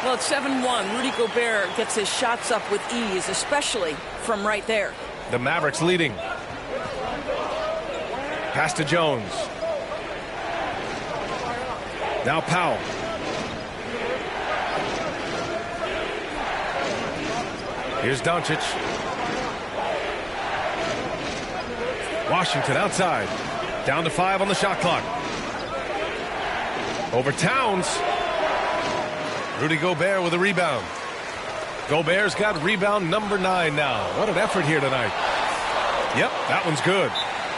Well, it's 7-1. Rudy Gobert gets his shots up with ease, especially from right there. The Mavericks leading. Pass to Jones. Now Powell. Here's Doncic. Washington outside. Down to 5 on the shot clock. Over Towns. Rudy Gobert with a rebound. Gobert's got rebound number 9 now. What an effort here tonight. Yep, that one's good.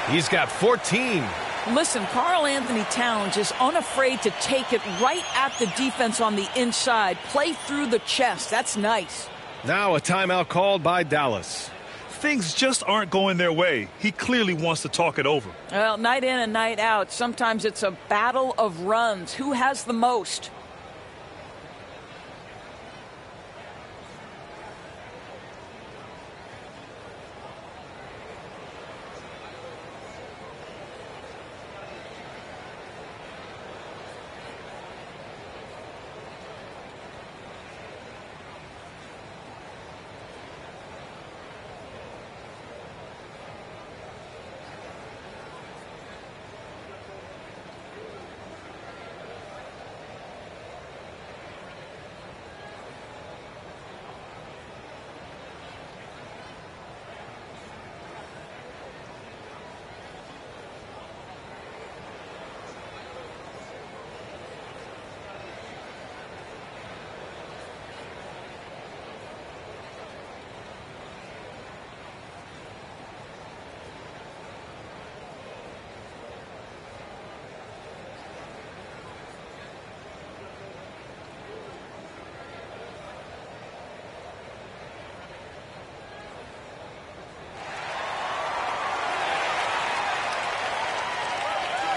He's got 14. Listen, Karl-Anthony Towns is unafraid to take it right at the defense on the inside. Play through the chest. That's nice. Now a timeout called by Dallas. Things just aren't going their way. He clearly wants to talk it over. Well, night in and night out, sometimes it's a battle of runs. Who has the most?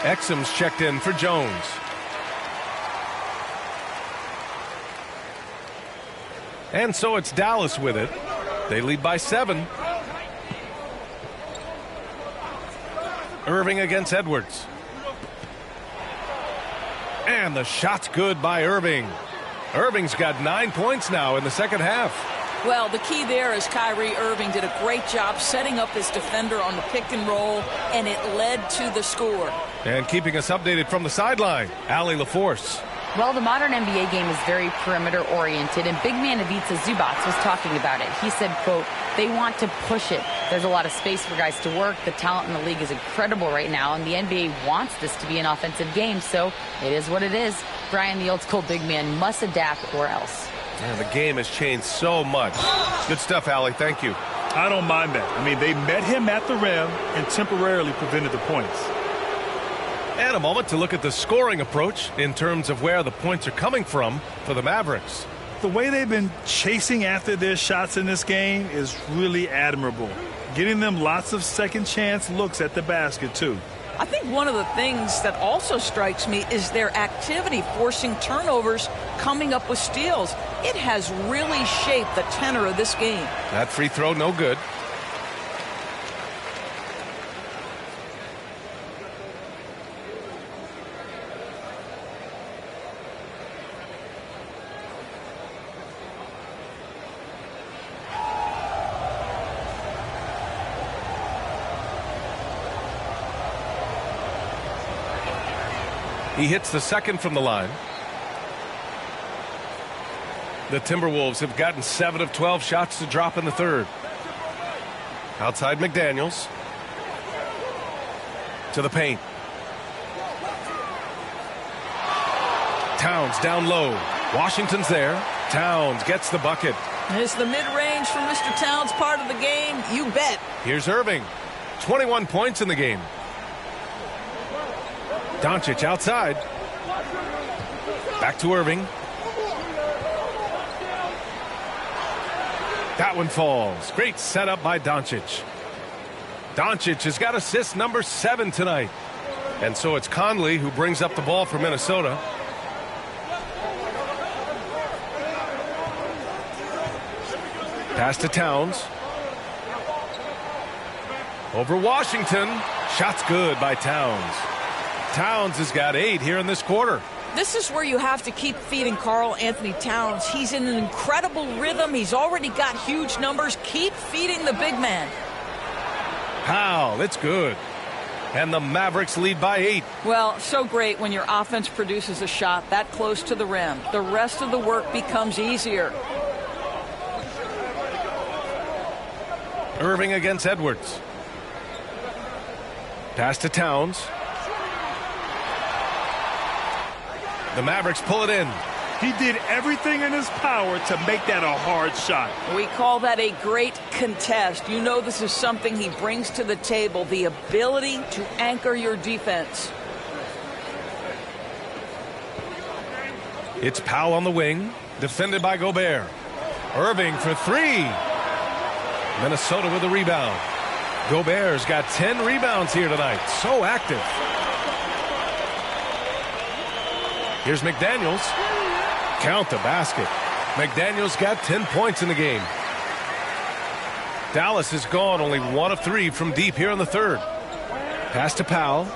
Exum's checked in for Jones. And so it's Dallas with it. They lead by 7. Irving against Edwards. And the shot's good by Irving. Irving's got 9 points now in the second half. Well, the key there is Kyrie Irving did a great job setting up his defender on the pick and roll, and it led to the score. And keeping us updated from the sideline, Allie LaForce. Well, the modern NBA game is very perimeter-oriented, and big man Ivica Zubac was talking about it. He said, quote, they want to push it. There's a lot of space for guys to work. The talent in the league is incredible right now, and the NBA wants this to be an offensive game, so it is what it is. Brian, the old-school big man, must adapt or else. Yeah, the game has changed so much. Good stuff, Allie. Thank you. I don't mind that. I mean, they met him at the rim and temporarily prevented the points. And a moment to look at the scoring approach in terms of where the points are coming from for the Mavericks. The way they've been chasing after their shots in this game is really admirable. Getting them lots of second chance looks at the basket, too. I think one of the things that also strikes me is their activity, forcing turnovers, coming up with steals. It has really shaped the tenor of this game. That free throw, no good. He hits the second from the line. The Timberwolves have gotten 7 of 12 shots to drop in the third. Outside McDaniels. To the paint. Towns down low. Washington's there. Towns gets the bucket. Is the mid-range from Mr. Towns part of the game? You bet. Here's Irving. 21 points in the game. Doncic outside. Back to Irving. That one falls. Great setup by Doncic. Doncic has got assist number 7 tonight. And so it's Conley who brings up the ball for Minnesota. Pass to Towns. Over Washington. Shot's good by Towns. Towns has got 8 here in this quarter. This is where you have to keep feeding Karl Anthony Towns. He's in an incredible rhythm. He's already got huge numbers. Keep feeding the big man. Powell, it's good. And the Mavericks lead by 8. Well, so great when your offense produces a shot that close to the rim. The rest of the work becomes easier. Irving against Edwards. Pass to Towns. The Mavericks pull it in. He did everything in his power to make that a hard shot. We call that a great contest. You know this is something he brings to the table, the ability to anchor your defense. It's Powell on the wing, defended by Gobert. Irving for 3. Minnesota with a rebound. Gobert's got 10 rebounds here tonight. So active. Here's McDaniels. Count the basket. McDaniels got 10 points in the game. Dallas has gone only 1 of 3 from deep here in the third. Pass to Powell.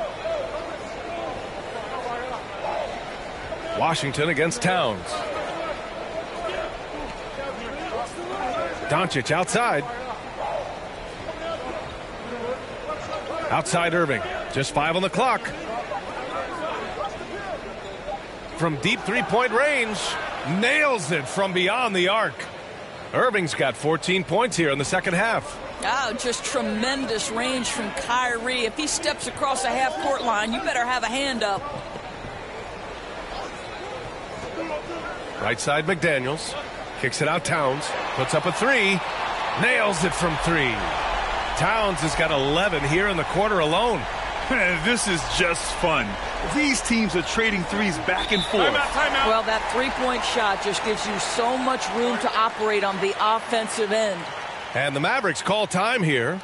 Washington against Towns. Doncic outside. Outside Irving. Just 5 on the clock. From deep three-point range. Nails it from beyond the arc. Irving's got 14 points here in the second half. Oh, just tremendous range from Kyrie. If he steps across the half-court line, you better have a hand up. Right side McDaniels. Kicks it out Towns. Puts up a 3. Nails it from 3. Towns has got 11 here in the quarter alone. This is just fun. These teams are trading threes back and forth. Timeout. Well, that three-point shot just gives you so much room to operate on the offensive end. And the Mavericks call time here.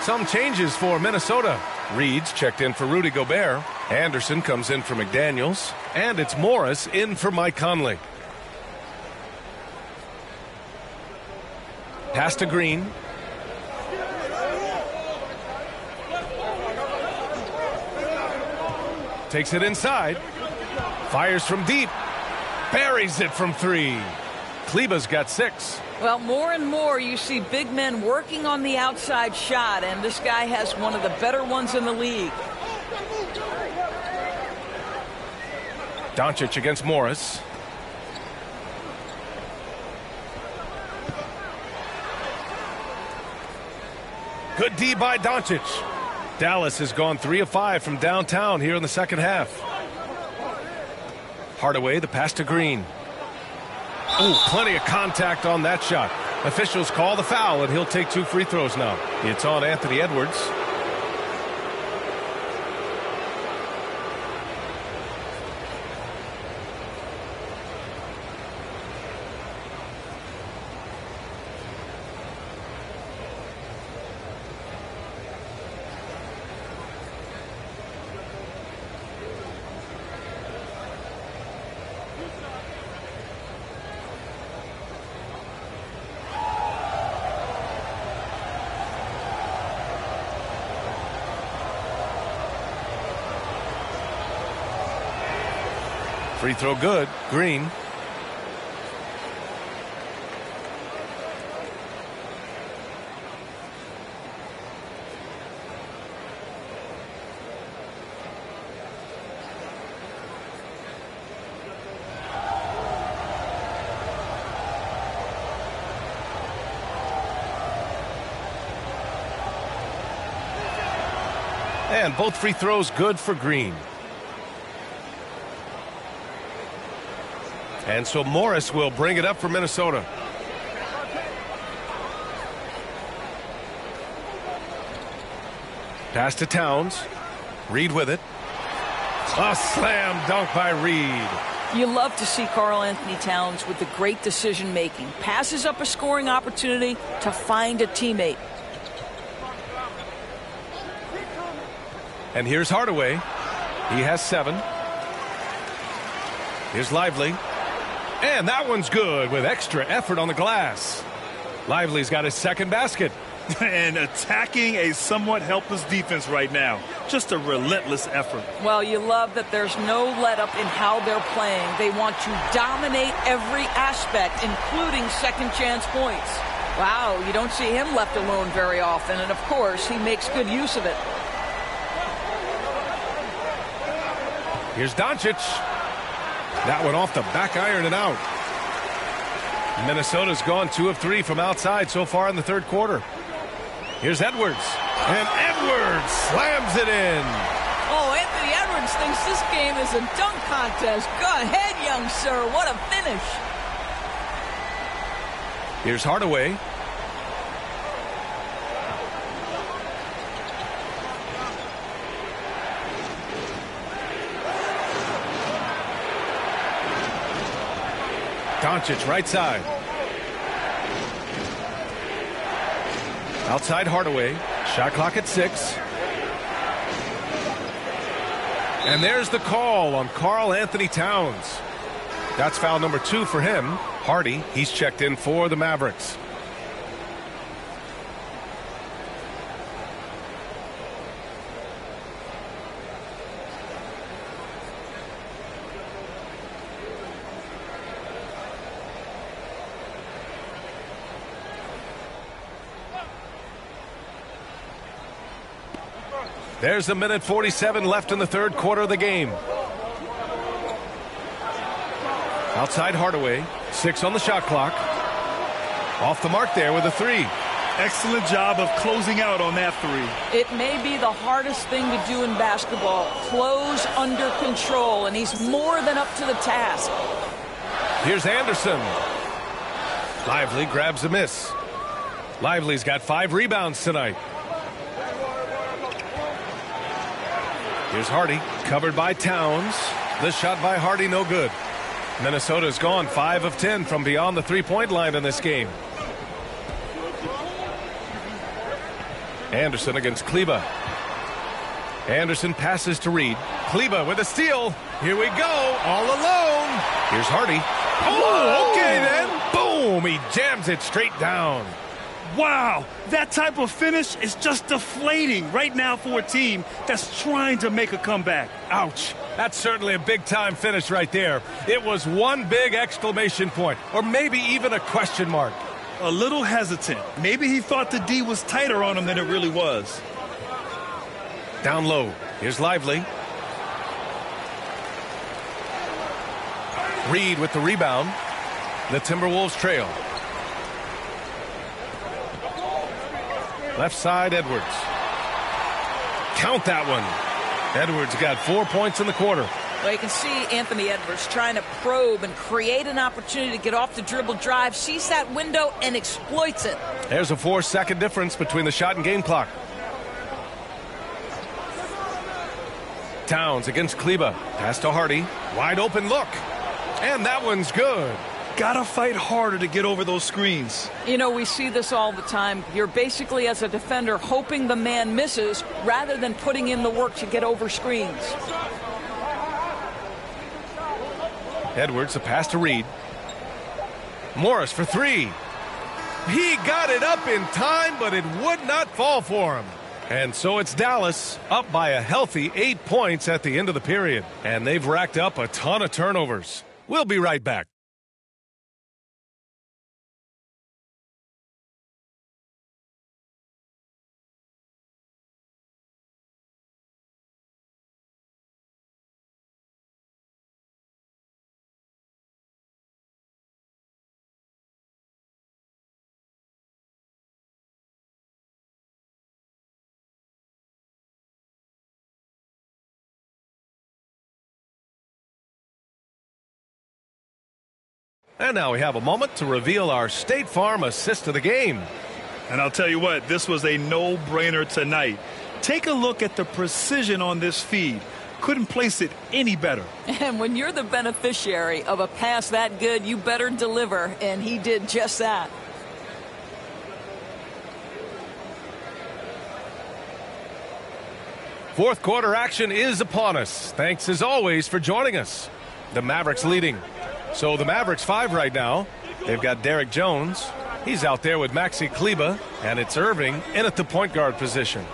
Some changes for Minnesota. Reed's checked in for Rudy Gobert. Anderson comes in for McDaniels. And it's Morris in for Mike Conley. Pass to Green. Takes it inside. Fires from deep. Buries it from 3. Kleba's got 6. Well, more and more you see big men working on the outside shot, and this guy has one of the better ones in the league. Doncic against Morris. Good D by Doncic. Dallas has gone 3 of 5 from downtown here in the second half. Hardaway, the pass to Green. Oh, plenty of contact on that shot. Officials call the foul, and he'll take 2 free throws now. It's on Anthony Edwards. Free throw good. Green. And both free throws good for Green. And so Morris will bring it up for Minnesota. Pass to Towns. Reed with it. A slam dunk by Reed. You love to see Karl Anthony Towns with the great decision making. Passes up a scoring opportunity to find a teammate. And here's Hardaway. He has 7. Here's Lively. And that one's good with extra effort on the glass. Lively's got his second basket. And attacking a somewhat helpless defense right now. Just a relentless effort. Well, you love that there's no let-up in how they're playing. They want to dominate every aspect, including second-chance points. Wow, you don't see him left alone very often, and of course, he makes good use of it. Here's Doncic. That one off the back iron and out. Minnesota's gone 2 of 3 from outside so far in the third quarter. Here's Edwards. And Edwards slams it in. Oh, Anthony Edwards thinks this game is a dunk contest. Go ahead, young sir. What a finish. Here's Hardaway. Doncic right side. Outside Hardaway. Shot clock at 6. And there's the call on Karl Anthony Towns. That's foul number 2 for him. Hardy, he's checked in for the Mavericks. There's a minute 47 left in the third quarter of the game. Outside Hardaway. 6 on the shot clock. Off the mark there with a 3. Excellent job of closing out on that 3. It may be the hardest thing to do in basketball. Close under control, and he's more than up to the task. Here's Anderson. Lively grabs a miss. Lively's got 5 rebounds tonight. Here's Hardy, covered by Towns. This shot by Hardy, no good. Minnesota's gone 5 of 10 from beyond the three-point line in this game. Anderson against Kleba. Anderson passes to Reed. Kleba with a steal. Here we go, all alone. Here's Hardy. Oh, okay then. Boom, he jams it straight down. Wow, that type of finish is just deflating right now for a team that's trying to make a comeback. Ouch. That's certainly a big-time finish right there. It was one big exclamation point, or maybe even a question mark. A little hesitant. Maybe he thought the D was tighter on him than it really was. Down low. Here's Lively. Reed with the rebound. The Timberwolves trail. Left side, Edwards. Count that one. Edwards got 4 points in the quarter. Well, you can see Anthony Edwards trying to probe and create an opportunity to get off the dribble drive, sees that window and exploits it. There's a 4-second difference between the shot and game clock. Towns against Kleba. Pass to Hardy. Wide open look. And that one's good. Gotta fight harder to get over those screens. You know, we see this all the time. You're basically, as a defender, hoping the man misses rather than putting in the work to get over screens. Edwards, a pass to Reed. Morris for three. He got it up in time, but it would not fall for him. And so it's Dallas up by a healthy 8 points at the end of the period. And they've racked up a ton of turnovers. We'll be right back. And now we have a moment to reveal our State Farm assist of the game. And I'll tell you what, this was a no-brainer tonight. Take a look at the precision on this feed. Couldn't place it any better. And when you're the beneficiary of a pass that good, you better deliver, and he did just that. Fourth quarter action is upon us. Thanks as always for joining us. The Mavericks leading. So the Mavericks 5 right now. They've got Derek Jones. He's out there with Maxi Kleba, and it's Irving in at the point guard position.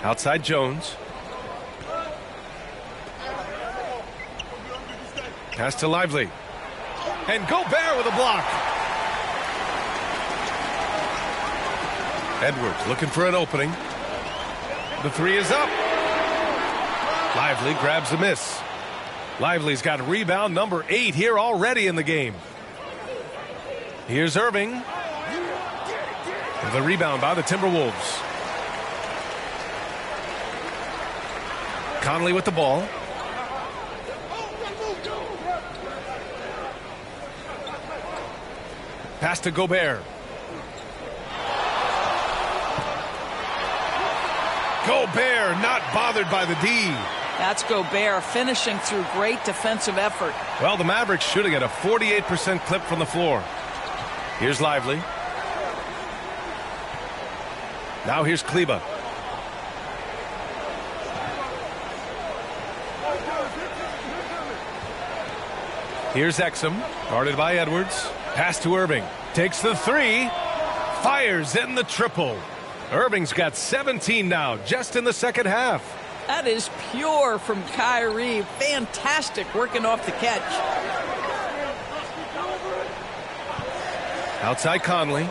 Outside Jones. Pass to Lively. And Gobert with a block. Edwards looking for an opening. The three is up. Lively grabs the miss. Lively's got rebound number 8 here already in the game. Here's Irving. The rebound by the Timberwolves. Conley with the ball. Pass to Gobert. Gobert not bothered by the D. That's Gobert finishing through great defensive effort. Well, the Mavericks shooting at a 48% clip from the floor. Here's Lively. Now here's Kleba. Here's Exum, guarded by Edwards. Pass to Irving. Takes the three. Fires in the triple. Irving's got 17 now, just in the second half. That is pure from Kyrie. Fantastic working off the catch. Outside Conley.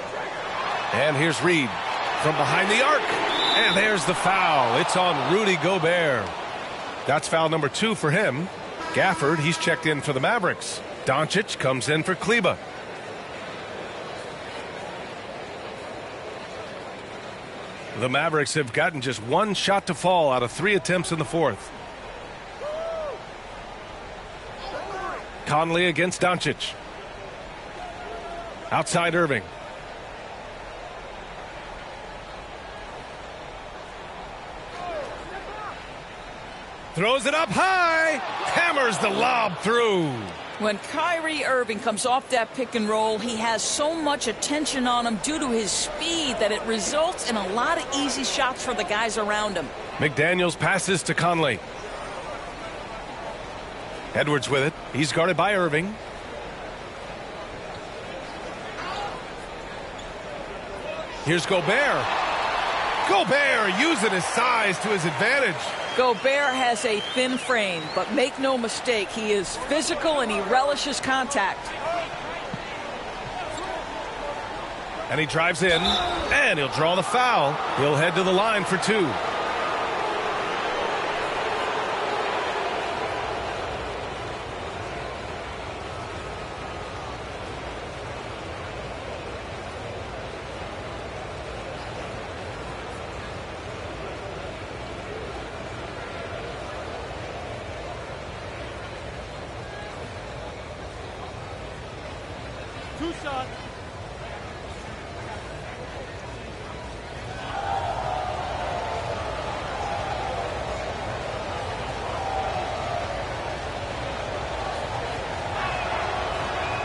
And here's Reed from behind the arc. And there's the foul. It's on Rudy Gobert. That's foul number 2 for him. Gafford, he's checked in for the Mavericks. Doncic comes in for Kleba. The Mavericks have gotten just one shot to fall out of 3 attempts in the fourth. Conley against Doncic. Outside Irving. Throws it up high. Hammers the lob through. When Kyrie Irving comes off that pick and roll, he has so much attention on him due to his speed that it results in a lot of easy shots for the guys around him. McDaniels passes to Conley. Edwards with it. He's guarded by Irving. Here's Gobert. Gobert using his size to his advantage. Gobert has a thin frame, but make no mistake, he is physical and he relishes contact. And he drives in, and he'll draw the foul. He'll head to the line for two. Two shots.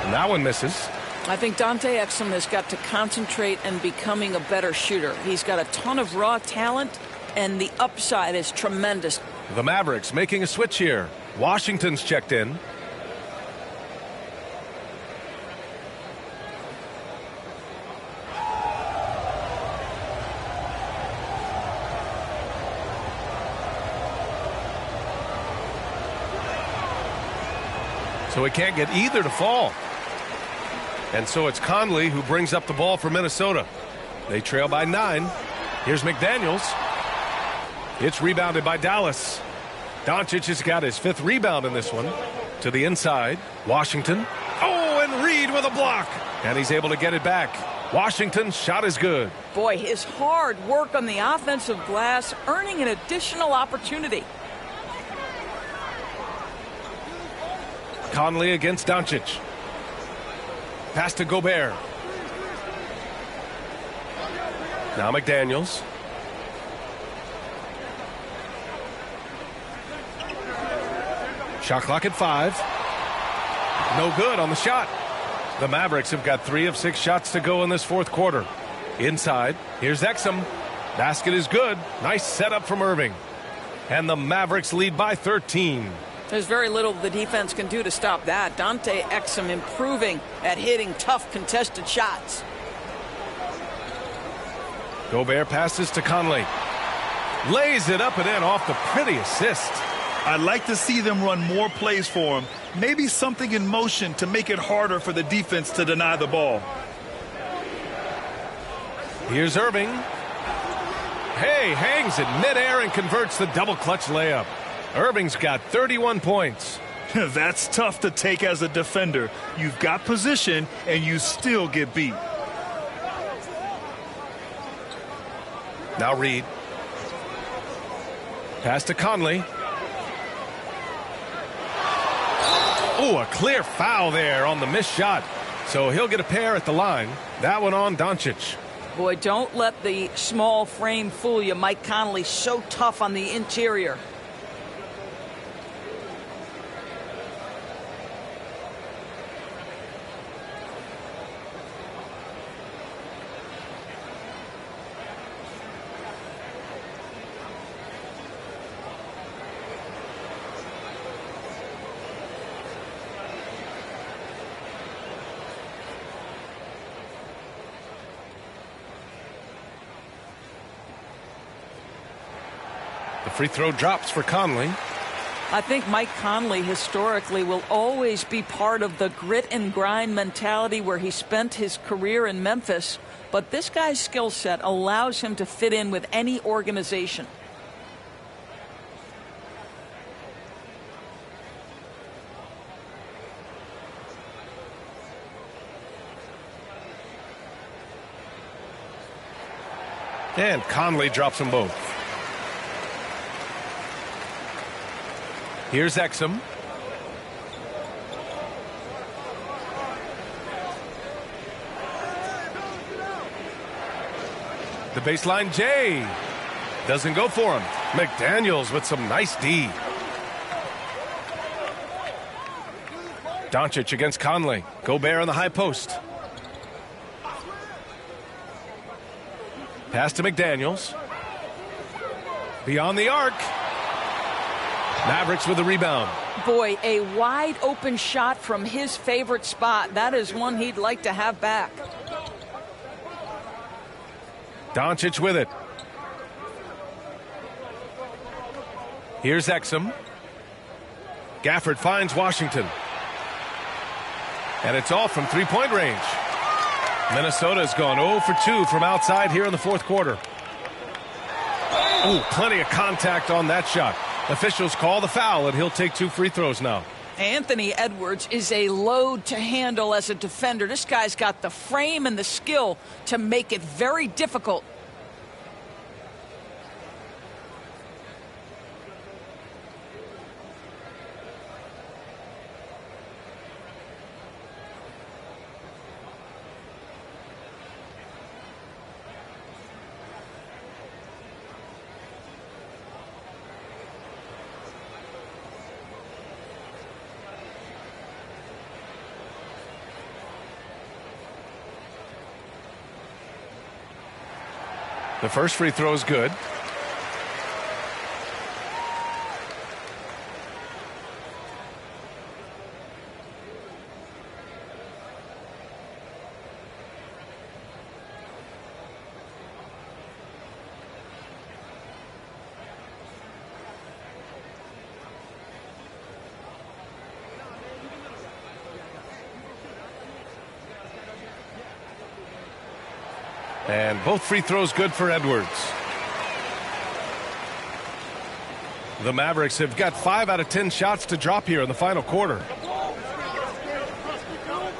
And that one misses. I think Dante Exum has got to concentrate and becoming a better shooter. He's got a ton of raw talent, and the upside is tremendous. The Mavericks making a switch here. Washington's checked in. So he can't get either to fall. And so it's Conley who brings up the ball for Minnesota. They trail by 9. Here's McDaniels. It's rebounded by Dallas. Doncic has got his 5th rebound in this one. To the inside. Washington. Oh, and Reed with a block. And he's able to get it back. Washington's shot is good. Boy, his hard work on the offensive glass earning an additional opportunity. Conley against Doncic. Pass to Gobert. Now McDaniels. Shot clock at 5. No good on the shot. The Mavericks have got 3 of 6 shots to go in this 4th quarter. Inside, here's Exum. Basket is good. Nice setup from Irving. And the Mavericks lead by 13. There's very little the defense can do to stop that. Dante Exum improving at hitting tough contested shots. Gobert passes to Conley. Lays it up and in off the pretty assist. I'd like to see them run more plays for him. Maybe something in motion to make it harder for the defense to deny the ball. Here's Irving. Hey, hangs in midair and converts the double clutch layup. Irving's got 31 points. That's tough to take as a defender. You've got position and you still get beat. Now Reed. Pass to Conley. Oh, a clear foul there on the missed shot. So he'll get a pair at the line. That one on Doncic. Boy, don't let the small frame fool you. Mike Conley so tough on the interior. The free throw drops for Conley. I think Mike Conley historically will always be part of the grit and grind mentality where he spent his career in Memphis. But this guy's skill set allows him to fit in with any organization. And Conley drops them both. Here's Exum. The baseline J. Doesn't go for him. McDaniels with some nice D. Doncic against Conley. Gobert on the high post. Pass to McDaniels. Beyond the arc. Mavericks with the rebound. Boy, a wide open shot from his favorite spot. That is one he'd like to have back. Doncic with it. Here's Exum. Gafford finds Washington. And it's all from three-point range. Minnesota has gone 0 for 2 from outside here in the fourth quarter. Ooh, plenty of contact on that shot. Officials call the foul, and he'll take 2 free throws now. Anthony Edwards is a load to handle as a defender. This guy's got the frame and the skill to make it very difficult. The first free throw is good. And both free throws good for Edwards. The Mavericks have got 5 out of 10 shots to drop here in the final quarter.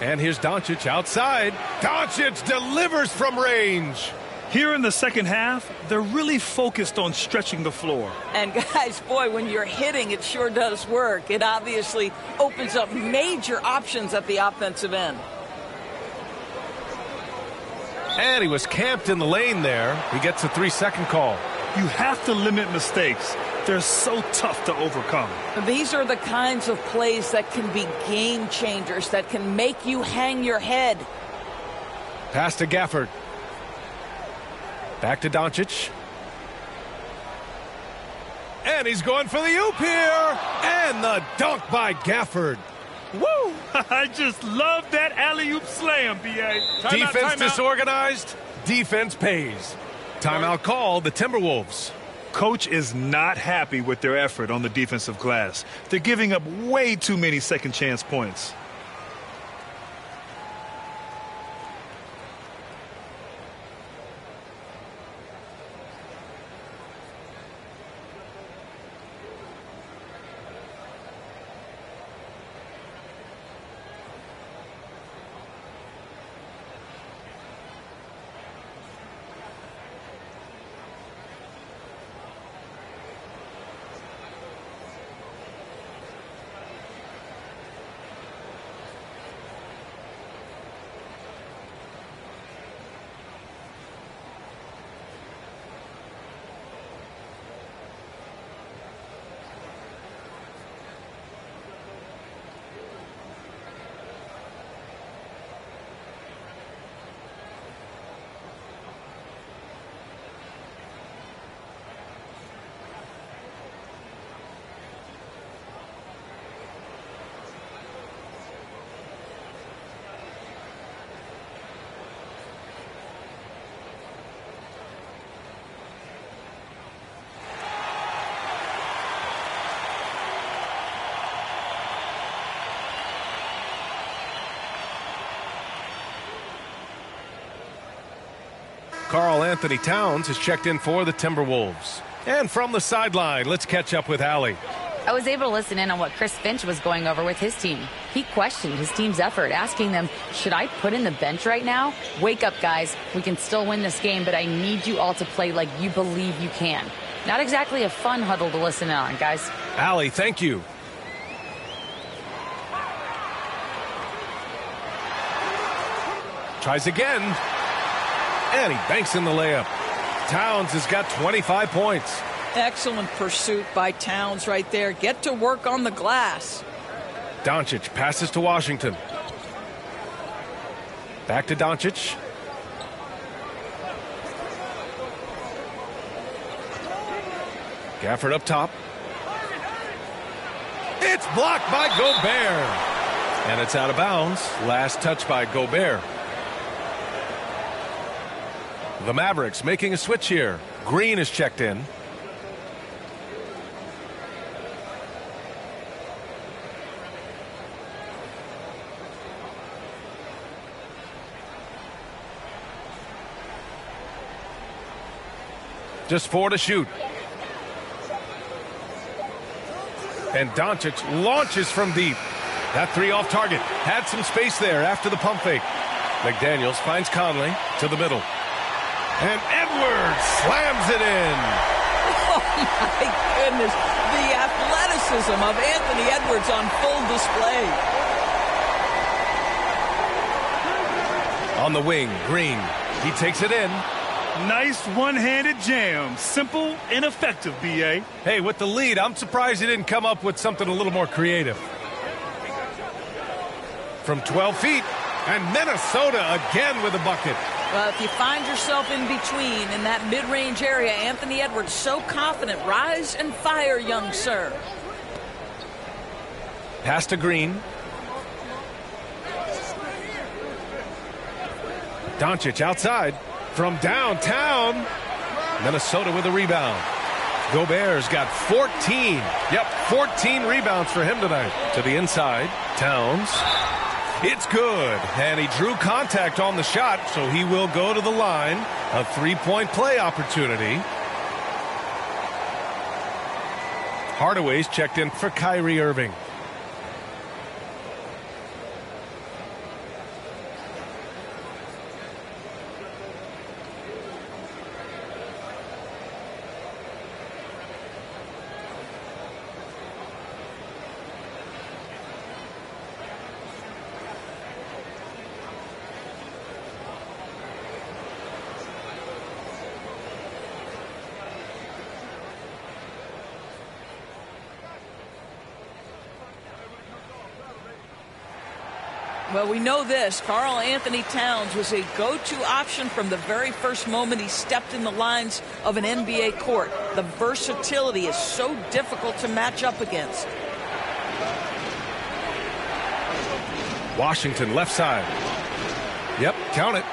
And here's Doncic outside. Doncic delivers from range. Here in the second half, they're really focused on stretching the floor. And guys, boy, when you're hitting, it sure does work. It obviously opens up major options at the offensive end. And he was camped in the lane there. He gets a 3-second call. You have to limit mistakes. They're so tough to overcome. These are the kinds of plays that can be game changers, that can make you hang your head. Pass to Gafford. Back to Doncic. And he's going for the oop here. And the dunk by Gafford. Woo! I just love that alley-oop slam, B.A. Defense disorganized. Defense pays. Timeout called the Timberwolves. Coach is not happy with their effort on the defensive glass. They're giving up way too many second chance points. Karl-Anthony Towns has checked in for the Timberwolves. And from the sideline, let's catch up with Allie. I was able to listen in on what Chris Finch was going over with his team. He questioned his team's effort, asking them, should I put in the bench right now? Wake up, guys. We can still win this game, but I need you all to play like you believe you can. Not exactly a fun huddle to listen in on, guys. Allie, thank you. Tries again. And he banks in the layup. Towns has got 25 points. Excellent pursuit by Towns right there. Get to work on the glass. Doncic passes to Washington. Back to Doncic. Gafford up top. It's blocked by Gobert. And it's out of bounds. Last touch by Gobert. The Mavericks making a switch here. Green is checked in. Just 4 to shoot. And Doncic launches from deep. That 3 off target. Had some space there after the pump fake. McDaniels finds Conley to the middle. And Edwards slams it in. Oh, my goodness. The athleticism of Anthony Edwards on full display. On the wing, Green. He takes it in. Nice one-handed jam. Simple and effective, B.A. Hey, with the lead, I'm surprised he didn't come up with something a little more creative. From 12 feet, and Minnesota again with a bucket. Well, if you find yourself in between in that mid-range area, Anthony Edwards so confident. Rise and fire, young sir. Pass to Green. Doncic outside from downtown. Minnesota with a rebound. Gobert's got 14. Yep, 14 rebounds for him tonight. To the inside, Towns. It's good, and he drew contact on the shot, so he will go to the line. A 3-point play opportunity. Hardaway's checked in for Kyrie Irving. Well, we know this. Karl Anthony Towns was a go-to option from the very first moment he stepped in the lines of an NBA court. The versatility is so difficult to match up against. Washington left side. Yep, count it.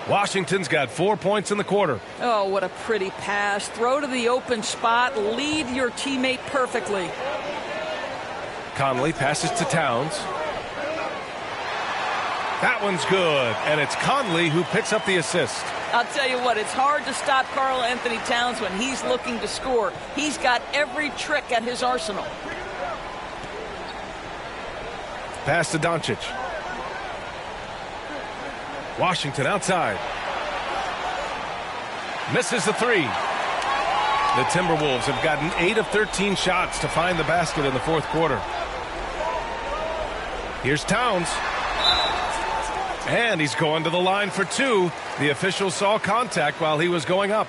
Washington's got 4 points in the quarter. Oh, what a pretty pass. Throw to the open spot. Lead your teammate perfectly. Conley passes to Towns. That one's good, and it's Conley who picks up the assist. I'll tell you what, it's hard to stop Karl Anthony Towns when he's looking to score. He's got every trick at his arsenal. Pass to Doncic. Washington outside. Misses the 3. The Timberwolves have gotten 8 of 13 shots to find the basket in the fourth quarter. Here's Towns. And he's going to the line for 2. The official saw contact while he was going up.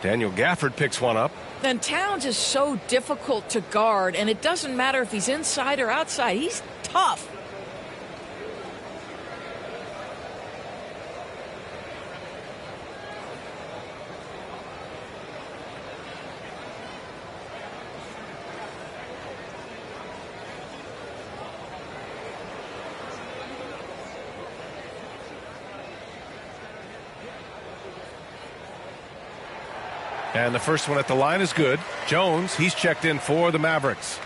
Daniel Gafford picks one up. And Towns is so difficult to guard, and it doesn't matter if he's inside or outside. He's tough. And the first one at the line is good. Jones, he's checked in for the Mavericks.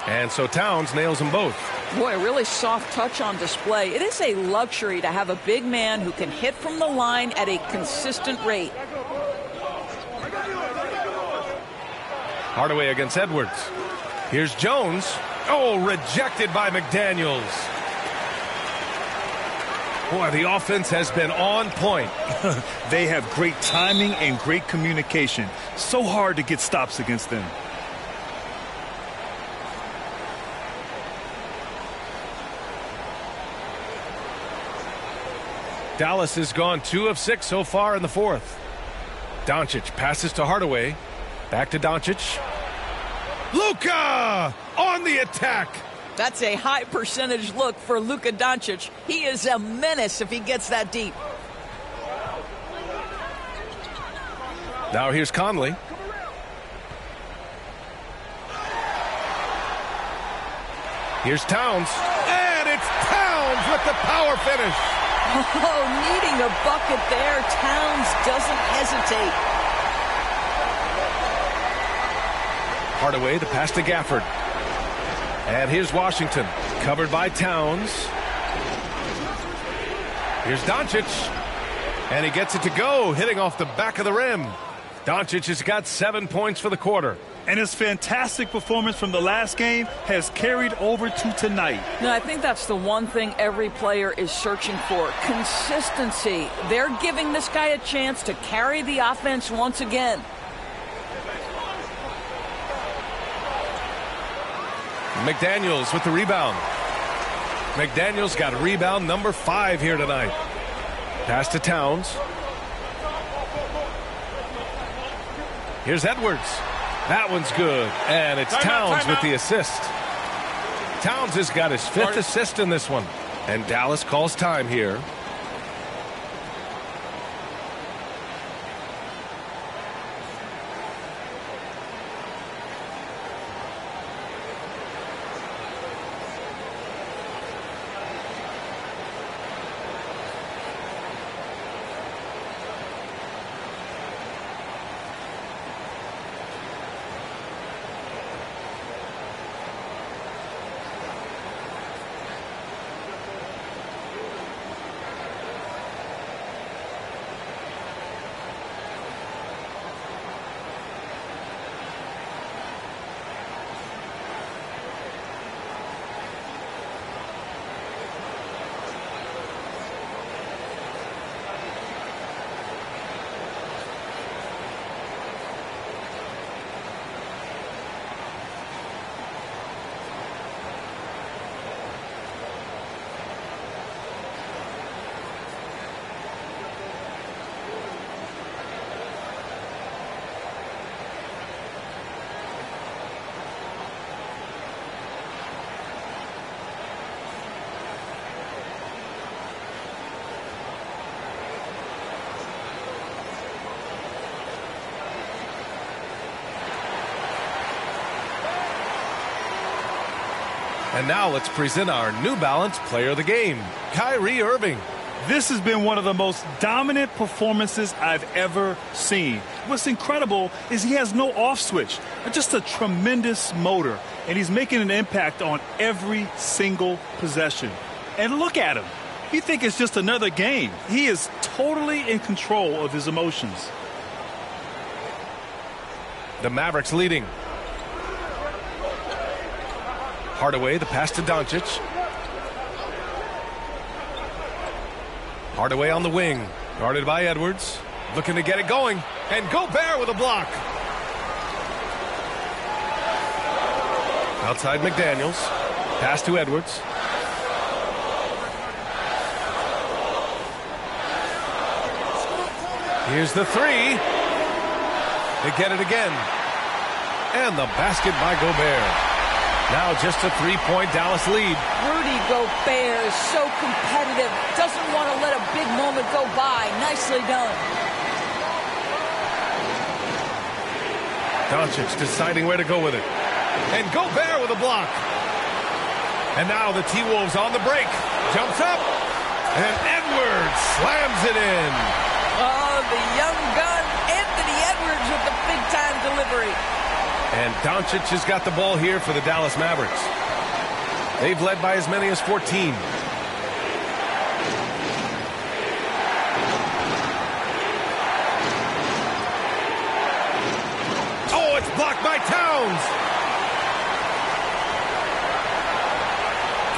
And so Towns nails them both. Boy, a really soft touch on display. It is a luxury to have a big man who can hit from the line at a consistent rate. Hardaway against Edwards. Here's Jones. Oh, rejected by McDaniels. Boy, the offense has been on point. They have great timing and great communication. So hard to get stops against them. Dallas has gone 2 of 6 so far in the fourth. Doncic passes to Hardaway. Back to Doncic. Luka on the attack. That's a high percentage look for Luka Doncic. He is a menace if he gets that deep. Now here's Conley. Here's Towns. And it's Towns with the power finish. Oh, needing a bucket there. Towns doesn't hesitate. Hardaway, the pass to Gafford. And here's Washington, covered by Towns. Here's Doncic. And he gets it to go, hitting off the back of the rim. Doncic has got 7 points for the quarter. And his fantastic performance from the last game has carried over to tonight. No, I think that's the one thing every player is searching for. Consistency. They're giving this guy a chance to carry the offense once again. McDaniels with the rebound. McDaniels got rebound number 5 here tonight. Pass to Towns. Here's Edwards. That one's good. And it's Towns with the assist. Towns has got his 5th assist in this one. And Dallas calls time here. And now let's present our New Balance Player of the Game, Kyrie Irving. This has been one of the most dominant performances I've ever seen. What's incredible is he has no off switch, just a tremendous motor, and he's making an impact on every single possession. And look at him. You think it's just another game. He is totally in control of his emotions. The Mavericks leading. Hardaway, the pass to Doncic. Hardaway on the wing, guarded by Edwards. Looking to get it going. And Gobert with a block. Outside McDaniels. Pass to Edwards. Here's the 3. They get it again. And the basket by Gobert. Now just a 3-point Dallas lead. Rudy Gobert is so competitive. Doesn't want to let a big moment go by. Nicely done. Doncic deciding where to go with it. And Gobert with a block. And now the T-Wolves on the break. Jumps up. And Edwards slams it in. Oh, the young gun, Anthony Edwards with the big-time delivery. And Doncic has got the ball here for the Dallas Mavericks. They've led by as many as 14. Oh, it's blocked by Towns.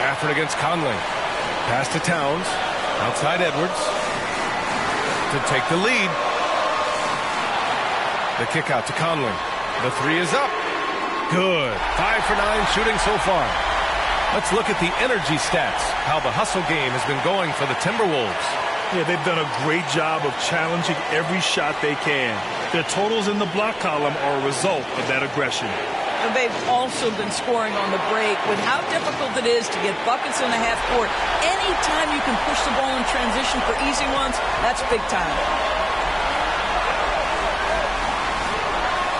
Gafford against Conley. Pass to Towns. Outside Edwards to take the lead. The kick out to Conley. The three is up. Good. 5 for 9 shooting so far. Let's look at the energy stats, how the hustle game has been going for the Timberwolves. Yeah, they've done a great job of challenging every shot they can. Their totals in the block column are a result of that aggression. And they've also been scoring on the break. With how difficult it is to get buckets in the half court, anytime you can push the ball in transition for easy ones, that's big time.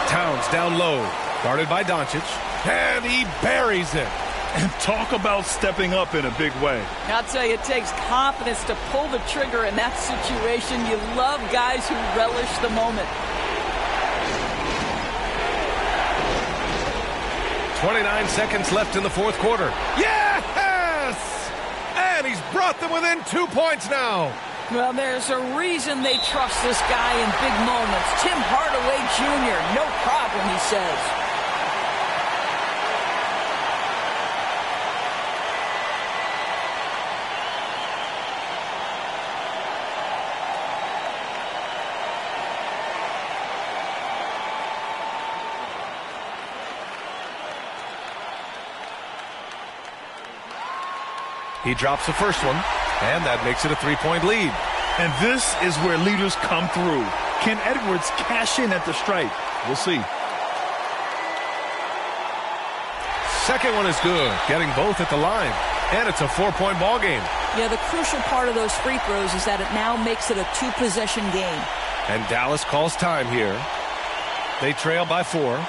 Towns down low, guarded by Doncic, and he buries it. And talk about stepping up in a big way. I'll tell you, it takes confidence to pull the trigger in that situation. You love guys who relish the moment. 29 seconds left in the fourth quarter. Yes! And he's brought them within 2 points now. Well, there's a reason they trust this guy in big moments. Tim Hardaway Jr., no problem, he says. He drops the first one, and that makes it a 3-point lead. And this is where leaders come through. Can Edwards cash in at the stripe? We'll see. Second one is good, getting both at the line. And it's a 4-point ball game. Yeah, the crucial part of those free throws is that it now makes it a 2-possession game. And Dallas calls time here. They trail by 4.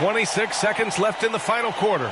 26 seconds left in the final quarter.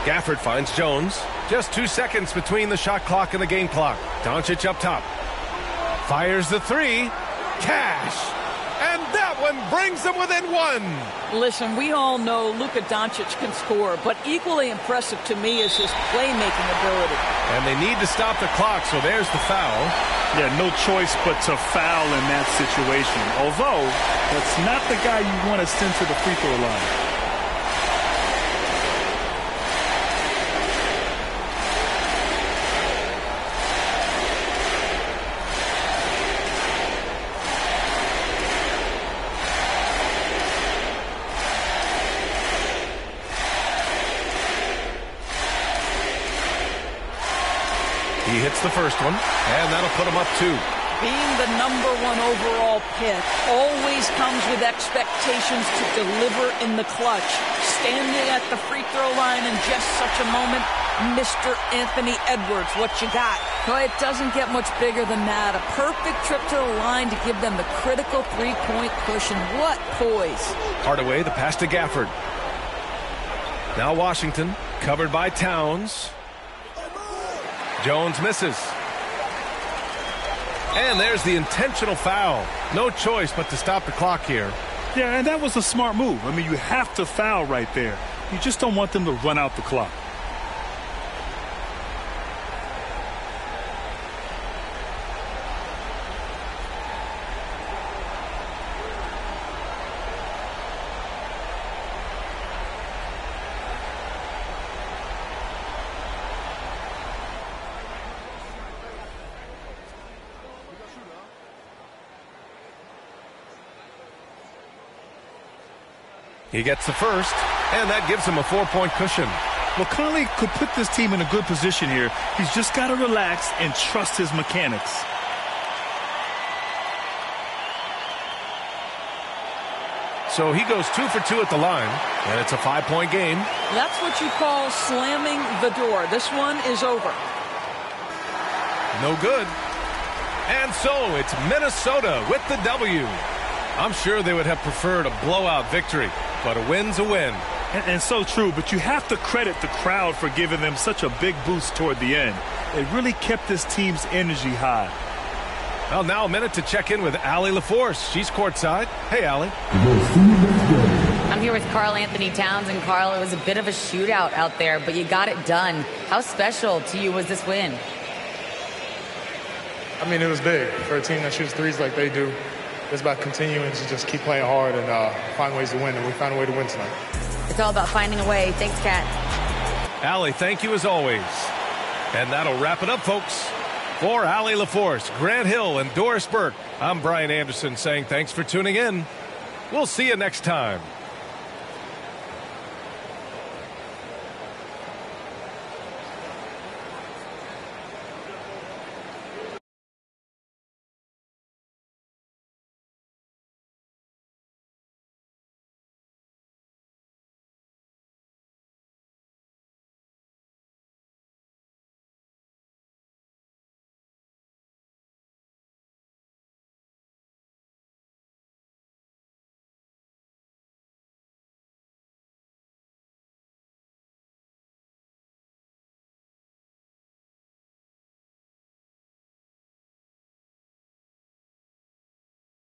Gafford finds Jones. Just 2 seconds between the shot clock and the game clock. Doncic up top. Fires the three. Cash. And that one brings them within 1. Listen, we all know Luka Doncic can score, but equally impressive to me is his playmaking ability. And they need to stop the clock, so there's the foul. Yeah, no choice but to foul in that situation. Although, that's not the guy you want to send to the free throw line. He hits the first one, and that'll put him up 2. Being the #1 overall pick always comes with expectations to deliver in the clutch. Standing at the free throw line in just such a moment, Mr. Anthony Edwards, what you got? Well, it doesn't get much bigger than that. A perfect trip to the line to give them the critical 3-point cushion. What poise. Hardaway, the pass to Gafford. Now Washington, covered by Towns. Jones misses. And there's the intentional foul. No choice but to stop the clock here. Yeah, and that was a smart move. I mean, you have to foul right there. You just don't want them to run out the clock. He gets the first, and that gives him a 4-point cushion. Well, Conley could put this team in a good position here. He's just got to relax and trust his mechanics. So he goes 2 for 2 at the line, and it's a 5-point game. That's what you call slamming the door. This one is over. No good. And so it's Minnesota with the W. I'm sure they would have preferred a blowout victory, but a win's a win. And so true, but you have to credit the crowd for giving them such a big boost toward the end. It really kept this team's energy high. Well, now a minute to check in with Allie LaForce. She's courtside. Hey, Allie. I'm here with Karl Anthony Towns, and Karl, it was a bit of a shootout out there, but you got it done. How special to you was this win? I mean, it was big for a team that shoots threes like they do. It's about continuing to just keep playing hard and find ways to win, and we found a way to win tonight. It's all about finding a way. Thanks, Kat. Allie, thank you as always. And that'll wrap it up, folks. For Allie LaForce, Grant Hill, and Doris Burke, I'm Brian Anderson saying thanks for tuning in. We'll see you next time.